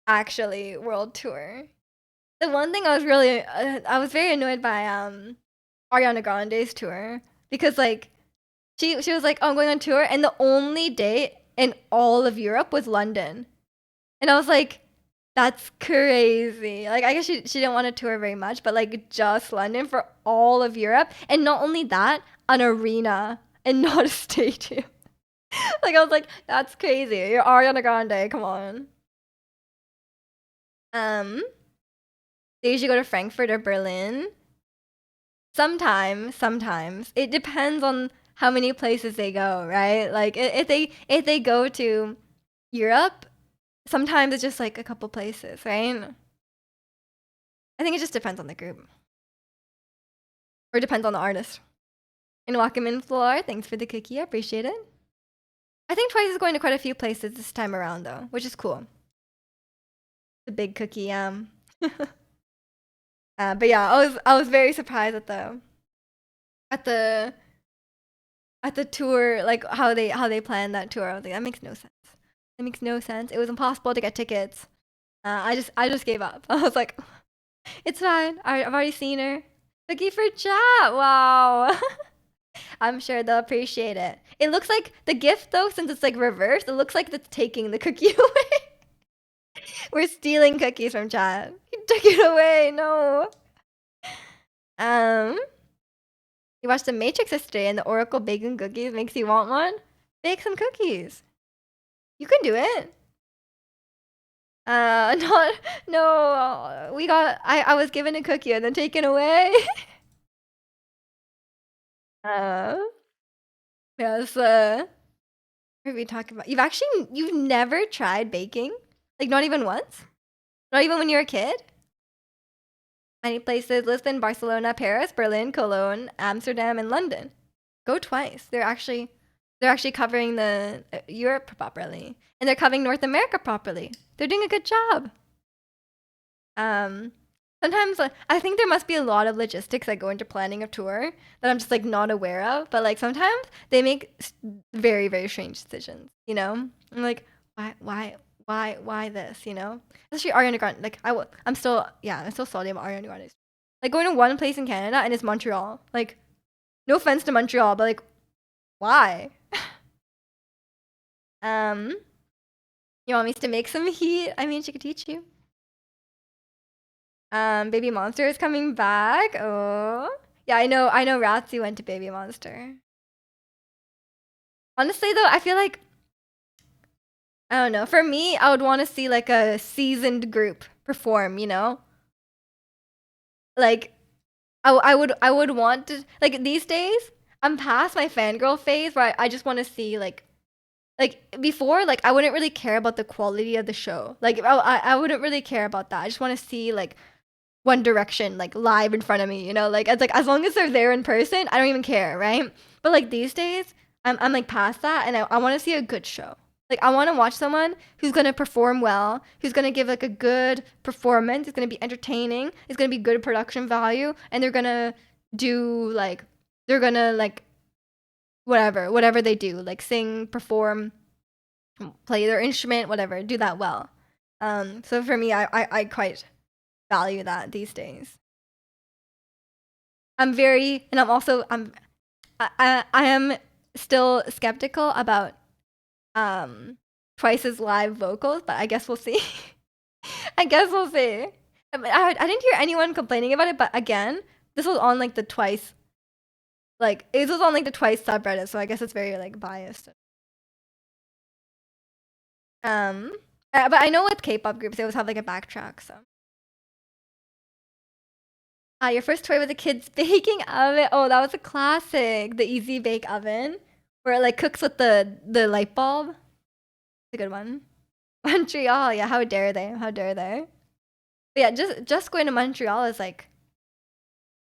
Speaker 1: actually world tour. The one thing I was very annoyed by Ariana Grande's tour because like she was like, "Oh, I'm going on tour," and the only date in all of Europe was London, and I was like, "That's crazy!" Like, I guess she didn't want to tour very much, but like just London for all of Europe, and not only that, an arena and not a stadium. Like, I was like, "That's crazy. You're Ariana Grande, come on." Um, they usually go to Frankfurt or Berlin. Sometimes. It depends on how many places they go, right? Like, if they go to Europe, sometimes it's just, like, a couple places, right? I think it just depends on the group. Or depends on the artist. And welcome in, Floor. Thanks for the cookie. I appreciate it. I think Twice is going to quite a few places this time around, though, which is cool. The big cookie, but yeah, I was very surprised at the at the tour, like how they planned that tour. I was like, that makes no sense. That makes no sense. It was impossible to get tickets. I just gave up. I was like, it's fine. I've already seen her. Cookie for chat. Wow. I'm sure they'll appreciate it. It looks like the gift though, since it's like reversed, it looks like it's taking the cookie away. We're stealing cookies from chat. You took it away. No. Um, you watched The Matrix yesterday, and the Oracle bacon cookies makes you want one. Bake some cookies. You can do it. Not no. We got. I was given a cookie and then taken away. uh, yes. What are we talking about? You've never tried baking, like not even once, not even when you were a kid. Many places: Lisbon, Barcelona, Paris, Berlin, Cologne, Amsterdam, and London. Go twice. They're actually covering the Europe properly, and they're covering North America properly. They're doing a good job. Um, sometimes I think there must be a lot of logistics that go into planning a tour that I'm just like not aware of. But like sometimes they make very very strange decisions. I'm like, why this? Especially Ariana Grande. Like I'm still salty about Ariana Grande. Like going to one place in Canada and it's Montreal. Like, no offense to Montreal, but like, why? Um, you want me to make some heat? I mean, she could teach you. Baby Monster is coming back. Oh, yeah, I know. Ratsu went to Baby Monster. Honestly, though, I feel like I don't know. For me, I would want to see like a seasoned group perform. Like I would want to like these days. I'm past my fangirl phase where I just want to see like before, like I wouldn't really care about the quality of the show. Like I wouldn't really care about that. I just want to see like One Direction like live in front of me. Like it's like as long as they're there in person, I don't even care, right? But like these days, I'm like past that, and I want to see a good show. Like I want to watch someone who's gonna perform well, who's gonna give like a good performance, is gonna be entertaining, is gonna be good production value, and they're gonna like whatever they do, like sing, perform, play their instrument, whatever, do that well. So for me, I quite value that these days. I am still skeptical about Twice's live vocals, but I guess we'll see. I guess we'll see. I didn't hear anyone complaining about it, but again, this was on like the Twice, like it was on like the Twice subreddit, so I guess it's very like biased. Um, but I know with K-pop groups, they always have like a backtrack. So, your first toy was a kid's baking oven. Oh, that was a classic. The Easy Bake Oven, where it like cooks with the light bulb. It's a good one. Montreal, yeah. How dare they? How dare they? But yeah, just going to Montreal is like,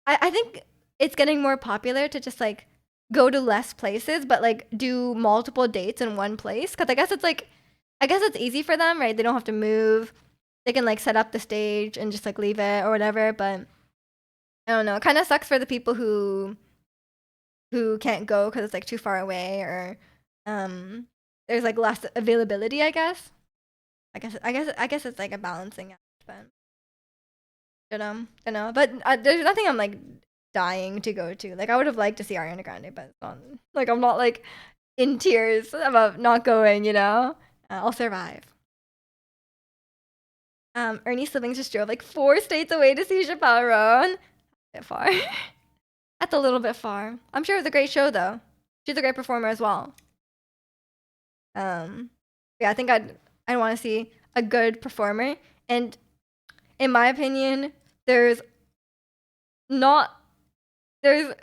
Speaker 1: I think it's getting more popular to just like go to less places, but like do multiple dates in one place. Cause I guess it's easy for them, right? They don't have to move. They can like set up the stage and just like leave it or whatever. But I don't know. It kind of sucks for the people who can't go because it's like too far away, or there's like less availability. I guess it's like a balancing act, but don't know. But there's nothing I'm like dying to go to. Like I would have liked to see Ariana Grande, but it's not like I'm not like in tears about not going. I'll survive. Ernie's siblings just drove like 4 states away to see Chaperone. A bit far. That's a little bit far. I'm sure it was a great show though. She's a great performer as well. Um, yeah, I think I'd want to see a good performer, and in my opinion, there's not there's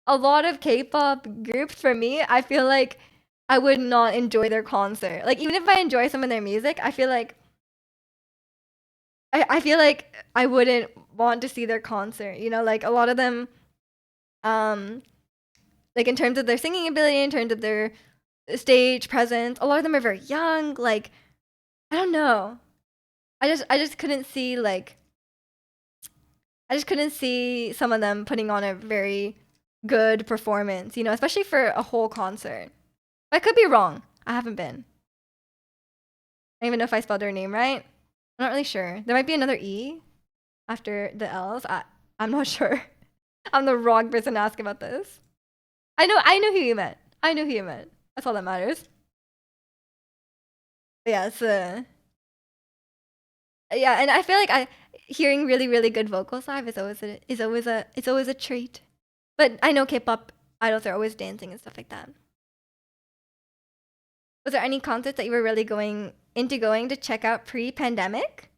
Speaker 1: a lot of K-pop groups for me. I feel like I would not enjoy their concert. Like even if I enjoy some of their music, I feel like I wouldn't want to see their concert. You know, like a lot of them, um, like in terms of their singing ability, in terms of their stage presence, a lot of them are very young. Like I don't know. I just couldn't see like I just couldn't see some of them putting on a very good performance, you know, especially for a whole concert. I could be wrong. I haven't been. I don't even know if I spelled her name right. I'm not really sure. There might be another E after the L's. I'm not sure. I'm the wrong person to ask about this. I know who you meant. I know who you meant. That's all that matters. But yeah, yeah, and I feel like I hearing really really good vocals live is always a treat. But I know K-pop idols are always dancing and stuff like that. Was there any concerts that you were really going to check out pre-pandemic?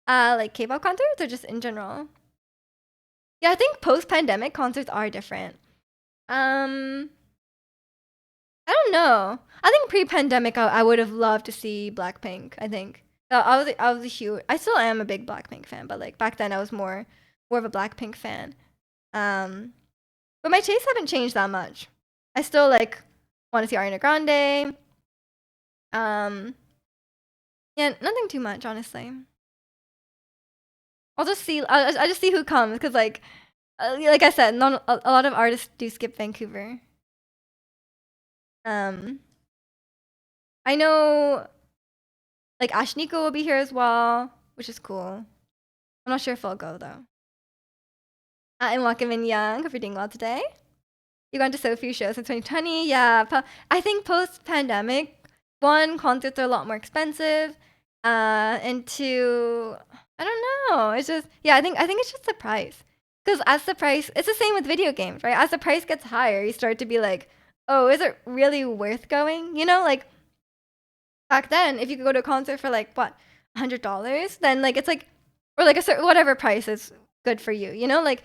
Speaker 1: Like K-pop concerts or just in general? Yeah, I think post-pandemic concerts are different. Um, I don't know. I think pre-pandemic, I would have loved to see Blackpink. I think I was a huge. I still am a big Blackpink fan, but like back then, I was more of a Blackpink fan. Um, but my tastes haven't changed that much. I still like want to see Ariana Grande. Um, yeah, nothing too much, honestly. I'll just see. I just see who comes because like I said, not a lot of artists do skip Vancouver. Um, I know like Ashniko will be here as well, which is cool. I'm not sure if I'll go though. And welcome in Young. Hope you're doing well today. You gone to so few shows in 2020. Yeah, I think post pandemic, one, concerts are a lot more expensive, and two, I don't know. It's just yeah. I think it's just the price. Because as the price, it's the same with video games, right? As the price gets higher, you start to be like, oh, is it really worth going? You know, like back then, if you could go to a concert for like what, $100, then like it's like, or like a certain whatever price is good for you. You know, like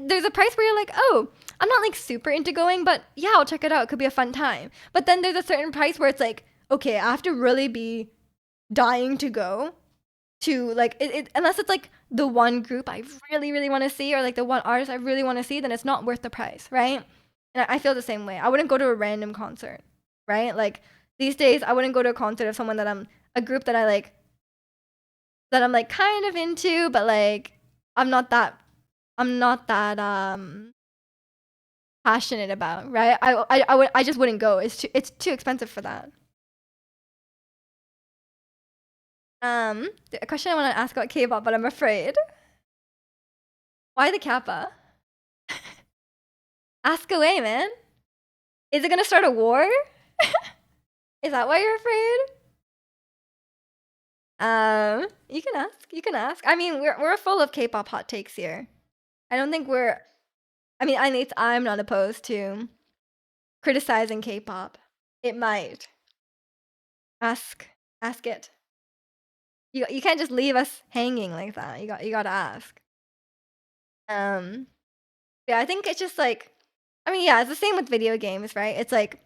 Speaker 1: there's a price where you're like, oh, I'm not like super into going, but yeah, I'll check it out. It could be a fun time. But then there's a certain price where it's like, okay, I have to really be dying to go to like unless it's like the one group I really really want to see or like the one artist I really want to see, then it's not worth the price, right? And I feel the same way. I wouldn't go to a random concert, right? Like these days, I wouldn't go to a concert of someone that I'm a group that I'm like kind of into, but like I'm not that I'm not that passionate about, right? I just wouldn't go. It's too expensive for that. A question I want to ask about K-pop, but I'm afraid. Why the Kappa? Ask away, man. Is it gonna start a war? Is that why you're afraid? You can ask. You can ask. I mean, we're full of K-pop hot takes here. I don't think we're. I mean, I'm not opposed to criticizing K-pop. It might. Ask. Ask it. You can't just leave us hanging like that. You gotta ask. Um. Yeah, I think it's just like. I mean, yeah, it's the same with video games, right? It's like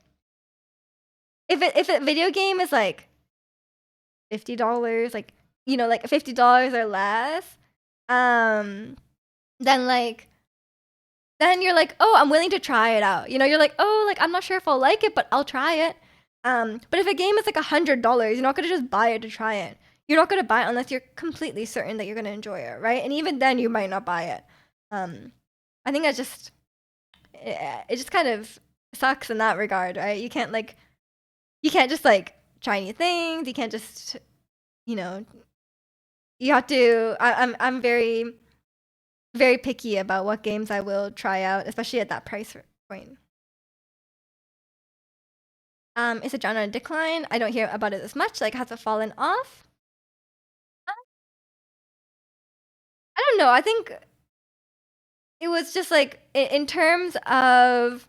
Speaker 1: if a video game is like $50, like like $50 or less, um, then then you're like, oh, I'm willing to try it out. You're like, oh, like I'm not sure if I'll like it, but I'll try it. But if a game is like $100, you're not gonna just buy it to try it. You're not gonna buy it unless you're completely certain that you're gonna enjoy it, right? And even then, you might not buy it. Um, I think it just kind of sucks in that regard, right? You can't just like try new things. You can't just you know you have to. I'm very very picky about what games I will try out, especially at that price point. Is it genre decline? I don't hear about it as much. Like, has it fallen off? I don't know. I think it was just like in terms of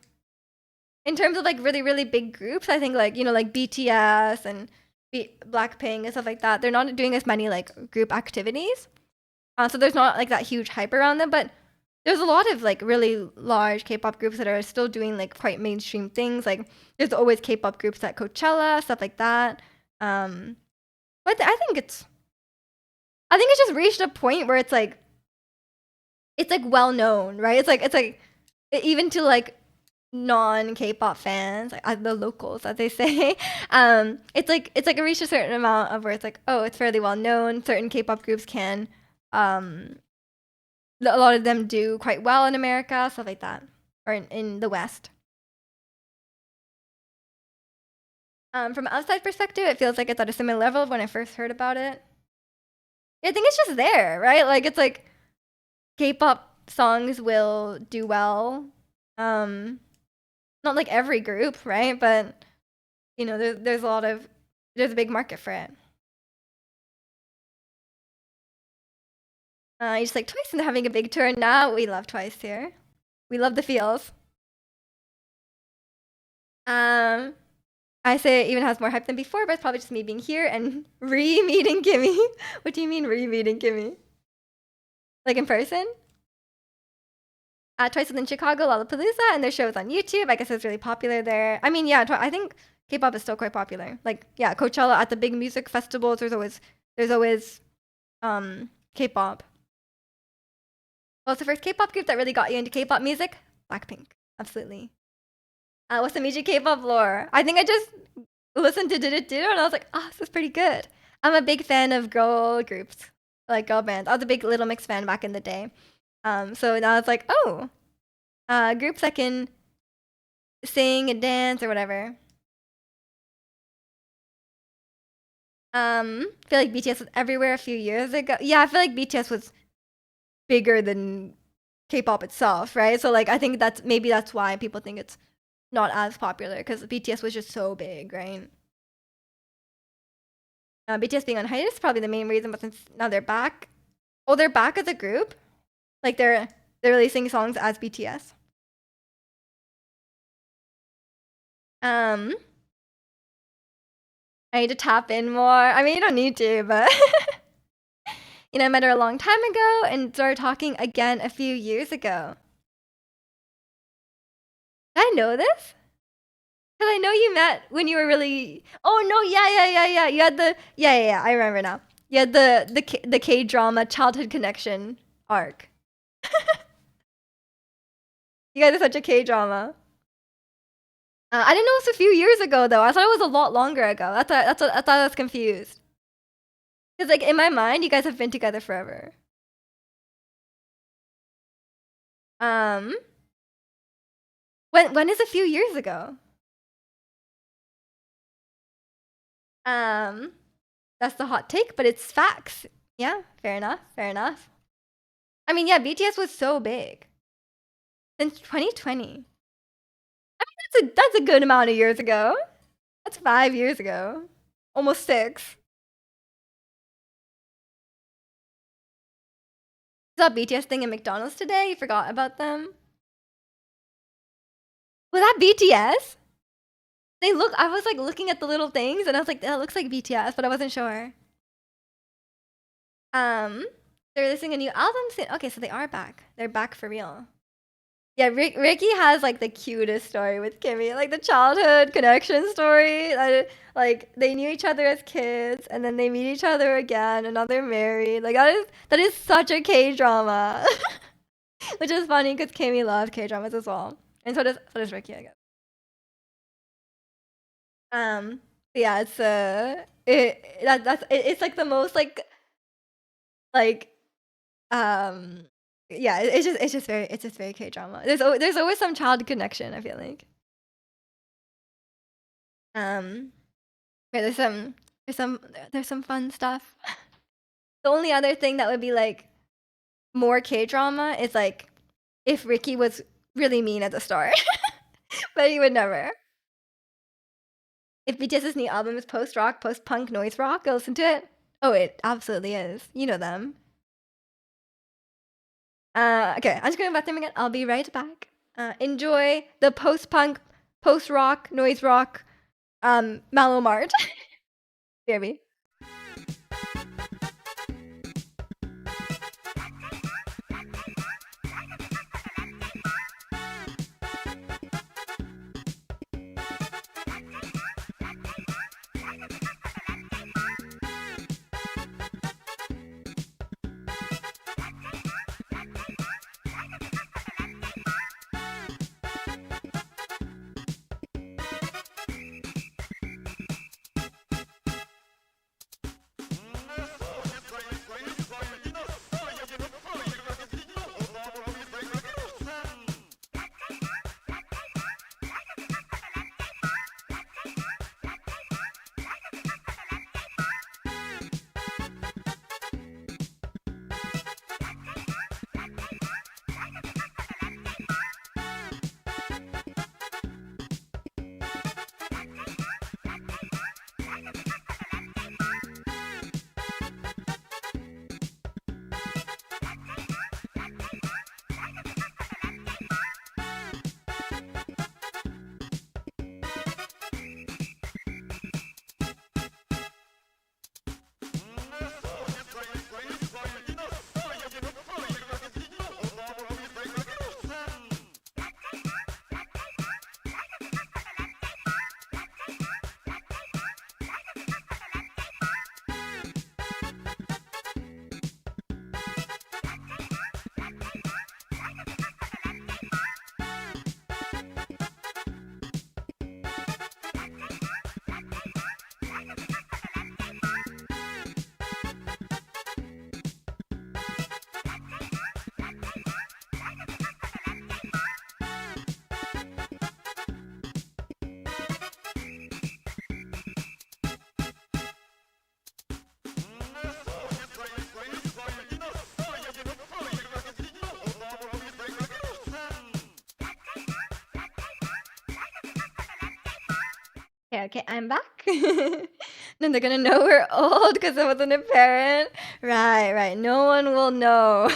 Speaker 1: in terms of, like, really, really big groups, I think, like, like BTS and Blackpink and stuff like that, they're not doing as many, like, group activities. So there's not, like, that huge hype around them, but there's a lot of, like, really large K-pop groups that are still doing, like, quite mainstream things, like, there's always K-pop groups at Coachella, stuff like that. But I think it's just reached a point where it's, like, well known, right? It's like even to, like, non-K-pop fans, like, the locals, as they say, it's like it reached a certain amount of where it's like, oh, it's fairly well known. Certain K-pop groups can, um, a lot of them do quite well in America, stuff like that, or in the West. From an outside perspective, it feels like it's at a similar level of when I first heard about it. I think it's just there, right? Like it's like K-pop songs will do well. Um, Not like every group, right? But there's a big market for it. You just like Twice and having a big tour now. We love Twice here. We love the feels. Um, I say it even has more hype than before, but it's probably just me being here and re-meeting Kimmy. What do you mean re-meeting Kimmy? Like in person? Twice was in Chicago, Lollapalooza, and their show was on YouTube. I guess it's really popular there. I mean, yeah, I think K-pop is still quite popular. Like, yeah, Coachella at the big music festivals. There's always K-pop. What's the first K-pop group that really got you into K-pop music? Blackpink, absolutely. What's the major K-pop lore? I think I just listened to Did It Do and I was like, oh, this is pretty good. I'm a big fan of girl groups, like girl bands. I was a big Little Mix fan back in the day. So now it's like, oh, groups that can sing and dance or whatever. I feel like BTS was everywhere a few years ago. Yeah, I feel like BTS was bigger than K-pop itself, right? So like I think that's why people think it's not as popular because BTS was just so big, right? BTS being on hiatus is probably the main reason, but since now they're back. Oh, they're back as a group? Like they're releasing songs as BTS. I need to tap in more. I mean, you don't need to, but I met her a long time ago and started talking again a few years ago. Did I know this? Because I know you met when you were really. Oh no! Yeah. You had the yeah. I remember now. You had the K drama childhood connection arc. You guys are such a K drama. I didn't know it was a few years ago though. I thought it was a lot longer ago. That's what I thought. I was confused. Because like in my mind, you guys have been together forever. Um, when is a few years ago? Um, that's the hot take, but it's facts. Yeah, fair enough. Fair enough. I mean, yeah, BTS was so big since 2020. That's a good amount of years ago. That's 5 years ago, almost 6. Saw BTS thing in McDonald's today. You forgot about them. Was that BTS? I was like looking at the little things and I was like, that looks like BTS, but I wasn't sure. They're releasing a new album soon. Okay, so they are back. They're back for real. Yeah, Ricky has like the cutest story with Kimmy, like the childhood connection story. Like they knew each other as kids, and then they meet each other again, and now they're married. Like that is such a K drama, which is funny because Kimmy loves K dramas as well, and so does Ricky, I guess. Yeah, it's like the most like um yeah, it's just very K drama. There's always some child connection. I feel like um yeah, there's some there's some fun stuff. The only other thing that would be like more K drama is like if Ricky was really mean at the start, but he would never. If BTS's new album is post rock, post punk, noise rock, go listen to it. Oh, it absolutely is. You know them. Okay, I'm just going to the bathroom again. I'll be right back. Enjoy the post punk post rock, noise rock, Malomart. BRB. Okay, okay, I'm back. Then they're gonna know we're old because I wasn't a parent. Right, right. No one will know.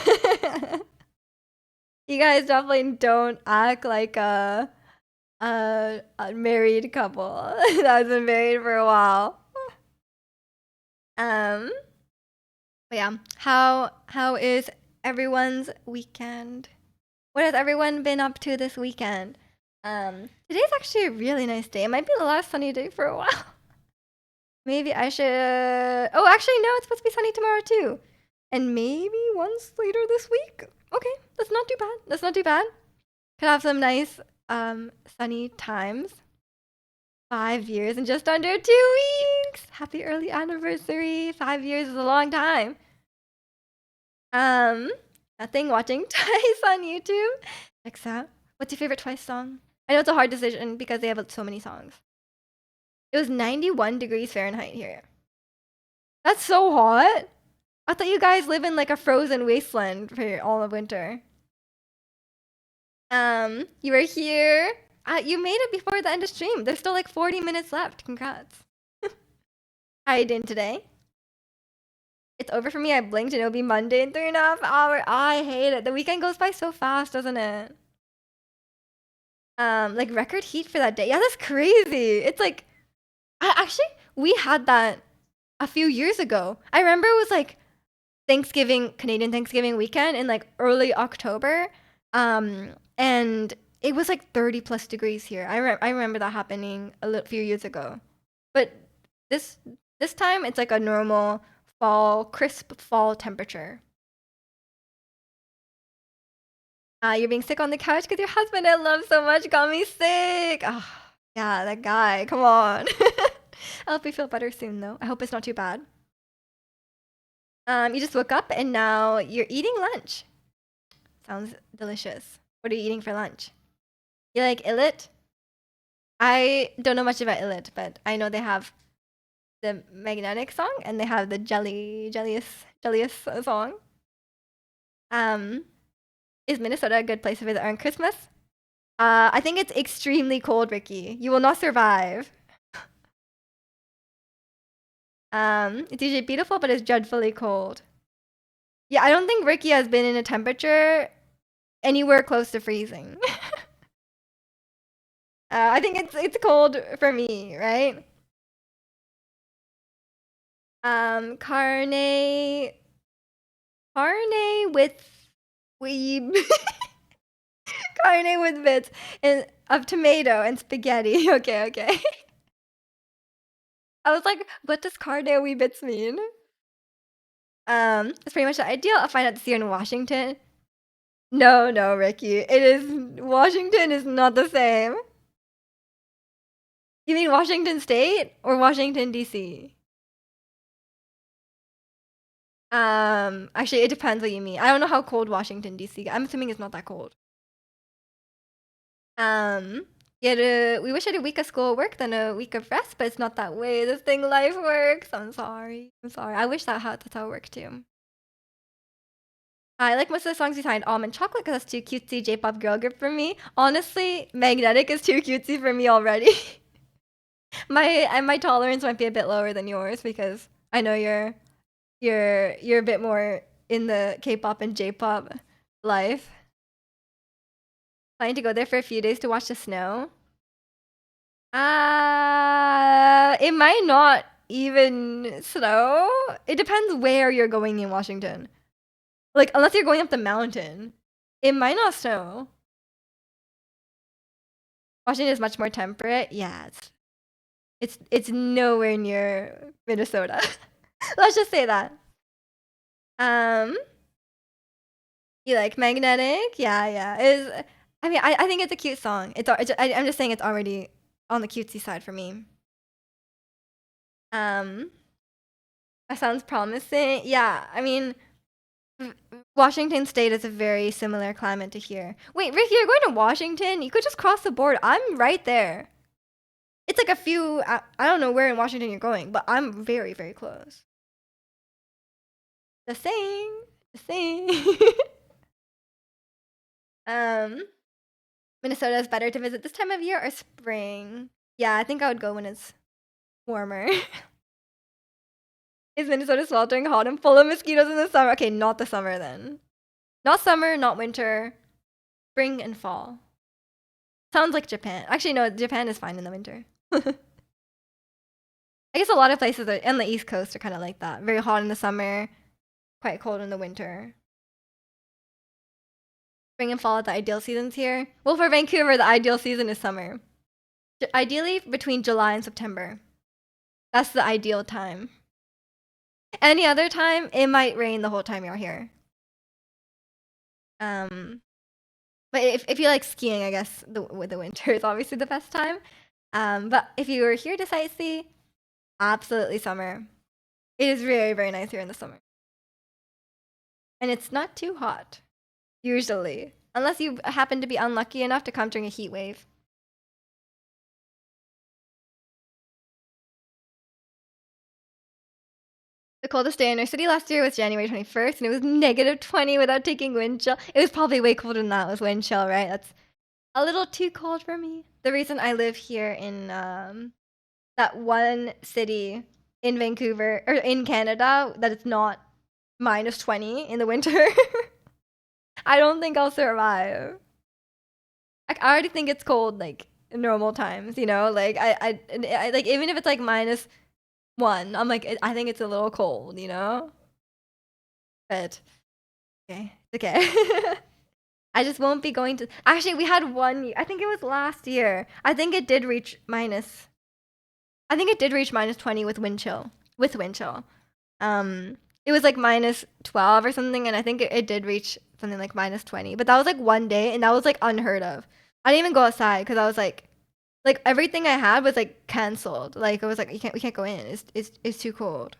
Speaker 1: You guys definitely don't act like a married couple that has been married for a while. Um, but yeah, how is everyone's weekend? What has everyone been up to this weekend? Today's actually a really nice day. It might be the last sunny day for a while. Maybe I should. Oh, actually, no, it's supposed to be sunny tomorrow too, and maybe once later this week. Okay, that's not too bad. That's not too bad. Could have some nice sunny times. 5 years in just under 2 weeks. Happy early anniversary. 5 years is a long time. Um, Nothing watching Twice on YouTube. Alexa, what's your favorite Twice song? I know it's a hard decision because they have so many songs. It was 91 degrees Fahrenheit here. That's so hot. I thought you guys live in like a frozen wasteland for all of winter. You were here. You made it before the end of stream. There's still like 40 minutes left. Congrats. How you doing today? It's over for me. I blinked and it'll be Monday in 3.5 hours. I hate it. The weekend goes by so fast, doesn't it? Like record heat for that day. Yeah, that's crazy. It's like, actually, we had that a few years ago. I remember it was like Canadian Thanksgiving weekend in like early October. And it was like 30 plus degrees here. I remember that happening few years ago. But this time it's like a normal crisp fall temperature. You're being sick on the couch because your husband I love so much got me sick. Oh, yeah, that guy. Come on. I hope you feel better soon, though. I hope it's not too bad. You just woke up and now you're eating lunch. Sounds delicious. What are you eating for lunch? You like Illit? I don't know much about Illit, but I know they have the magnetic song and they have the jelliest song. Is Minnesota a good place to visit on Christmas? I think it's extremely cold, Ricky. You will not survive. It's usually beautiful, but it's dreadfully cold. Yeah, I don't think Ricky has been in a temperature anywhere close to freezing. I think it's cold for me, right? Carne with weeb. Carne with bits and of tomato and spaghetti. Okay, okay. I was like, what does carne wee bits mean? It's pretty much the ideal. I'll find out this year in Washington. No, no, Ricky. It is Washington is not the same. You mean Washington State or Washington DC? Actually, it depends what you mean. I don't know how cold Washington DC. I'm assuming it's not that cold. Um, yeah, we wish I had a week of school work than a week of rest, but it's not that way. This thing life works. I'm sorry. I'm sorry. I wish that's how it worked too. I like most of the songs behind Almond Chocolate because that's too cutesy J-pop girl group for me. Honestly, Magnetic is too cutesy for me already. My tolerance might be a bit lower than yours because I know you're a bit more in the K-pop and J-pop life. Planning to go there for a few days to watch the snow. It might not even snow. It depends where you're going in Washington. Like, unless you're going up the mountain, it might not snow. Washington is much more temperate. Yeah, it's nowhere near Minnesota. Let's just say that. Um, you like Magnetic? Yeah, yeah. I mean, I think it's a cute song. I'm just saying it's already on the cutesy side for me. Um, that sounds promising. Yeah, I mean, Washington State is a very similar climate to here. Wait, Ricky, you're going to Washington? You could just cross the border. I'm right there. It's like a few. I don't know where in Washington you're going, but I'm very, very close. The same. The same. um, Minnesota is better to visit this time of year or spring? Yeah, I think I would go when it's warmer. Is Minnesota sweltering hot and full of mosquitoes in the summer? Okay, not the summer then. Not summer, not winter. Spring and fall. Sounds like Japan. Actually, no, Japan is fine in the winter. I guess a lot of places on the East Coast are kind of like that. Very hot in the summer, quite cold in the winter. Spring and fall are the ideal seasons here. Well, for Vancouver, the ideal season is summer. Ideally, between July and September. That's the ideal time. Any other time, it might rain the whole time you're here. But if you like skiing, I guess the winter is obviously the best time. But if you were here to sightsee, absolutely summer. It is very, very nice here in the summer. And it's not too hot, usually. Unless you happen to be unlucky enough to come during a heat wave. The coldest day in our city last year was January 21st, and it was -20 without taking wind chill. It was probably way colder than that with wind chill, right? That's a little too cold for me. The reason I live here in that one city in Vancouver or in Canada that it's not -20 in the winter. I don't think I'll survive. I already think it's cold like in normal times, you know? Like I like even if it's like -1, I'm like I think it's a little cold, you know? But okay, it's okay. I just won't be going to. Actually, we had one. I think it was last year. I think it did reach minus. I think it did reach -20 with wind chill. With wind chill. It was like -12 or something, and I think it did reach something like -20. But that was like one day, and that was like unheard of. I didn't even go outside because I was like everything I had was like canceled. Like it was like we can't go in. It's too cold.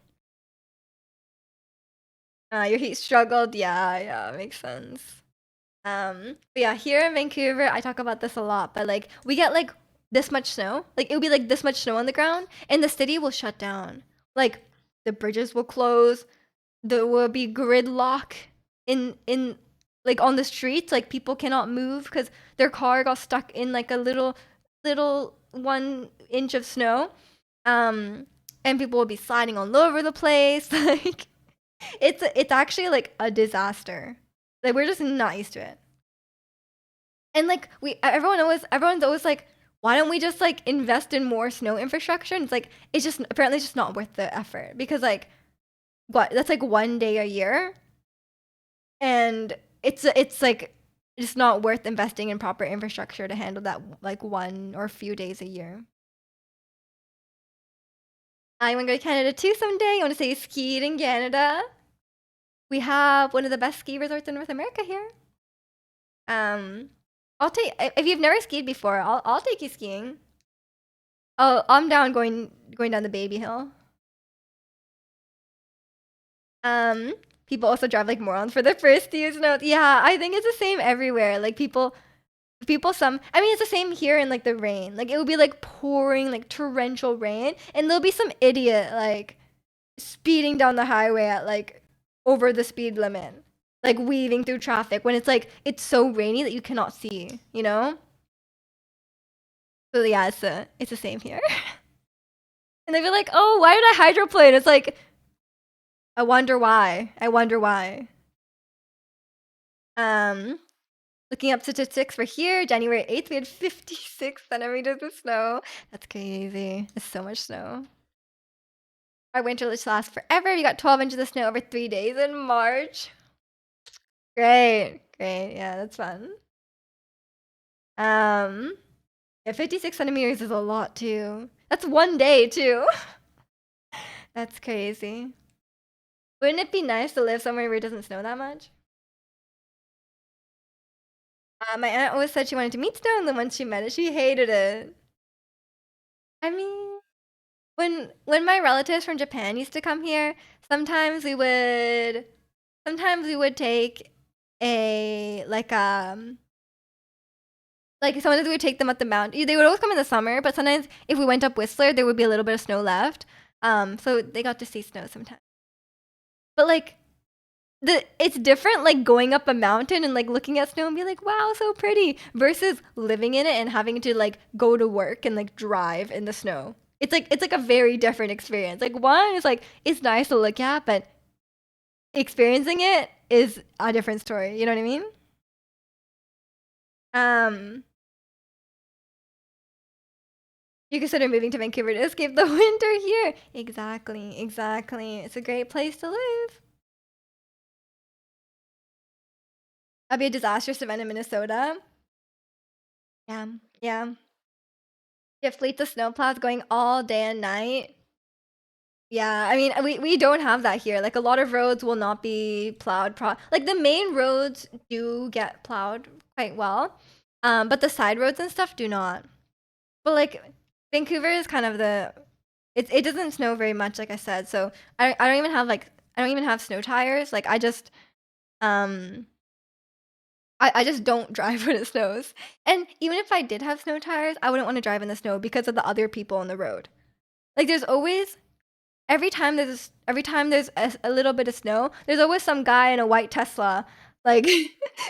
Speaker 1: Your heat struggled. Yeah, yeah, makes sense. But yeah, here in Vancouver, I talk about this a lot, but like we get like this much snow. Like it would be like this much snow on the ground, and the city will shut down. Like the bridges will close. There will be gridlock in like on the streets. Like people cannot move because their car got stuck in like a little 1 inch of snow. And people will be sliding all over the place. Like it's actually like a disaster. Like we're just not used to it. And like everyone's always like, why don't we just like invest in more snow infrastructure? And it's like it's just apparently it's just not worth the effort because like what that's like 1 day a year, and it's like it's not worth investing in proper infrastructure to handle that like one or few days a year. I want to go to Canada too someday. I want to say skied in Canada. We have one of the best ski resorts in North America here. Um, I'll take if you've never skied before. I'll take you skiing. Oh, I'm down going down the baby hill. Um, People also drive like morons for the first few snow. Yeah, I think it's the same everywhere. Like people some I mean it's the same here in like the rain. Like it will be like pouring like torrential rain and there'll be some idiot like speeding down the highway at like over the speed limit. Like weaving through traffic when it's like it's so rainy that you cannot see, you know? So yeah, it's the same here. And they'd be like, "Oh, why did I hydroplane?" It's like, I wonder why. I wonder why. Um, Looking up statistics for here, January 8th, we had 56 centimeters of snow. That's crazy. It's so much snow. Our winter just lasts forever. We got 12 inches of snow over 3 days in March. Great, great. Yeah, that's fun. Um, yeah, 56 centimeters is a lot too. That's 1 day too. That's crazy. Wouldn't it be nice to live somewhere where it doesn't snow that much? My aunt always said she wanted to meet snow, and then once she met it, she hated it. I mean, when my relatives from Japan used to come here, sometimes we would sometimes we would take a like sometimes we would take them up the mountain. They would always come in the summer, but sometimes if we went up Whistler, there would be a little bit of snow left. So they got to see snow sometimes. But like it's different like going up a mountain and like looking at snow and be like, wow, so pretty, versus living in it and having to like go to work and like drive in the snow. It's like a very different experience. Like one is like it's nice to look at, but experiencing it is a different story. You know what I mean? Um you consider moving to Vancouver to escape the winter here. Exactly, exactly. It's a great place to live. That'd be a disastrous event in Minnesota. Yeah, yeah. You have fleets of snowplows going all day and night. Yeah, I mean, we don't have that here. Like a lot of roads will not be plowed like the main roads do get plowed quite well. But the side roads and stuff do not. But like Vancouver is kind of it doesn't snow very much, like I said. So I don't even have like I don't even have snow tires. Like um I just don't drive when it snows. And even if I did have snow tires, I wouldn't want to drive in the snow because of the other people on the road. Like there's always every time there's a little bit of snow, there's always some guy in a white Tesla like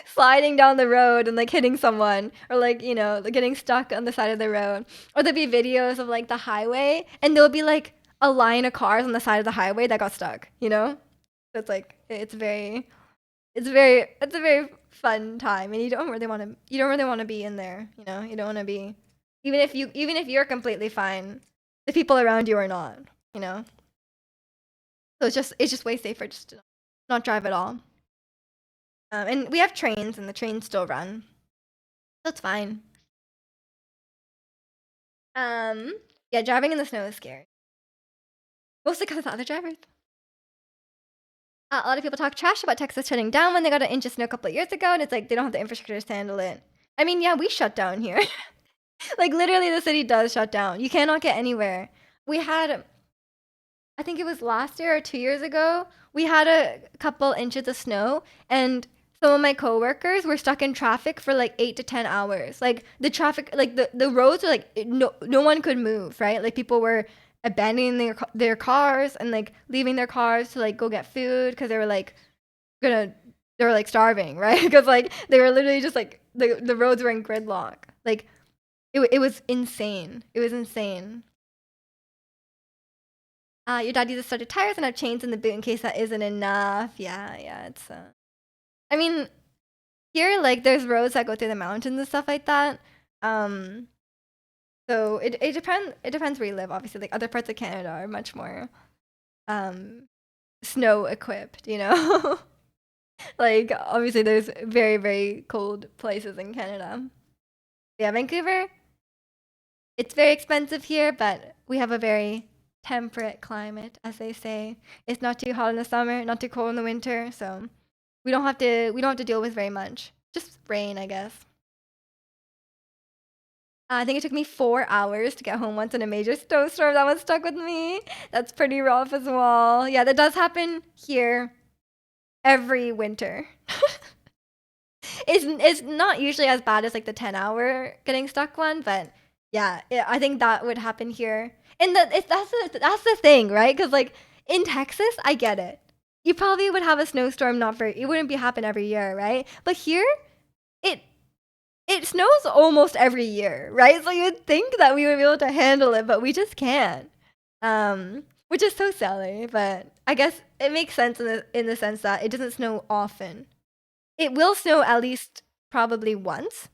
Speaker 1: sliding down the road and like hitting someone or like, you know, like, getting stuck on the side of the road. Or there'll be videos of like the highway and there'll be like a line of cars on the side of the highway that got stuck, you know? So it's like it's a very fun time and you don't really want to be in there, you know? You don't want to be even if you're completely fine, the people around you are not, you know? So it's just way safer just to not drive at all. And we have trains, and the trains still run. That's fine. Um, yeah, driving in the snow is scary. Mostly because of the other drivers. A lot of people talk trash about Texas shutting down when they got an inch of snow a couple of years ago, and it's like they don't have the infrastructure to handle it. I mean, yeah, we shut down here. Like literally, the city does shut down. You cannot get anywhere. We had I think it was last year or 2 years ago, we had a couple inches of snow, and some of my coworkers were stuck in traffic for like 8 to 10 hours. Like the traffic, like the roads were like no one could move, right? Like people were abandoning their cars and like leaving their cars to like go get food because they were like gonna they were like starving, right? Because like they were literally just like the roads were in gridlock. Like it was insane. It was insane. Your dad uses started tires and have chains in the boot in case that isn't enough. Yeah, yeah, it's I mean, here like there's roads that go through the mountains and stuff like that. Um So it depends where you live, obviously. Like other parts of Canada are much more um snow equipped, you know? Like obviously there's very, very cold places in Canada. Yeah, Vancouver, it's very expensive here, but we have a very temperate climate, as they say. It's not too hot in the summer, not too cold in the winter, so we don't have to deal with very much. Just rain, I guess. I think it took me 4 hours to get home once in a major snowstorm that was stuck with me. That's pretty rough as well. Yeah, that does happen here every winter. It's not usually as bad as like the 10-hour getting stuck one, but yeah, I think that would happen here. And that's the thing, right? Because like in Texas, I get it. You probably would have a snowstorm, not very. It wouldn't be happen every year, right? But here, it it snows almost every year, right? So you'd think that we would be able to handle it, but we just can't. Which is so silly, but I guess it makes sense in the sense that it doesn't snow often. It will snow at least probably once,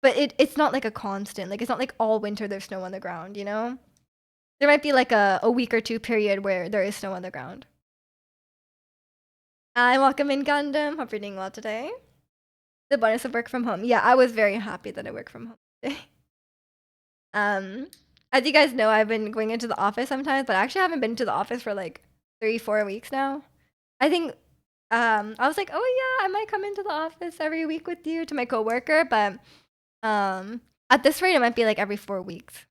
Speaker 1: but it's not like a constant. Like it's not like all winter there's snow on the ground, you know? There might be like a week or two period where there is snow on the ground. I welcome in Gundam. Hope you're doing well today. The bonus of work from home. Yeah, I was very happy that I work from home today. Um, as you guys know, I've been going into the office sometimes, but I actually haven't been to the office for like 3, 4 weeks now. I think I was like, oh yeah, I might come into the office every week with you to my coworker, but at this rate, it might be like every 4 weeks.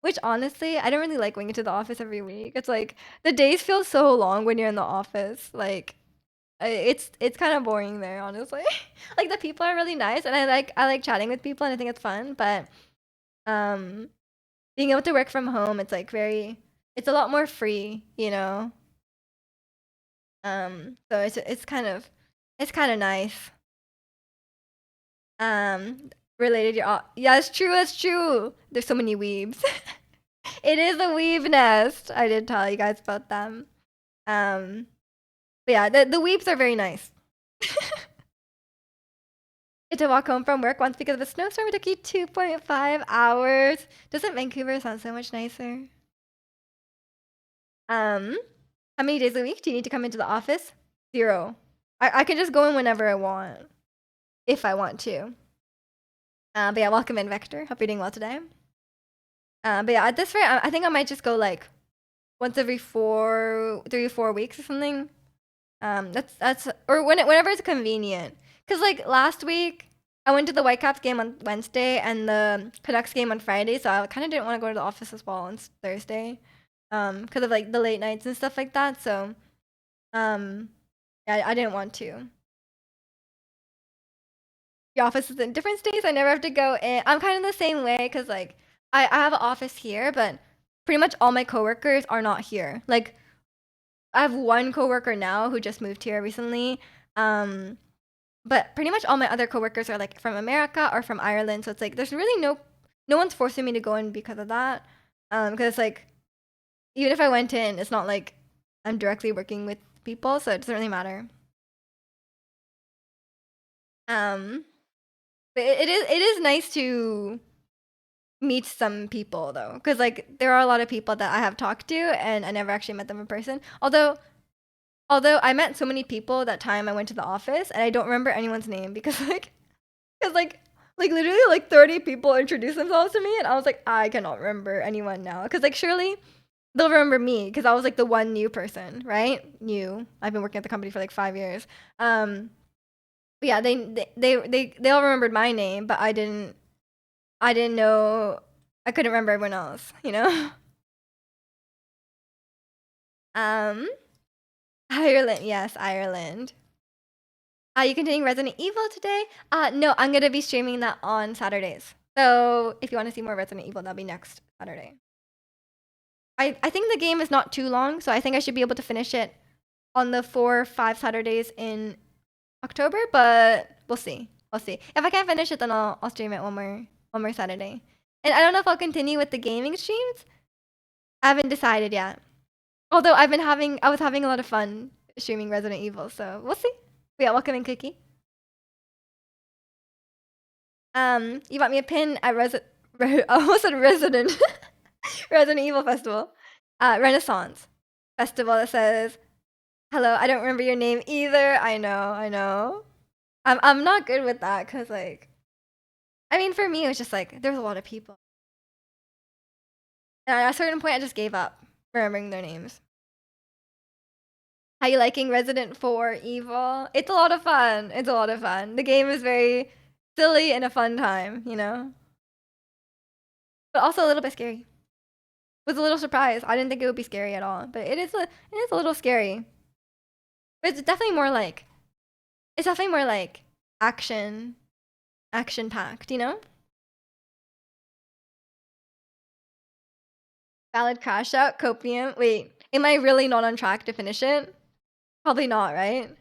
Speaker 1: Which honestly, I don't really like going into the office every week. It's like the days feel so long when you're in the office. Like it's kind of boring there, honestly. Like the people are really nice, and I like chatting with people, and I think it's fun. But um, being able to work from home, it's like it's a lot more free, you know. So it's kind of nice. Um, related your yeah, it's true. It's true. There's so many weebs. It is a weeb nest. I did tell you guys about them. Um, but yeah, the weebs are very nice. Get to walk home from work once because of a snowstorm. It took you 2.5 hours. Doesn't Vancouver sound so much nicer? Um, how many days a week do you need to come into the office? 0. I can just go in whenever I want, if I want to. But yeah, welcome in, Vector. Hope you're doing well today. But yeah, at this rate, I think I might just go like once every 3 or 4 weeks or something. That's or whenever it's convenient. Cause like last week, I went to the Whitecaps game on Wednesday and the Canucks game on Friday, so I kind of didn't want to go to the office as well on Thursday, because of like the late nights and stuff like that. So, um, yeah, I didn't want to. The office is in different states. I never have to go in. I'm kind of the same way because like I have an office here, but pretty much all my coworkers are not here. Like I have one coworker now who just moved here recently. Um, but pretty much all my other coworkers are like from America or from Ireland. So it's like there's really no one's forcing me to go in because of that. Because like even if I went in, it's not like I'm directly working with people, so it doesn't really matter. Um, but it is nice to meet some people though, because like there are a lot of people that I have talked to and I never actually met them in person. Although I met so many people that time I went to the office and I don't remember anyone's name because like literally like 30 people introduced themselves to me and I was like I cannot remember anyone now because like surely they'll remember me because I was like the one new person, right? New. I've been working at the company for like 5 years. But yeah, they all remembered my name, but I didn't know. I couldn't remember everyone else, you know. Um, Ireland, yes, Ireland. You continuing Resident Evil today? No, I'm gonna be streaming that on Saturdays. So if you want to see more Resident Evil, that'll be next Saturday. I think the game is not too long, so I think I should be able to finish it on the 4 or 5 Saturdays in October. But we'll see. We'll see. If I can't finish it, then I'll stream it one more Saturday. And I don't know if I'll continue with the gaming streams. I haven't decided yet. Although I was having a lot of fun streaming Resident Evil, so we'll see. But yeah, welcome in, Cookie. You bought me a pin at I almost said Resident Resident Evil Festival. Renaissance Festival that says, "Hello, I don't remember your name either." I know, I know. I'm not good with that because like, I mean, for me, it was just like there was a lot of people. And at a certain point, I just gave up remembering their names. How you liking Resident 4 Evil? It's a lot of fun. It's a lot of fun. The game is very silly and a fun time, you know? But also a little bit scary. Was a little surprised. I didn't think it would be scary at all, but it is a little scary. But it's definitely more like action action packed, you know? Valid crash out, copium. Wait, am I really not on track to finish it? Probably not, right?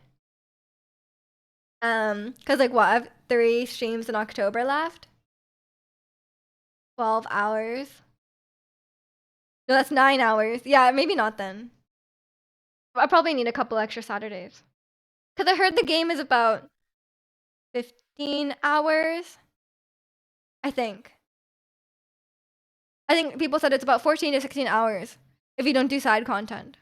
Speaker 1: Cause like what? I have 3 streams in October left. 12 hours. No, that's 9 hours. Yeah, maybe not then. I probably need a couple extra Saturdays. Cause I heard the game is about 15 hours. I think. I think people said it's about 14 to 16 hours if you don't do side content.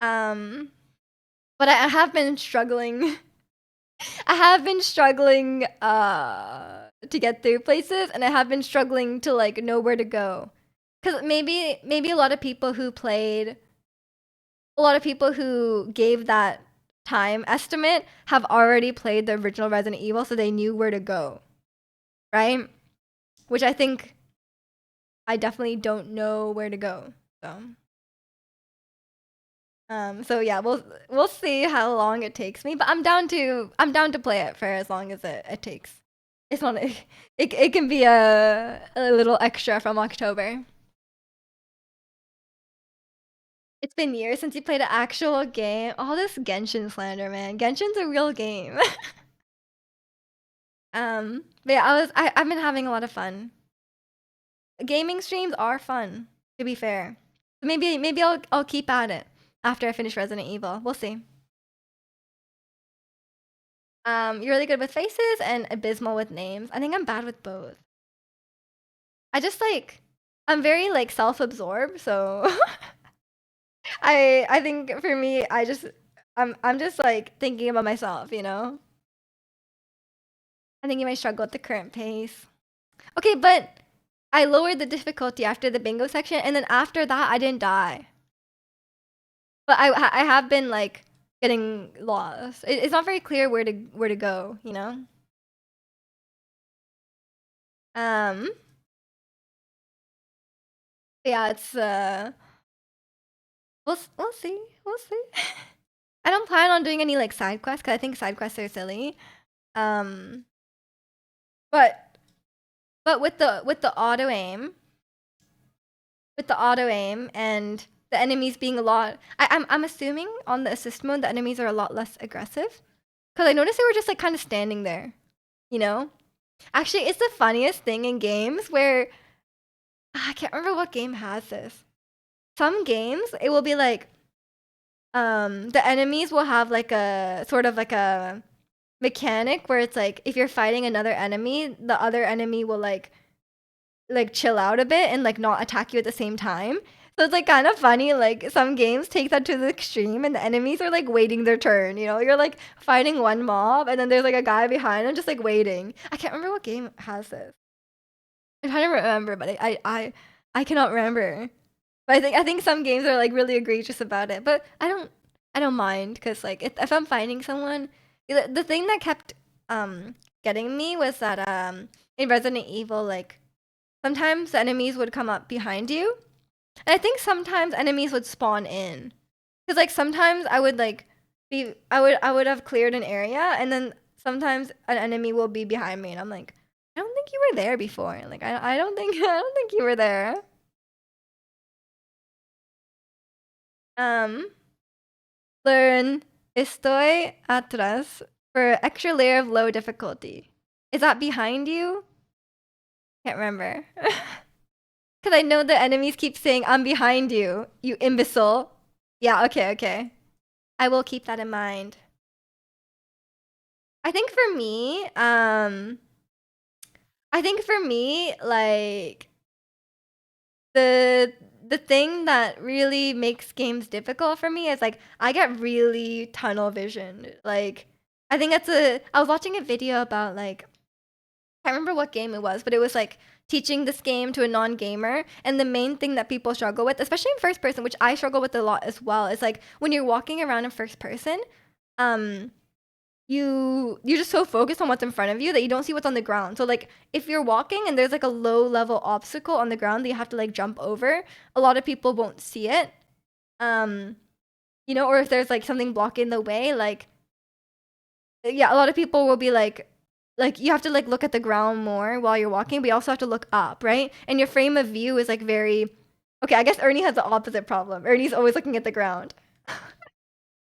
Speaker 1: But I have been struggling. I have been struggling to get through places, and I have been struggling to like know where to go. Cause maybe a lot of people who played, a lot of people who gave that time estimate have already played the original Resident Evil, so they knew where to go, right? Which I think I definitely don't know where to go. So yeah, we'll see how long it takes me, but I'm down to play it for as long as it takes. It's not it can be a little extra from October. It's been years since you played an actual game. All this Genshin slander, man. Genshin's a real game. But yeah, I've been having a lot of fun. Gaming streams are fun, to be fair. Maybe I'll keep at it after I finish Resident Evil. We'll see. You're really good with faces and abysmal with names. I think I'm bad with both. I just like I'm very like self-absorbed, so I think for me I'm just like thinking about myself, you know? I think you might struggle at the current pace. Okay, but I lowered the difficulty after the bingo section, and then after that I didn't die. But I have been like getting lost. It's not very clear where to go, you know? Um yeah, it's we'll see. We'll see. I don't plan on doing any like side quests because I think side quests are silly. Um, but with the auto aim and the enemies being a lot, I'm assuming on the assist mode the enemies are a lot less aggressive. Cause I noticed they were just like kind of standing there, you know. Actually, it's the funniest thing in games where I can't remember what game has this. Some games it will be like the enemies will have like a sort of like a mechanic where it's like if you're fighting another enemy, the other enemy will like chill out a bit and like not attack you at the same time. So it's like kind of funny. Like some games take that to the extreme, and the enemies are like waiting their turn. You know, you're like fighting one mob, and then there's like a guy behind them just like waiting. I can't remember what game has this. I'm trying to remember, but I cannot remember. But I think some games are like really egregious about it. But I don't mind because like if I'm finding someone, the thing that kept getting me was that in Resident Evil like sometimes the enemies would come up behind you, and I think sometimes enemies would spawn in. Cause like sometimes I would like I would have cleared an area, and then sometimes an enemy will be behind me, and I'm like, I don't think you were there before. Like I don't think I don't think you were there. Um, learn estoy atrás for extra layer of low difficulty. Is that behind you? Can't remember. Cause I know the enemies keep saying I'm behind you, you imbecile. Yeah, okay. I will keep that in mind. I think for me, I think for me, like the the thing that really makes games difficult for me is like I get really tunnel vision. Like I think that's a I was watching a video about like I can't remember what game it was, but it was like teaching this game to a non-gamer, and the main thing that people struggle with, especially in first person, which I struggle with a lot as well, is like when you're walking around in first person, um you're just so focused on what's in front of you that you don't see what's on the ground. So like if you're walking and there's like a low level obstacle on the ground that you have to like jump over, a lot of people won't see it. Um, or if there's like something blocking the way, like yeah, a lot of people will be like you have to like look at the ground more while you're walking, but you also have to look up, right? And your frame of view is like very okay, I guess Ernie has the opposite problem. Ernie's always looking at the ground.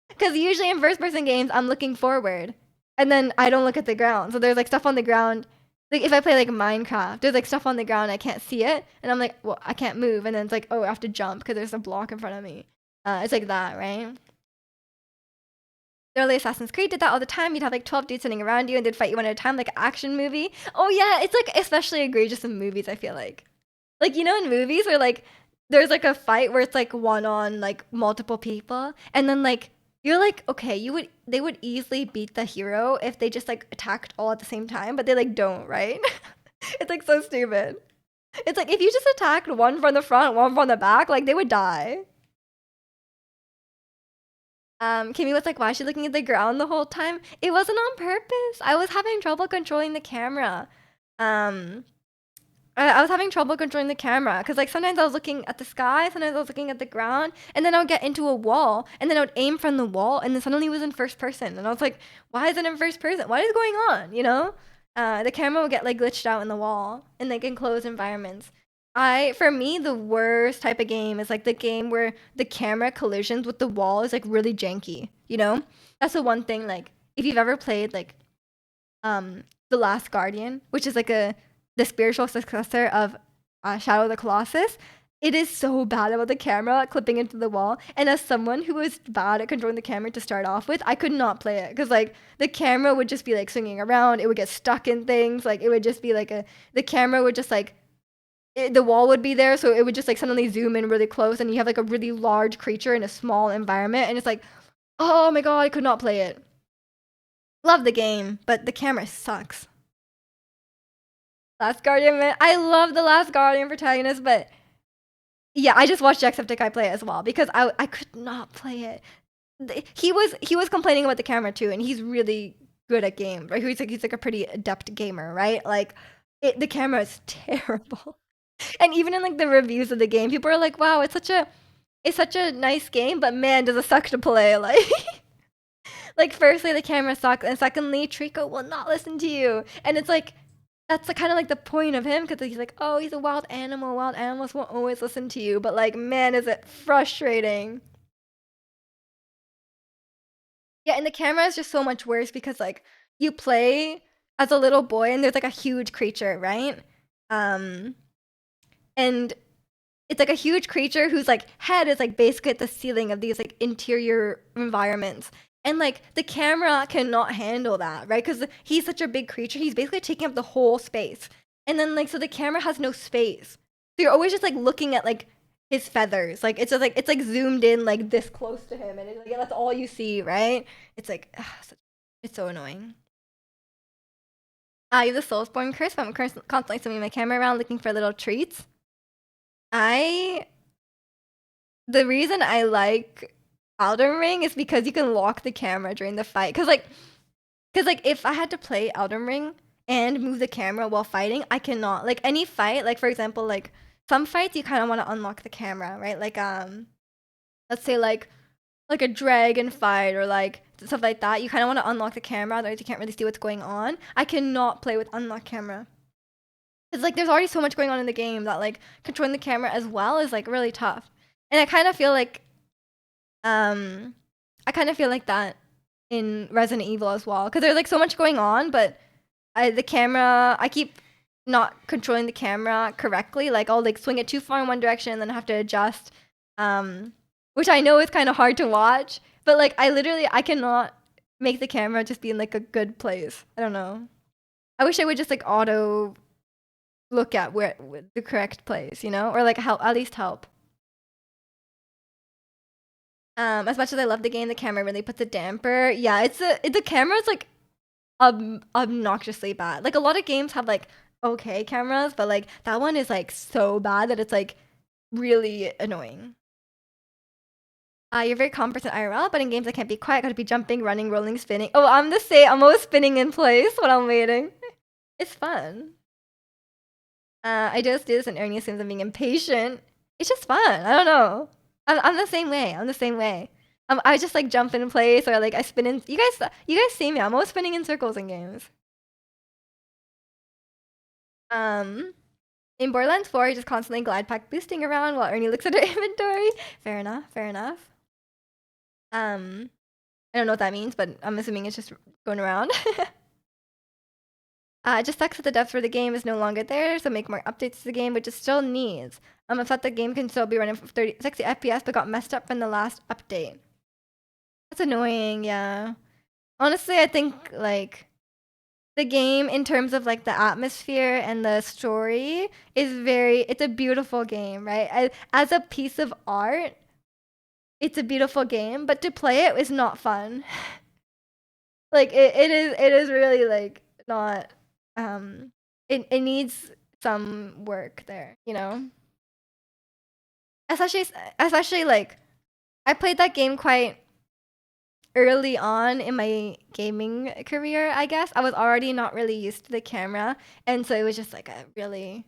Speaker 1: Because usually in first person games, I'm looking forward and then I don't look at the ground. So there's like stuff on the ground. Like if I play like Minecraft, there's like stuff on the ground, I can't see it. And I'm like, well, I can't move. And then it's like, oh, I have to jump because there's a block in front of me. It's like that, right? The early Assassin's Creed did that all the time. You'd have like 12 dudes sitting around you and they'd fight you one at a time, like an action movie. Oh, yeah. It's like especially egregious in movies, I feel like. Like, in movies where like there's like a fight where it's like one on like multiple people. And then like, you're like, okay, they would easily beat the hero if they just like attacked all at the same time, but they like don't, right? It's like so stupid. It's like if you just attacked one from the front, one from the back, like they would die. Kimmy was like, why is she looking at the ground the whole time? It wasn't on purpose. I was having trouble controlling the camera. Um, I was having trouble controlling the camera because like sometimes I was looking at the sky, sometimes I was looking at the ground, and then I would get into a wall, and then I would aim from the wall, and then suddenly it was in first person, and I was like, why is it in first person? What is going on? The camera would get like glitched out in the wall in like enclosed environments. For me, the worst type of game is like the game where the camera collisions with the wall is like really janky. That's the one thing. Like if you've ever played like the Last Guardian, which is like the spiritual successor of Shadow of the Colossus, it is so bad about the camera clipping into the wall. And as someone who was bad at controlling the camera to start off with, I could not play it because like the camera would just be like swinging around. It would get stuck in things. Like it would just be like the camera would just like the wall would be there, so it would just like suddenly zoom in really close, and you have like a really large creature in a small environment, and it's like, oh my god, I could not play it. Love the game, but the camera sucks. Last Guardian, man. I love the Last Guardian protagonist, but yeah, I just watched Jacksepticeye play it as well because I could not play it. He was complaining about the camera too, and he's really good at games, right? He's like a pretty adept gamer, right? Like the camera is terrible. And even in like the reviews of the game, people are like, "Wow, it's such a nice game, but man, does it suck to play." Like firstly, the camera sucks, and secondly, Trico will not listen to you, and it's like that's kind of like the point of him because he's like, oh, he's a wild animal. Wild animals won't always listen to you, but like, man, is it frustrating. Yeah, and the camera is just so much worse because like you play as a little boy and there's like a huge creature, right? And it's like a huge creature whose like head is like basically at the ceiling of these like interior environments. And like the camera cannot handle that, right? Because he's such a big creature, he's basically taking up the whole space. And then like so the camera has no space. So you're always just like looking at like his feathers. Like it's like zoomed in like this close to him, and like that's all you see, right? It's like it's so annoying. I use the Soulsborne curse, but I'm constantly swimming my camera around looking for little treats. I The reason I like Elden Ring is because you can lock the camera during the fight. Cause like if I had to play Elden Ring and move the camera while fighting, I cannot. Like any fight, like for example, like some fights you kind of want to unlock the camera, right? Like let's say like a dragon fight or like stuff like that. You kind of want to unlock the camera, otherwise you can't really see what's going on. I cannot play with unlocked camera. Cause like there's already so much going on in the game that like controlling the camera as well is like really tough. And um I kind of feel like that in Resident Evil as well because there's like so much going on, but I keep not controlling the camera correctly. Like I'll like swing it too far in one direction and then have to adjust, which I know is kind of hard to watch. But like I cannot make the camera just be in like a good place. I don't know. I wish I would just like auto look at where the correct place, or like help at least help. As much as I love the game, the camera really puts a damper. Yeah, the camera's like obnoxiously bad. Like a lot of games have like okay cameras, but like that one is like so bad that it's like really annoying. You're very competent IRL, but in games I can't be quiet. Gotta be jumping, running, rolling, spinning. Oh, I'm the same. I'm always spinning in place when I'm waiting. It's fun. I just do this and Ernie assumes I'm being impatient. It's just fun. I don't know. I'm the same way. I'm the same way. I just like jump in place or like I spin in. You guys see me. I'm always spinning in circles in games. Um, in Borderlands 4, you're just constantly glide pack boosting around while Ernie looks at her inventory. Fair enough. Fair enough. I don't know what that means, but I'm assuming it's just going around. It just sucks that the depth for the game is no longer there, so make more updates to the game, which it still needs. I thought the game can still be running for 60 FPS, but got messed up from the last update. That's annoying, yeah. Honestly, I think, like, the game, in terms of, like, the atmosphere and the story, it's a beautiful game, right? As a piece of art, it's a beautiful game, but to play it is not fun. Like, it is really, like, not, it needs some work there, you know? Especially especially, like, I played that game quite early on in my gaming career, I guess. I was already not really used to the camera, and so it was just, like, a really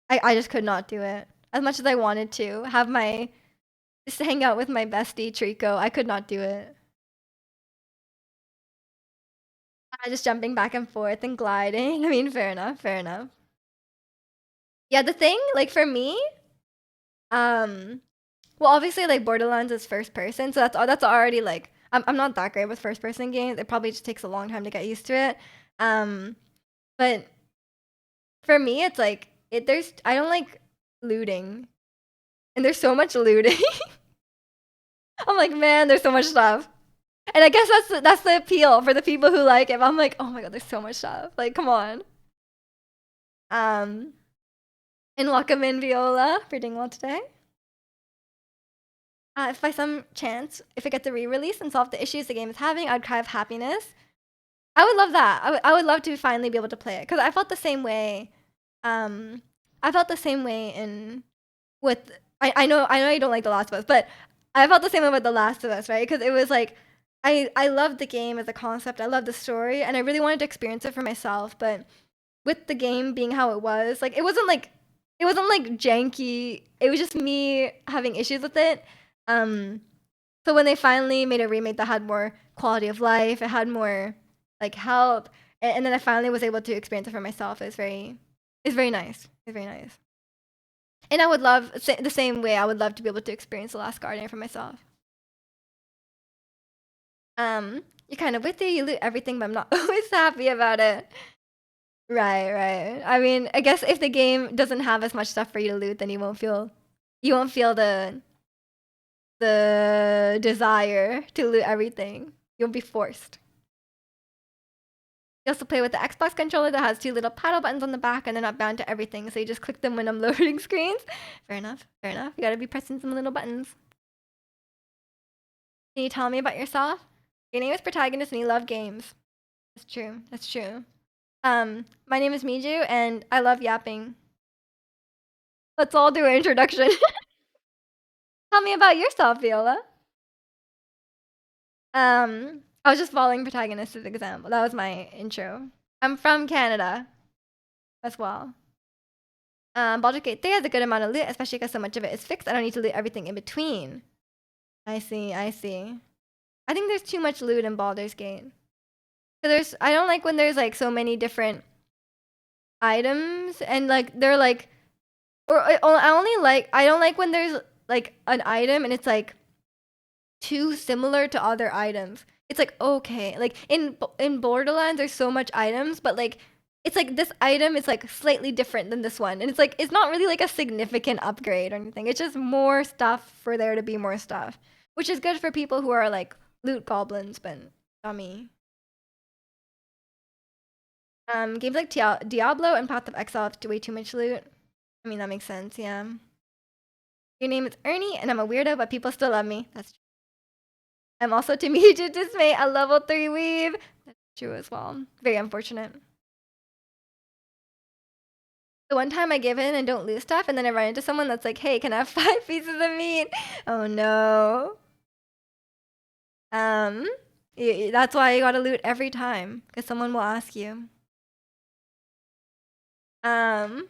Speaker 1: I just could not do it. As much as I wanted to have my just hang out with my bestie, Trico, I could not do it. Just jumping back and forth and gliding. I mean, fair enough, fair enough. Yeah, the thing, like, for me, um well, obviously, like, Borderlands is first person, so that's already, like I'm not that great with first person games. It probably just takes a long time to get used to it. Um, but for me, it's like there's I don't like looting, and there's so much looting. I'm like, man, there's so much stuff, and I guess that's the appeal for the people who like it. But I'm like, oh my god, there's so much stuff. Like, come on. Um, and welcome in Viola for doing well today. If by some chance, if it gets a re-release and solve the issues the game is having, I'd cry of happiness. I would love that. I would love to finally be able to play it because I felt the same way. Um, I felt the same way in with I know you don't like The Last of Us, but I felt the same way with The Last of Us, right? Because it was like I loved the game as a concept. I loved the story, and I really wanted to experience it for myself. But with the game being how it was, like it wasn't like janky. It was just me having issues with it. Um, so when they finally made a remake that had more quality of life, it had more like help, and then I finally was able to experience it for myself. It's very nice. It's very nice. And I would love the same way. I would love to be able to experience The Last Guardian for myself. You're kind of witty. You loot everything, but I'm not always happy about it. Right, right. I mean, I guess if the game doesn't have as much stuff for you to loot, then you won't feel the desire to loot everything. You'll be forced. You also play with the Xbox controller that has two little paddle buttons on the back and they're not bound to everything, so you just click them when I'm loading screens. Fair enough, fair enough. You gotta be pressing some little buttons. Can you tell me about yourself? Your name is Protagonist and you love games. That's true, that's true. My name is Miju and I love yapping. Let's all do an introduction. Tell me about yourself, Viola. I was just following Protagonist's example. That was my intro. I'm from Canada as well. Baldur's Gate 3 has a good amount of loot, especially because so much of it is fixed. I don't need to loot everything in between. I see, I see. I think there's too much loot in Baldur's Gate. So I don't like when there's like so many different items and like they're like, or I don't like when there's like an item and it's like too similar to other items. It's like, okay, like in Borderlands there's so much items, but like it's like this item is like slightly different than this one. And it's like it's not really like a significant upgrade or anything. It's just more stuff for there to be more stuff. Which is good for people who are like loot goblins, but not me. Games like Diablo and Path of Exile have way too much loot. I mean, that makes sense, yeah. Your name is Ernie, and I'm a weirdo, but people still love me. That's true. I'm also to Miju Dismay, a level 3 weave. That's true as well. Very unfortunate. The one time I give in and don't lose stuff, and then I run into someone that's like, hey, can I have 5 pieces of meat? Oh no. Um, that's why you gotta loot every time, because someone will ask you. Um,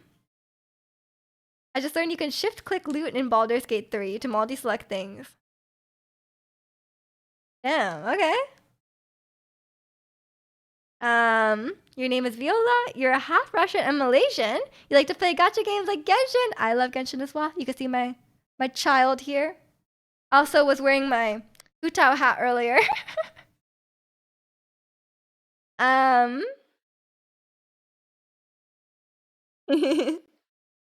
Speaker 1: I just learned you can shift-click loot in Baldur's Gate 3 to multi-select things. Damn, okay. Your name is Viola. You're a half Russian and Malaysian. You like to play gacha games like Genshin. I love Genshin as well. You can see my child here. Also was wearing my Hutao hat earlier. um,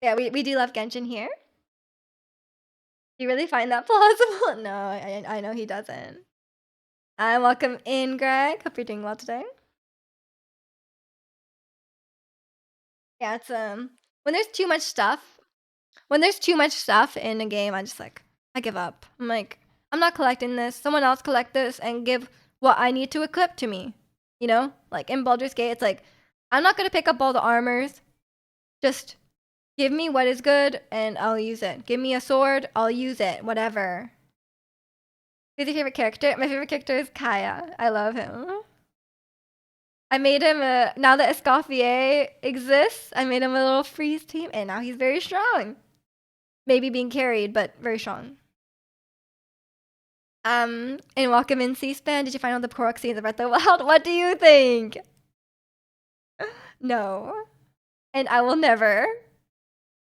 Speaker 1: yeah, we do love Genshin here. Do you really find that plausible? No, I know he doesn't. Welcome in, Greg. Hope you're doing well today. Yeah, it's when there's too much stuff, in a game, I give up. I'm like, I'm not collecting this. Someone else collect this and give what I need to equip to me. You know, like in Baldur's Gate, it's like I'm not gonna pick up all the armors. Just give me what is good and I'll use it. Give me a sword, I'll use it. Whatever. Who's your favorite character? My favorite character is Kaya. I love him. I made him now that Escoffier exists, I made him a little freeze team, and now he's very strong. Maybe being carried, but very strong. And welcome in C-SPAN. Did you find all the Korok scenes of Breath of the Wild? What do you think? No. And I will never.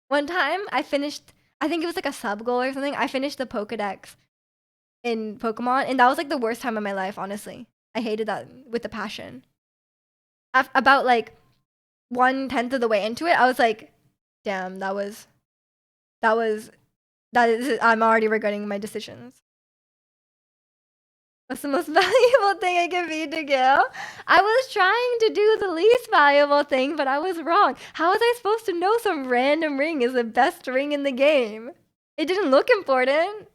Speaker 1: One time I finished, I think it was like a sub goal or something. I finished the Pokedex in Pokemon, and that was like the worst time of my life, honestly. I hated that with a passion. About like 1/10 of the way into it, I was like, damn, that is, I'm already regretting my decisions. What's the most valuable thing I can feed to Gil? I was trying to do the least valuable thing, but I was wrong. How was I supposed to know some random ring is the best ring in the game? It didn't look important.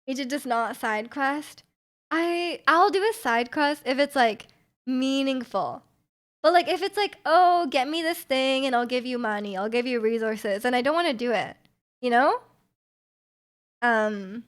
Speaker 1: It just not side quest. I'll do a side quest if it's like meaningful. But like if it's like, oh, get me this thing and I'll give you money, I'll give you resources, and I don't want to do it. You know? So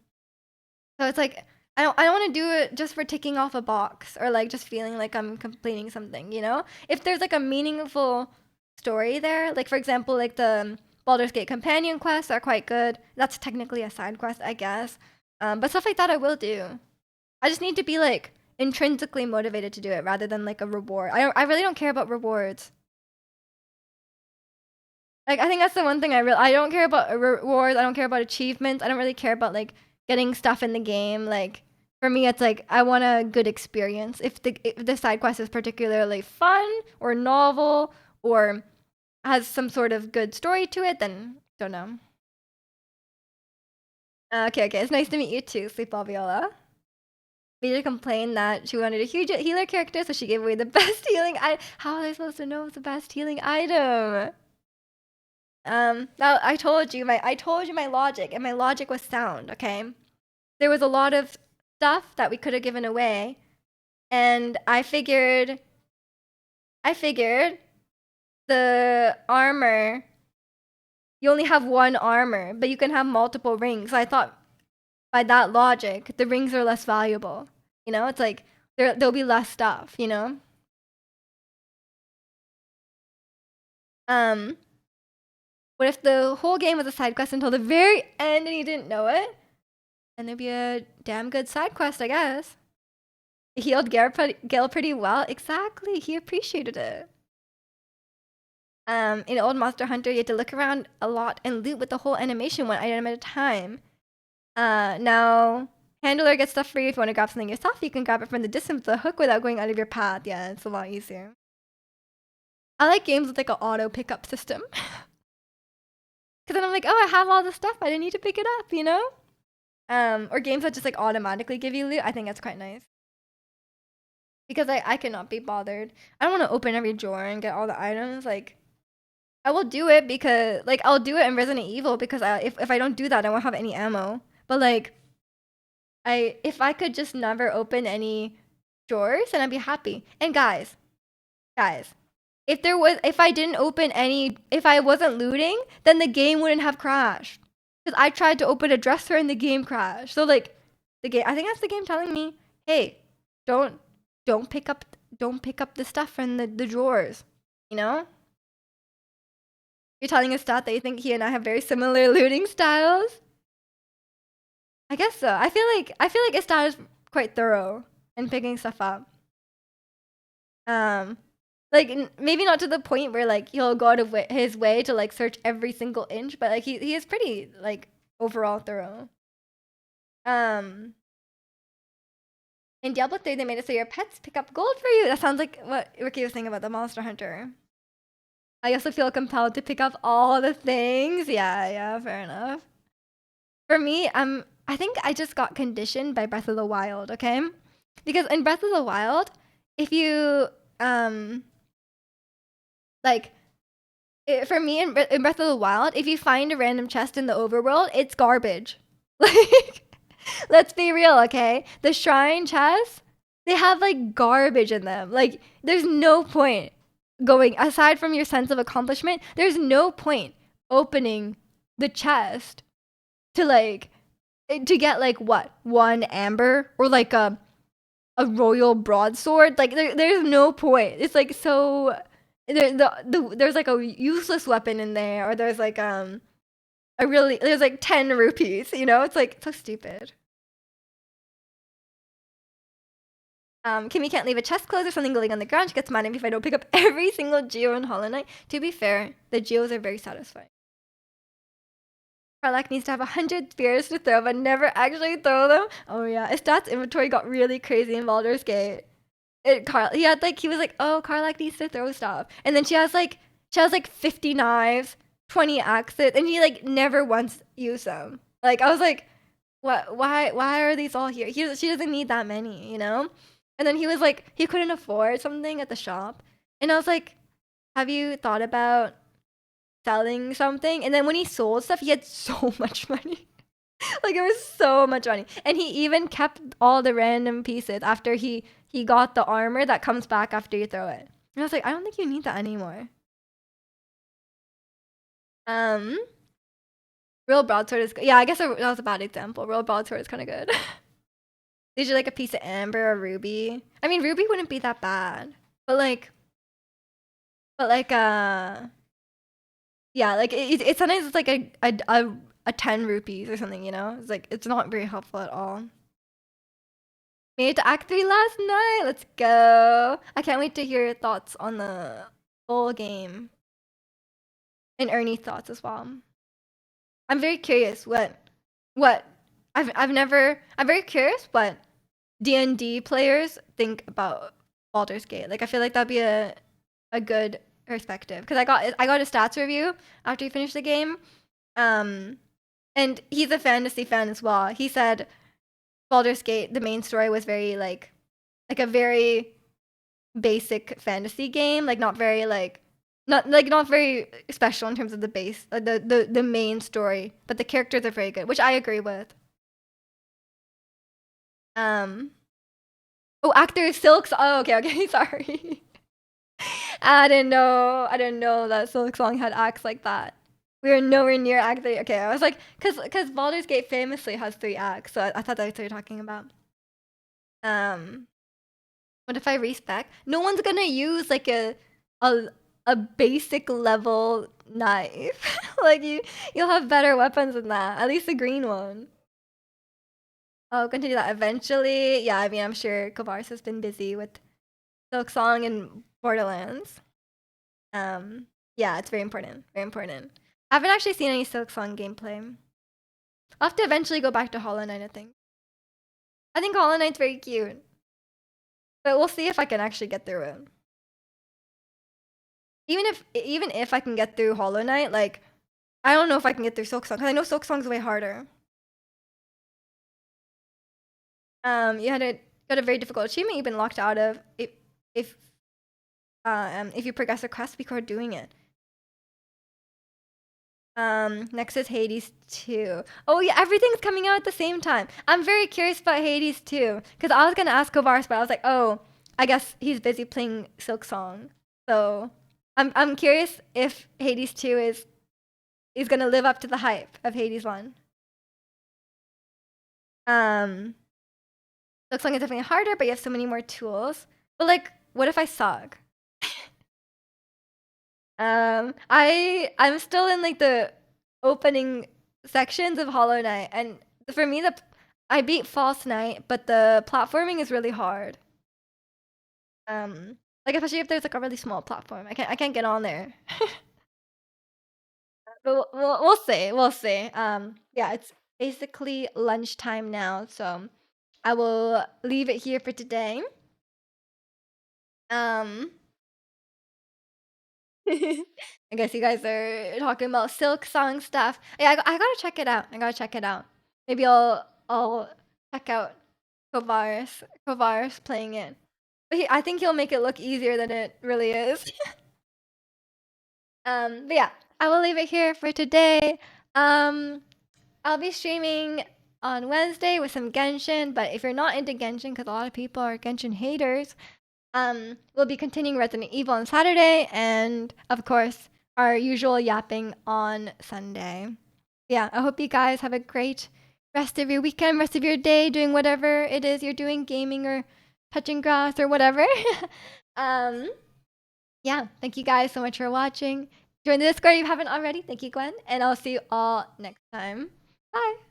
Speaker 1: it's like I don't want to do it just for ticking off a box or like just feeling like I'm completing something, you know? If there's like a meaningful story there, like for example, like the Baldur's Gate companion quests are quite good. That's technically a side quest, I guess. But stuff like that I will do. I just need to be like intrinsically motivated to do it rather than like a reward. I really don't care about rewards. Like I think that's the one thing I don't care about rewards. I don't care about achievements. I don't really care about like getting stuff in the game. Like for me, it's like I want a good experience. If the side quest is particularly fun or novel or has some sort of good story to it, then don't know. Okay, it's nice to meet you too, Sleep Viola. Vita complained that she wanted a huge healer character, so she gave away the best healing. How was I supposed to know it's the best healing item? Now I told you my logic, and my logic was sound. Okay, there was a lot of stuff that we could have given away, and I figured the armor. You only have one armor, but you can have multiple rings. So I thought by that logic, the rings are less valuable. You know, it's like there'll be less stuff. You know. What if the whole game was a side quest until the very end and you didn't know it? And there'd be a damn good side quest, I guess. He healed Gale pretty well. Exactly, he appreciated it. In old Monster Hunter, you had to look around a lot and loot with the whole animation one item at a time. Now, Handler gets stuff free. If you want to grab something yourself, you can grab it from the distance with the hook without going out of your path. Yeah, it's a lot easier. I like games with like an auto pickup system. Because then I'm like, oh, I have all this stuff. I didn't need to pick it up, you know? Or games that just like automatically give you loot. I think that's quite nice. because I cannot be bothered. I don't want to open every drawer and get all the items. Like I will do it because like I'll do it in Resident Evil because if I don't do that, I won't have any ammo. But like if I could just never open any drawers, then I'd be happy. And guys, if I didn't open any, if I wasn't looting, then the game wouldn't have crashed. Because I tried to open a dresser and the game crashed. So like the game, I think that's the game telling me, hey, don't don't pick up the stuff from the drawers. You know? You're telling a stat that you think he and I have very similar looting styles? I guess so. I feel like his stat is quite thorough in picking stuff up. Um like maybe not to the point where like he'll go out of his way to like search every single inch, but like he is pretty like overall thorough. Um in Diablo 3 they made it so your pets pick up gold for you. That sounds like what Ricky was saying about the Monster Hunter. I also feel compelled to pick up all the things. Yeah, fair enough. For me, I think I just got conditioned by Breath of the Wild, okay? Because in Breath of the Wild, if you like for me in Breath of the Wild, if you find a random chest in the overworld, it's garbage. Like let's be real, okay? The shrine chests, they have like garbage in them. Like there's no point going aside from your sense of accomplishment, there's no point opening the chest to like to get like what? One amber or like a royal broadsword? Like there's no point. It's like so there's like a useless weapon in there, or there's like there's like 10 rupees, you know? It's like so stupid. Kimmy can't leave a chest closed or something going on the ground. She gets mad at me if I don't pick up every single geo in Hollow Knight. To be fair, the geos are very satisfying. Karlak needs to have 100 spears to throw, but never actually throw them. Oh yeah, his stats inventory got really crazy in Baldur's Gate. He was like, oh, Karlak needs to throw stuff, and then she has like 50 knives, 20 axes, and he like never once used them. Like I was like, what? Why are these all here? She doesn't need that many, you know. And then he was like, he couldn't afford something at the shop, and I was like, have you thought about selling something? And then when he sold stuff, he had so much money. Like it was so much money, and he even kept all the random pieces after he got the armor that comes back after you throw it. And I was like, I don't think you need that anymore. um Real broadsword is good. Yeah, I guess that was a bad example. Real broadsword is kind of good. Usually like a piece of amber or ruby. I mean, ruby wouldn't be that bad, but like yeah, like it sometimes it's like a 10 rupees or something, you know? It's like it's not very helpful at all. Made it to Act 3 last night. Let's go. I can't wait to hear your thoughts on the full game. And Ernie's thoughts as well. I'm very curious what I'm very curious what D&D players think about Baldur's Gate. Like I feel like that'd be a good perspective, because I got a stats review after he finished the game. And he's a fantasy fan as well. He said Baldur's Gate, the main story was very like a very basic fantasy game, like not very not very special in terms of the base, the main story, but the characters are very good, which I agree with. Oh, actor Silks. Oh, okay, sorry. I didn't know that Silk Song had acts like that. We were nowhere near act 3. Okay, I was like, cause Baldur's Gate famously has 3 acts, so I thought that's what you're talking about. What if I respec? No one's gonna use like a basic level knife. Like you'll have better weapons than that. At least the green one. I'll continue that eventually. Yeah, I mean, I'm sure Kovaris has been busy with Silk Song and Borderlands. Yeah, it's very important. Very important. I haven't actually seen any Silk Song gameplay. I'll have to eventually go back to Hollow Knight, I think. I think Hollow Knight's very cute. But we'll see if I can actually get through it. Even if I can get through Hollow Knight, like I don't know if I can get through Silk Song, because I know Silk Song's way harder. You had to got a very difficult achievement you've been locked out of if if you progress a quest before doing it. Next is Hades 2. Oh yeah, everything's coming out at the same time. I'm very curious about Hades 2 because I was gonna ask Kovaris, but I was like, oh, I guess he's busy playing Silk Song. So I'm curious if Hades 2 is gonna live up to the hype of Hades 1. Um, Silk Song is definitely harder, but you have so many more tools. But like, what if I suck? I'm still in like the opening sections of Hollow Knight, and for me, I beat False Knight, but the platforming is really hard. Like especially if there's like a really small platform, I can't get on there. But we'll see, we'll see. Yeah, it's basically lunchtime now, so I will leave it here for today. Um, I guess you guys are talking about Silk Song stuff. Yeah, I gotta check it out. I gotta check it out. Maybe I'll check out Kovaris playing it. But I think he'll make it look easier than it really is. But yeah, I will leave it here for today. Um, I'll be streaming on Wednesday with some Genshin. But if you're not into Genshin, because a lot of people are Genshin haters, we'll be continuing Resident Evil on Saturday, and of course, our usual yapping on Sunday. Yeah, I hope you guys have a great rest of your weekend, rest of your day, doing whatever it is you're doing, gaming or touching grass or whatever. um, yeah, thank you guys so much for watching. Join the Discord if you haven't already. Thank you, Gwen, and I'll see you all next time. Bye.